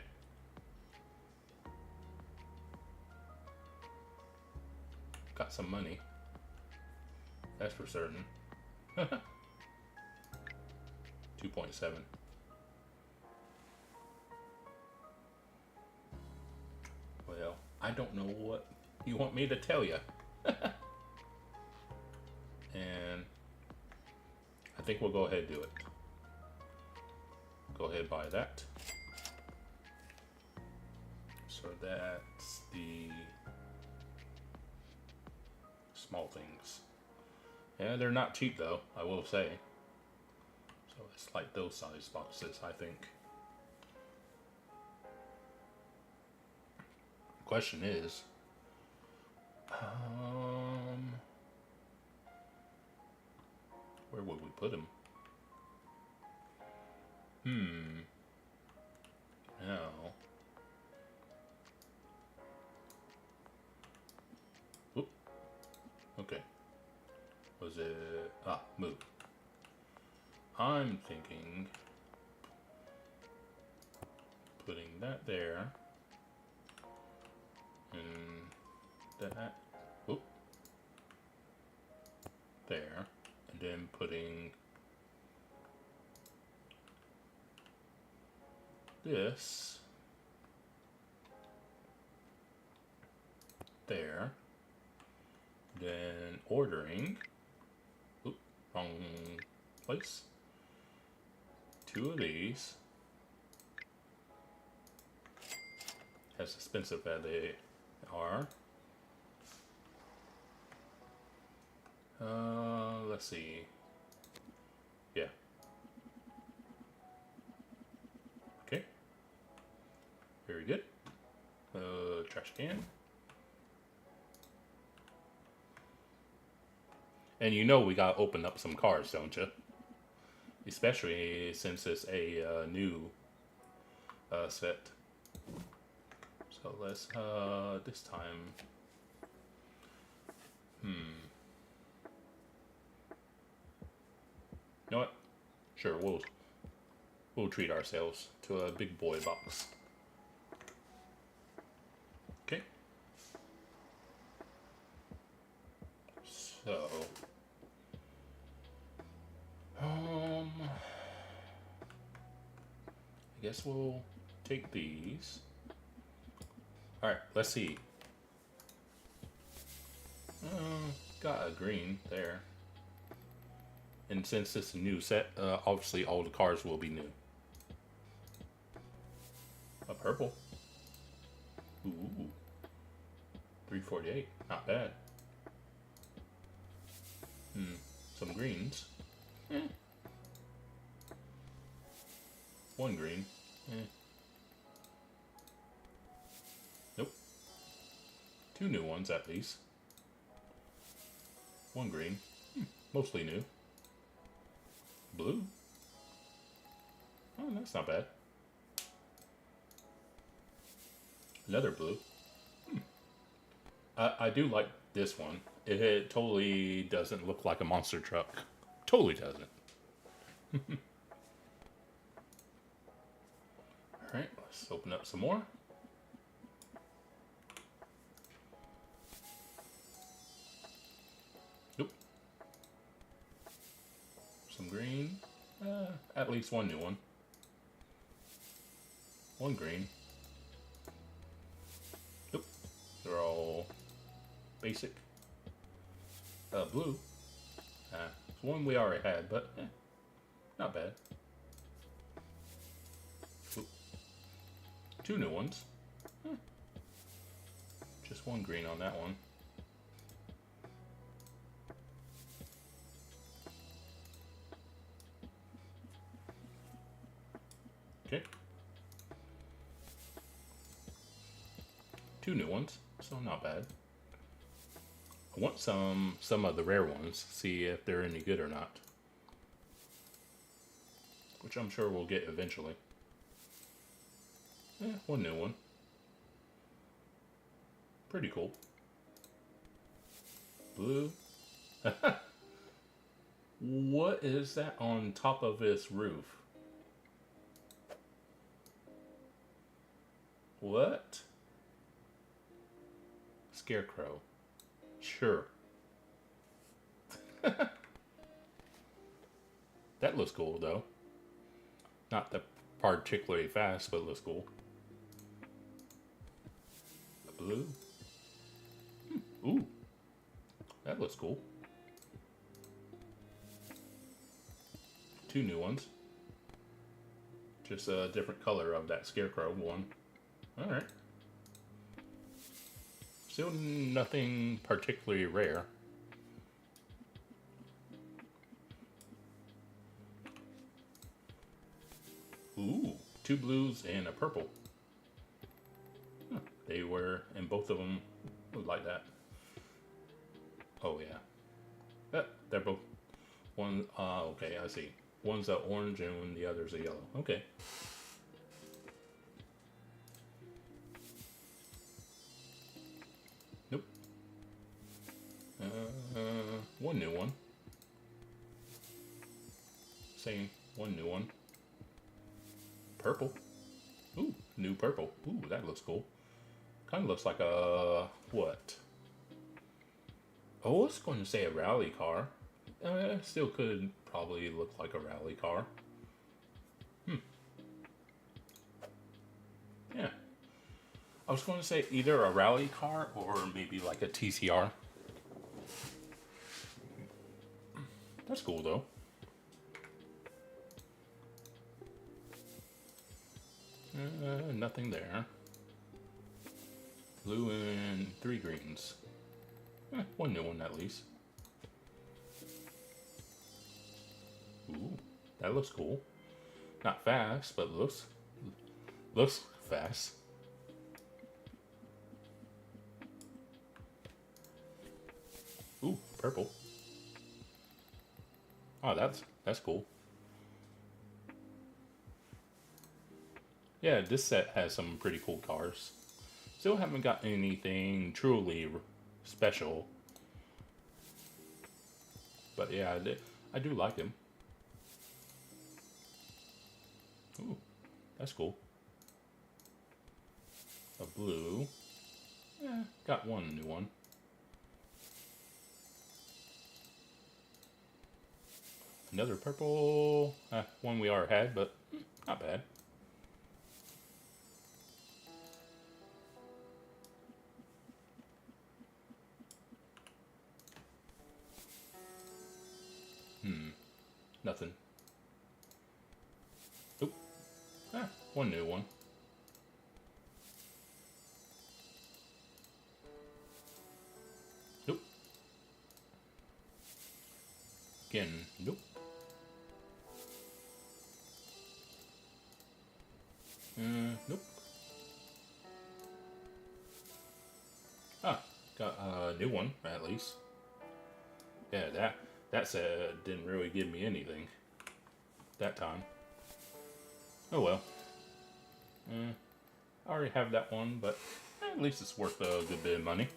Got some money. That's for certain. 2.7. Well, I don't know what you want me to tell you. And I think we'll go ahead and do it. Go ahead and buy that. So that's the small things. Yeah, they're not cheap though, I will say. So it's like those size boxes, I think. Question is, where would we put them? No. Oop. Okay. Was it? Move. I'm thinking putting that there and that there, and then putting this there, then ordering, wrong place, 2 of these, as expensive as they are. Let's see. Yeah. Okay. Very good. Trash can. And you know we gotta open up some cars, don't you? Especially since it's a new set. So let's this time. You know what? Sure, we'll treat ourselves to a big boy box. Okay. So I guess we'll take these. All right, let's see. Got a green there. And since it's a new set, obviously all the cars will be new. A purple. Ooh. 348. Not bad. Some greens. 1 green. Nope. 2 new ones at least. 1 green. Mostly new. Blue. Oh, that's not bad. Another blue. I do like this one. It totally doesn't look like a monster truck. Totally doesn't. Alright, let's open up some more. Some green. At least one new one. One green. Nope. They're all basic. Blue. It's one we already had, but not bad. Oop. Two new ones. Just one green on that one. Okay. Two new ones, so not bad. I want some of the rare ones, see if they're any good or not. Which I'm sure we'll get eventually. One new one. Pretty cool. Blue. What is that on top of this roof? What? Scarecrow. Sure. That looks cool though. Not that particularly fast, but it looks cool. Blue. Ooh. That looks cool. Two new ones. Just a different color of that scarecrow one. Alright. Still nothing particularly rare. Ooh, two blues and a purple. Huh, they were, and both of them look like that. Oh yeah. They're both one. Okay, I see. One's a orange and the other's a yellow. Okay. Nope. One new one. Same. One new one. Purple. Ooh, new purple. Ooh, that looks cool. Kind of looks like a what? Oh, I was going to say a rally car. Still could probably look like a rally car. Yeah. I was going to say either a rally car or maybe like a TCR. That's cool though. Nothing there. Blue and three greens. One new one at least. Ooh, that looks cool. Not fast, but looks fast. Ooh, purple. Oh, that's cool. Yeah, this set has some pretty cool cars. Still haven't got anything truly special. But yeah, I do like him. Ooh, that's cool. A blue. Yeah, got one new one. Another purple. One we already had, but not bad. Nothing. Oop. One new one. Nope. Again, nope. Nope. Got a new one, at least. Yeah, that set didn't really give me anything that time. Oh well. I already have that one, but at least it's worth a good bit of money.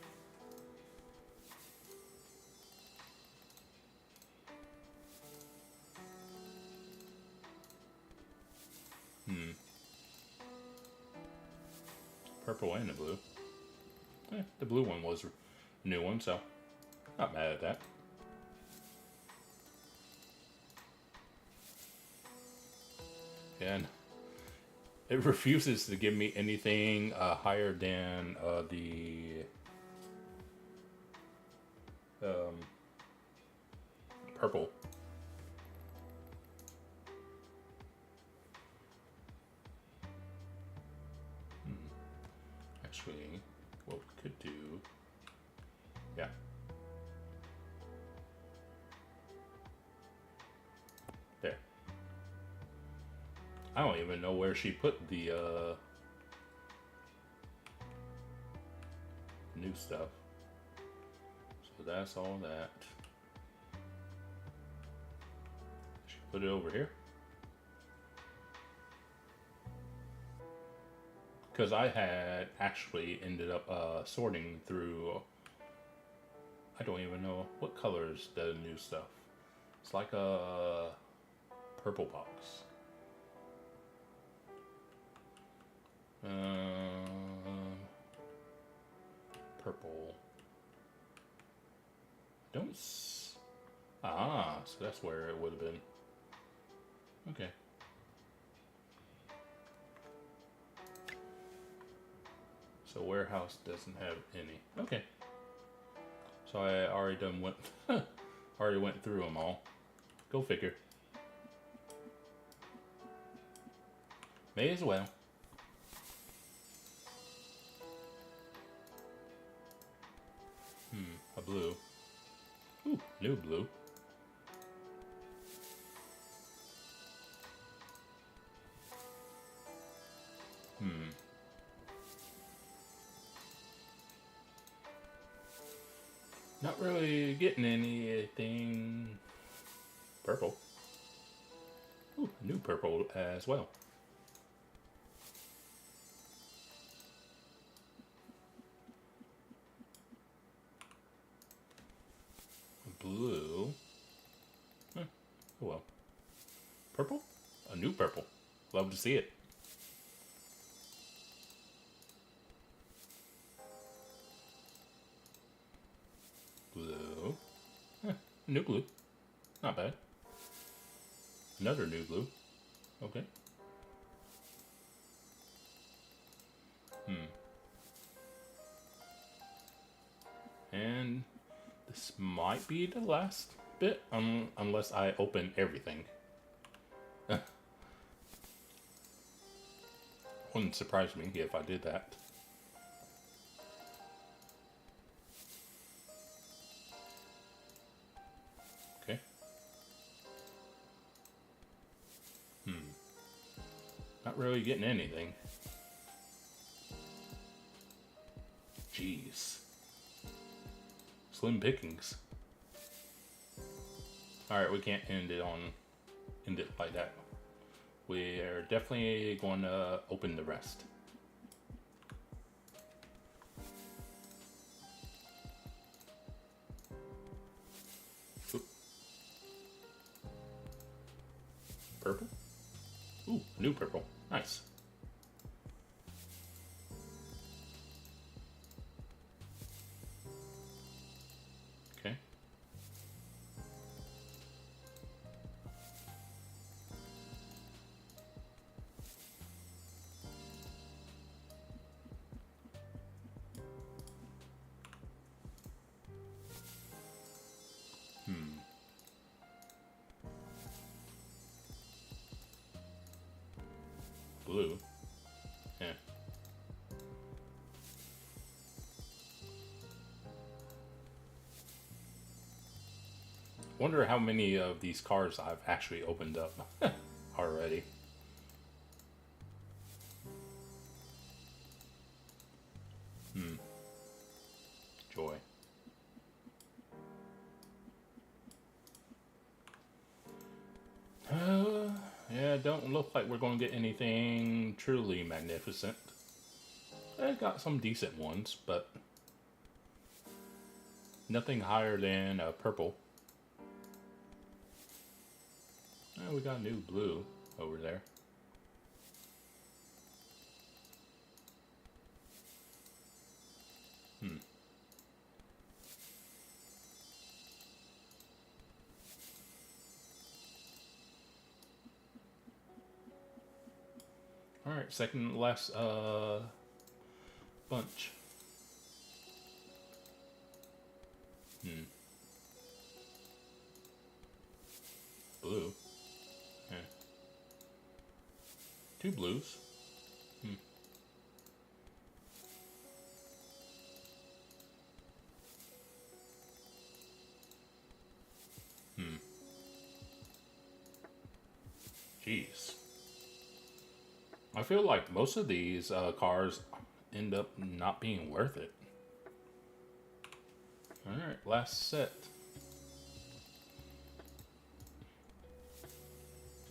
Purple and the blue. The blue one was a new one, so not mad at that. and it refuses to give me anything higher than the purple. Actually, what we could do, yeah. There. I don't even know where she put the new stuff. So that's all that. She put it over here. Because I had actually ended up sorting through, I don't even know what color is the new stuff. It's like a purple box. Purple. Ah, so that's where it would have been. Okay. So warehouse doesn't have any. Okay. So I already went through them all. Go figure. May as well. A blue. Ooh, new blue. Not really getting anything purple. Ooh, new purple as well. Blue. Oh well. Purple? A new purple. Love to see it. Blue. New blue. Not bad. Another new blue. Okay. And this might be the last bit, unless I open everything. Wouldn't surprise me if I did that. Okay. Not really getting anything. Jeez. Slim pickings. Alright, we can't end it like that. We're definitely going to open the rest. Oop. Purple? Ooh, new purple. Nice. Okay. Blue. Yeah. Wonder how many of these cars I've actually opened up already. Joy. Yeah, don't look like we're going to get anything truly magnificent. I got some decent ones, but nothing higher than purple. We got new blue over there. Alright, second last bunch. Blue. Yeah. 2 blues. Jeez. I feel like most of these cars end up not being worth it. Alright, last set.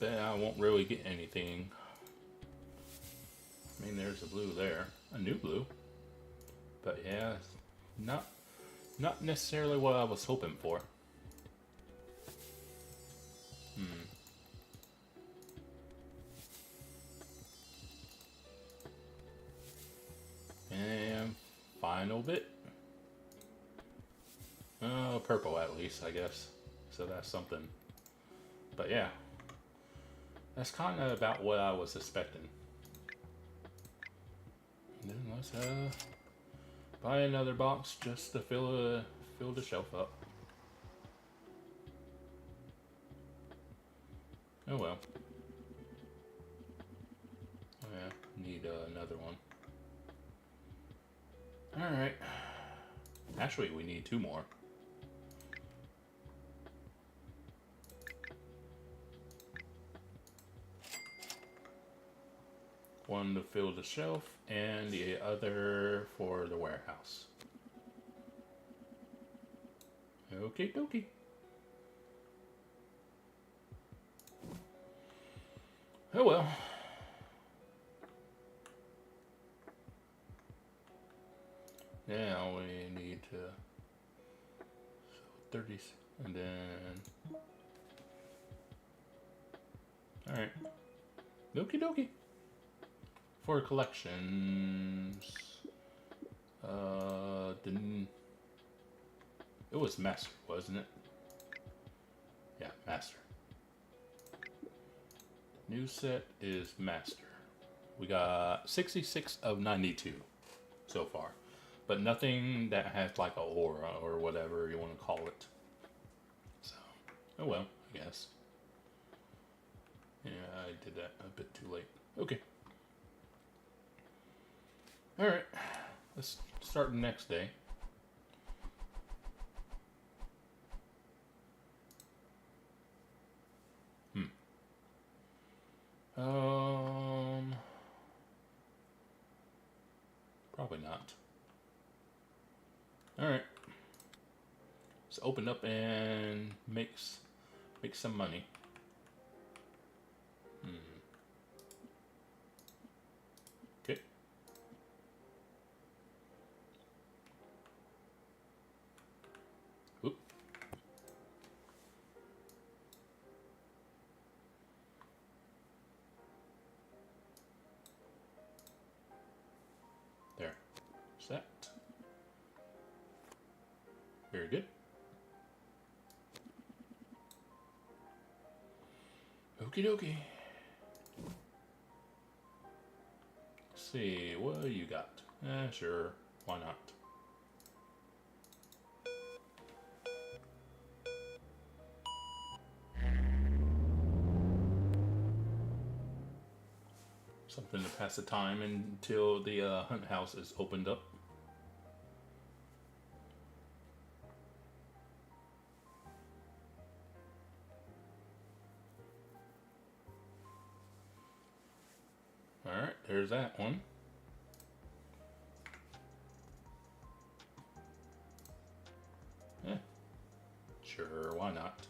Bet I won't really get anything. I mean, there's a blue there. A new blue. But yeah, not necessarily what I was hoping for. And final bit. Oh, purple at least, I guess. So that's something. But yeah, that's kind of about what I was expecting. And then let's buy another box just to fill the shelf up. Oh well. Oh yeah, need another one. Alright. Actually, we need 2 more. One to fill the shelf, and the other for the warehouse. Okie dokie. Oh well. Now we need to 30, and then all right, okie dokie. For collections, didn't it was master, wasn't it? Yeah, master. New set is master. We got 66 of 92 so far. But nothing that has like a aura or whatever you want to call it. So, oh well, I guess. Yeah, I did that a bit too late. Okay. Alright, let's start the next day. Probably not. Alright. Let's open up and make some money. Okay. Oop. There. Set. Very good. Okie dokie. Let's see, what do you got? Sure, why not? Something to pass the time until the hunt house is opened up. Alright, there's that one. Yeah, sure, why not?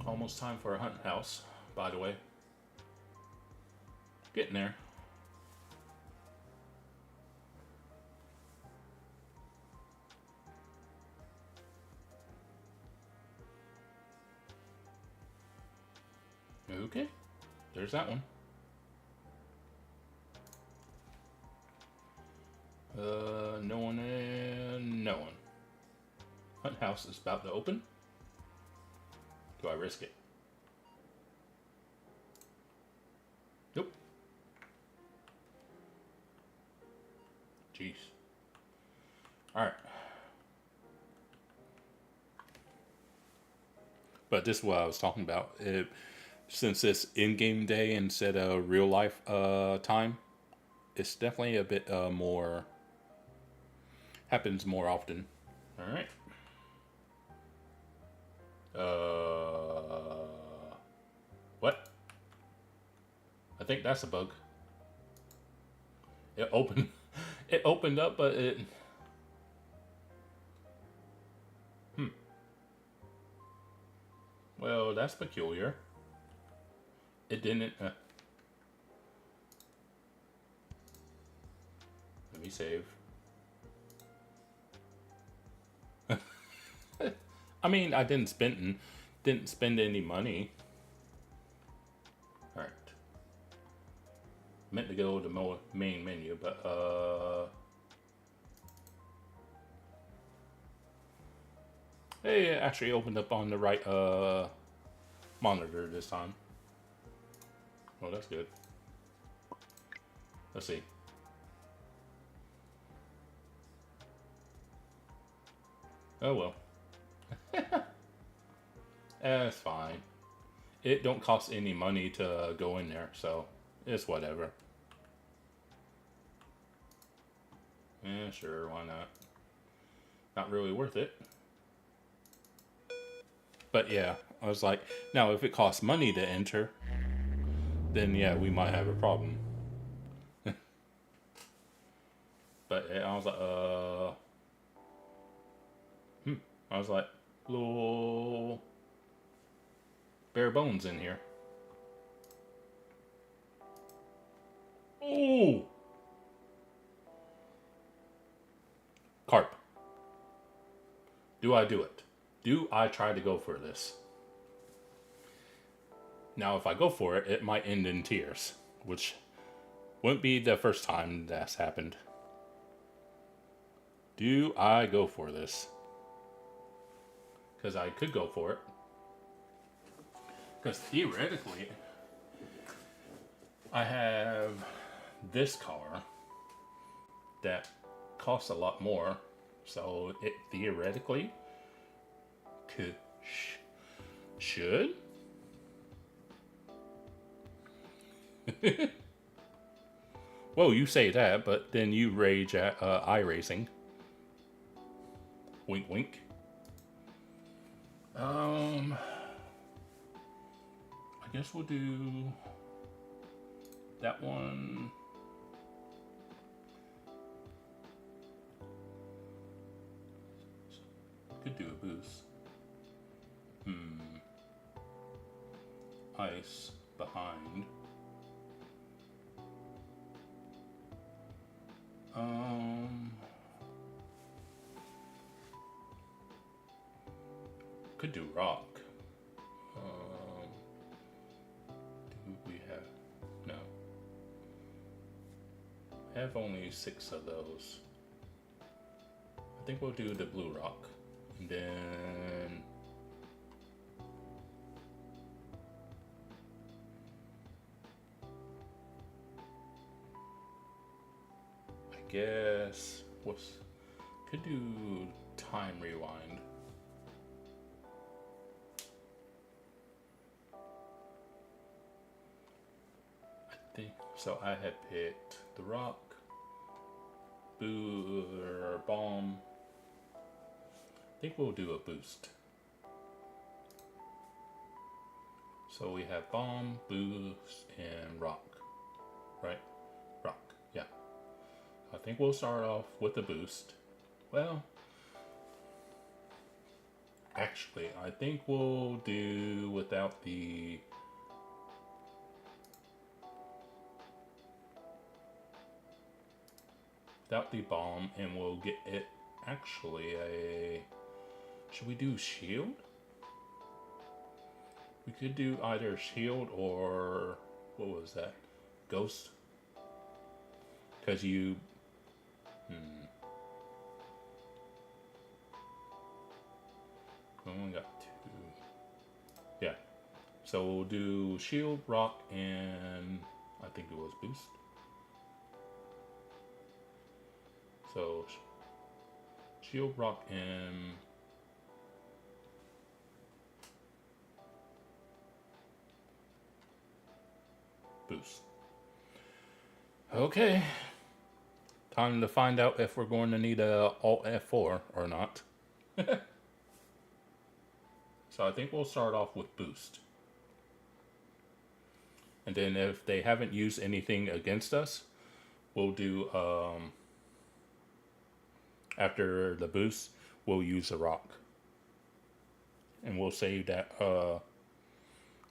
Almost time for a hunt house, by the way. Getting there. Okay, there's that one. No one and no one. Hunt house is about to open. Do I risk it? Nope. Jeez. Alright. But this is what I was talking about. Since it's in-game day instead of real-life time, it's definitely a bit more... happens more often. Alright. What? I think that's a bug. It opened... it opened up, but it... Well, that's peculiar. It didn't... let me save. I mean, I didn't spend any money. All right. Meant to go to the main menu, but hey, it actually opened up on the right monitor this time. Oh, that's good. Let's see. Oh well. That's fine. It don't cost any money to go in there, so it's whatever. Yeah, sure, why not? Not really worth it. But yeah, I was like, now if it costs money to enter, then yeah, we might have a problem. But yeah, I was like, I was like, little bare bones in here. Ooh! Carp. Do I do it? Do I try to go for this? Now, if I go for it, it might end in tears, which wouldn't be the first time that's happened. Do I go for this? Because I could go for it. Because theoretically, I have this car that costs a lot more, so it theoretically could should. Well, you say that, but then you rage at iRacing. Wink, wink. I guess we'll do that one. Could do a boost. Ice behind. Could do rock. Do we have? No. I have only 6 of those. I think we'll do the blue rock. And then I guess could do time rewind. I think so. I had picked the rock, bomb. I think we'll do a boost. So we have bomb, boost, and rock. Right? Rock, yeah. I think we'll start off with the boost. Well, actually, I think we'll do without the bomb, and we'll get it actually a... Should we do shield? We could do either shield or... What was that? Ghost? Because you... only got 2. Yeah. So we'll do shield, rock, and I think it was boost. So shield, rock, and boost. Okay. Time to find out if we're going to need a Alt F4 or not. So I think we'll start off with boost. And then if they haven't used anything against us, we'll do, after the boost, we'll use a rock. And we'll save that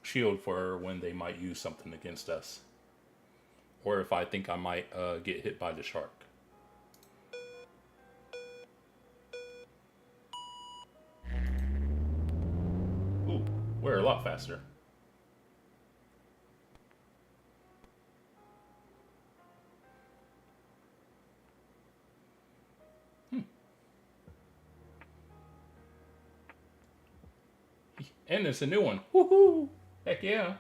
shield for when they might use something against us. Or if I think I might get hit by the shark. Ooh, we're a lot faster. And it's a new one. Woohoo! Heck yeah.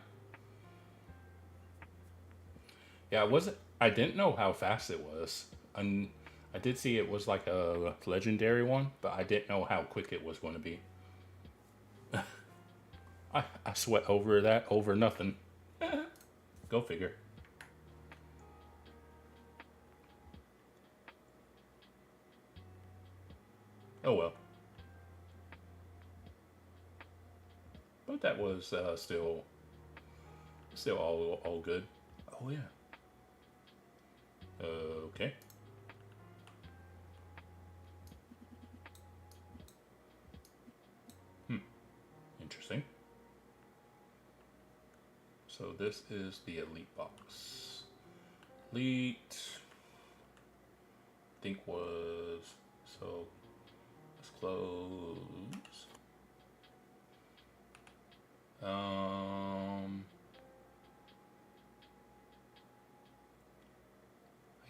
Yeah, I didn't know how fast it was. And I did see it was like a legendary one, but I didn't know how quick it was going to be. I sweat over that over nothing. Go figure. Oh well. But that was still all good. Oh yeah. Okay. Interesting. So this is the Elite box. Elite, I think was, so let's close. I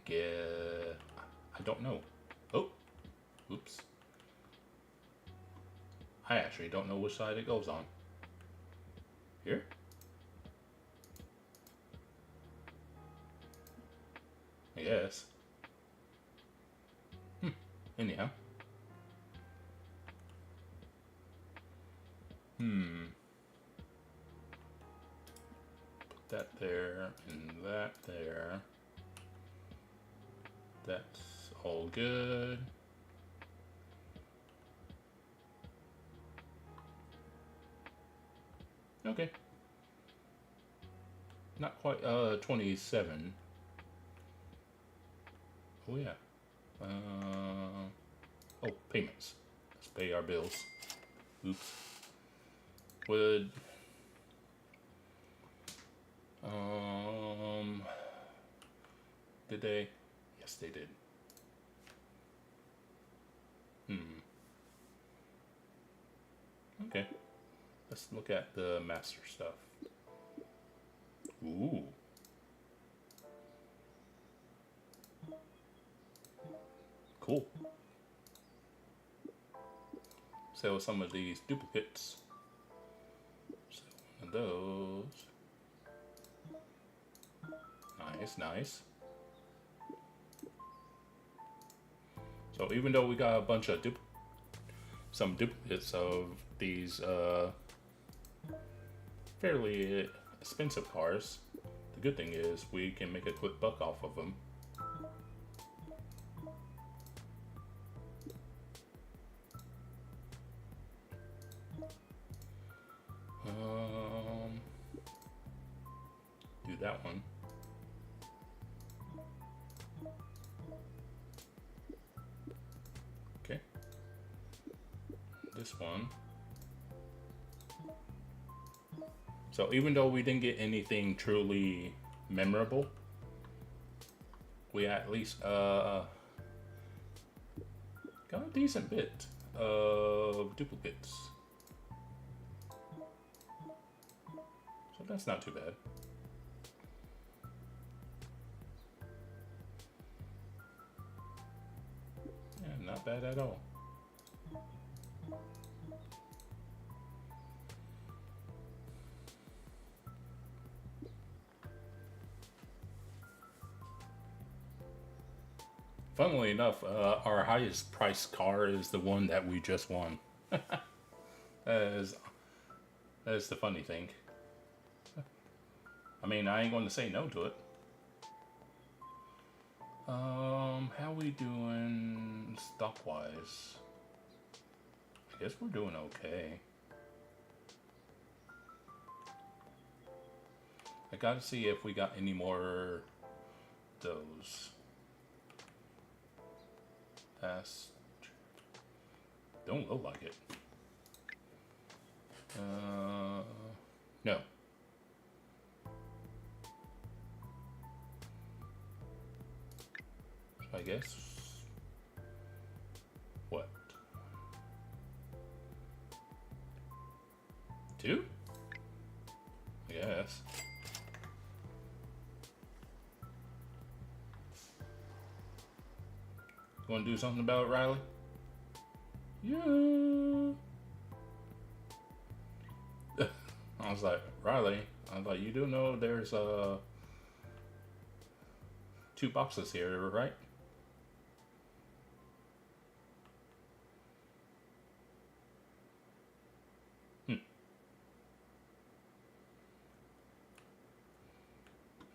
guess, I don't know. Oh, oops. I actually don't know which side it goes on. Here? Yes. Anyhow. Put that there and that there. That's all good. Okay. Not quite 27. Oh yeah. Oh, payments. Let's pay our bills. Oops. Would did they? Yes, they did. Okay. Let's look at the master stuff. Ooh. Cool. Sell some of these duplicates. Sell one of those. Nice, nice. So even though we got a bunch of some duplicates of these fairly expensive cars, the good thing is we can make a quick buck off of them. Do that one. Okay. This one. So even though we didn't get anything truly memorable, we at least got a decent bit of duplicates. So that's not too bad. Yeah, not bad at all. Funnily enough, our highest priced car is the one that we just won. That is the funny thing. I mean, I ain't going to say no to it. How we doing stock-wise? I guess we're doing okay. I gotta see if we got any more those. Don't look like it. No. So I guess what? 2? I guess. You want to do something about it, Riley? Yeah. I was like, Riley, I was like, you do know there's 2 boxes here, right?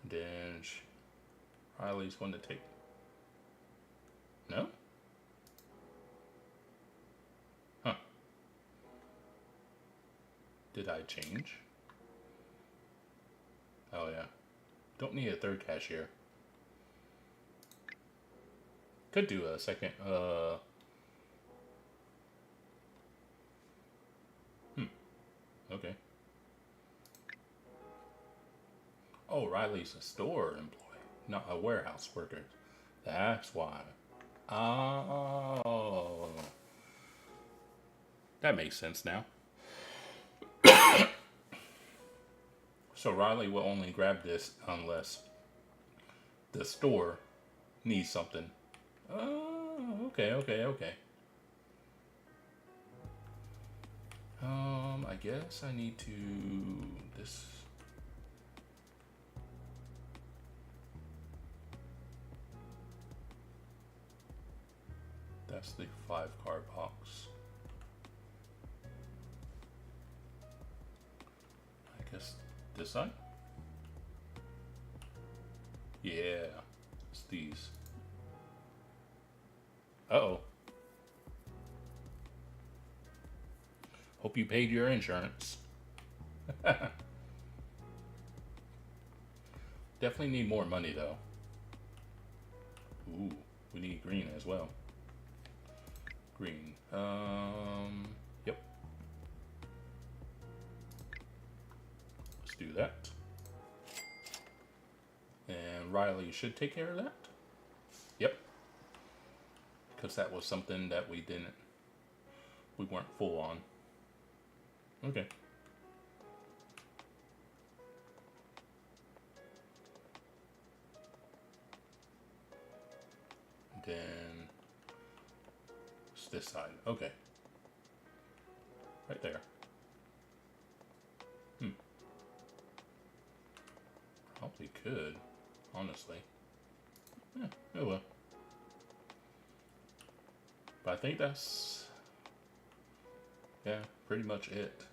Then Riley's going to take. No? Huh. Did I change? Oh yeah. Don't need a 3rd cashier. Could do a second, okay. Oh, Riley's a store employee, not a warehouse worker. That's why. Oh. That makes sense now. So Riley will only grab this unless the store needs something. Oh, okay. I guess I need to this. That's the 5-card box. I guess this side? Yeah, it's these. Uh-oh. Hope you paid your insurance. Definitely need more money though. Ooh, we need green as well. Green. Yep. Let's do that. And Riley should take care of that. Yep. Because that was something that we weren't full on. Okay. Then it's this side. Okay. Right there. Probably could, honestly. Yeah, oh well. But I think that's, yeah, pretty much it.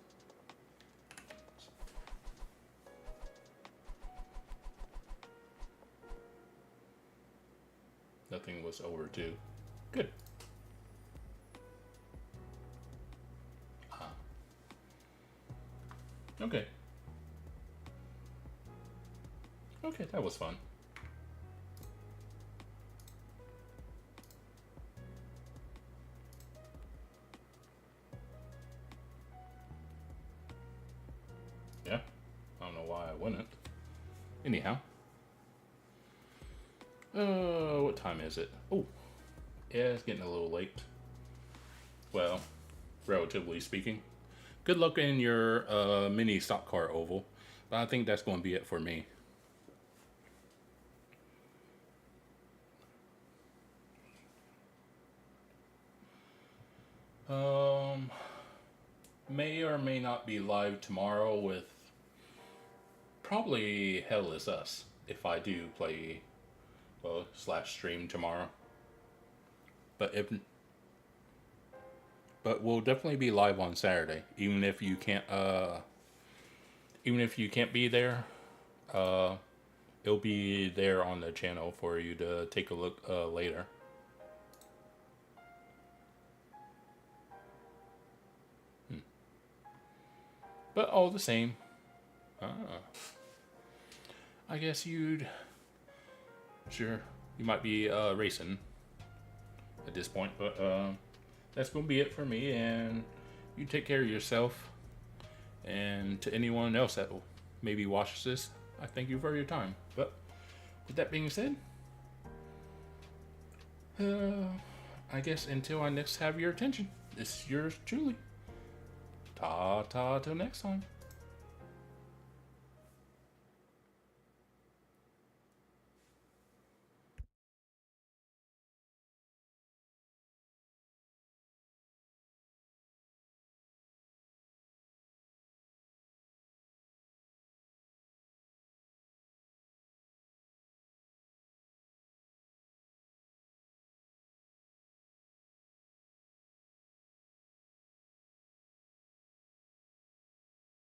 Nothing was overdue. Good. Okay. Okay, that was fun. Yeah, I don't know why I wouldn't. Anyhow. What time is it? Oh, yeah, it's getting a little late. Well, relatively speaking. Good luck in your mini stock car oval. But I think that's going to be it for me. May or may not be live tomorrow with probably Hell Is Us if I do play, well, /stream tomorrow. But we'll definitely be live on Saturday, even if you can't be there. It'll be there on the channel for you to take a look later. But all the same, I guess you might be racing at this point, but that's gonna be it for me, and you take care of yourself. And to anyone else that maybe watches this, I thank you for your time. But with that being said, I guess until I next have your attention, this is yours truly. Ta-ta till next time.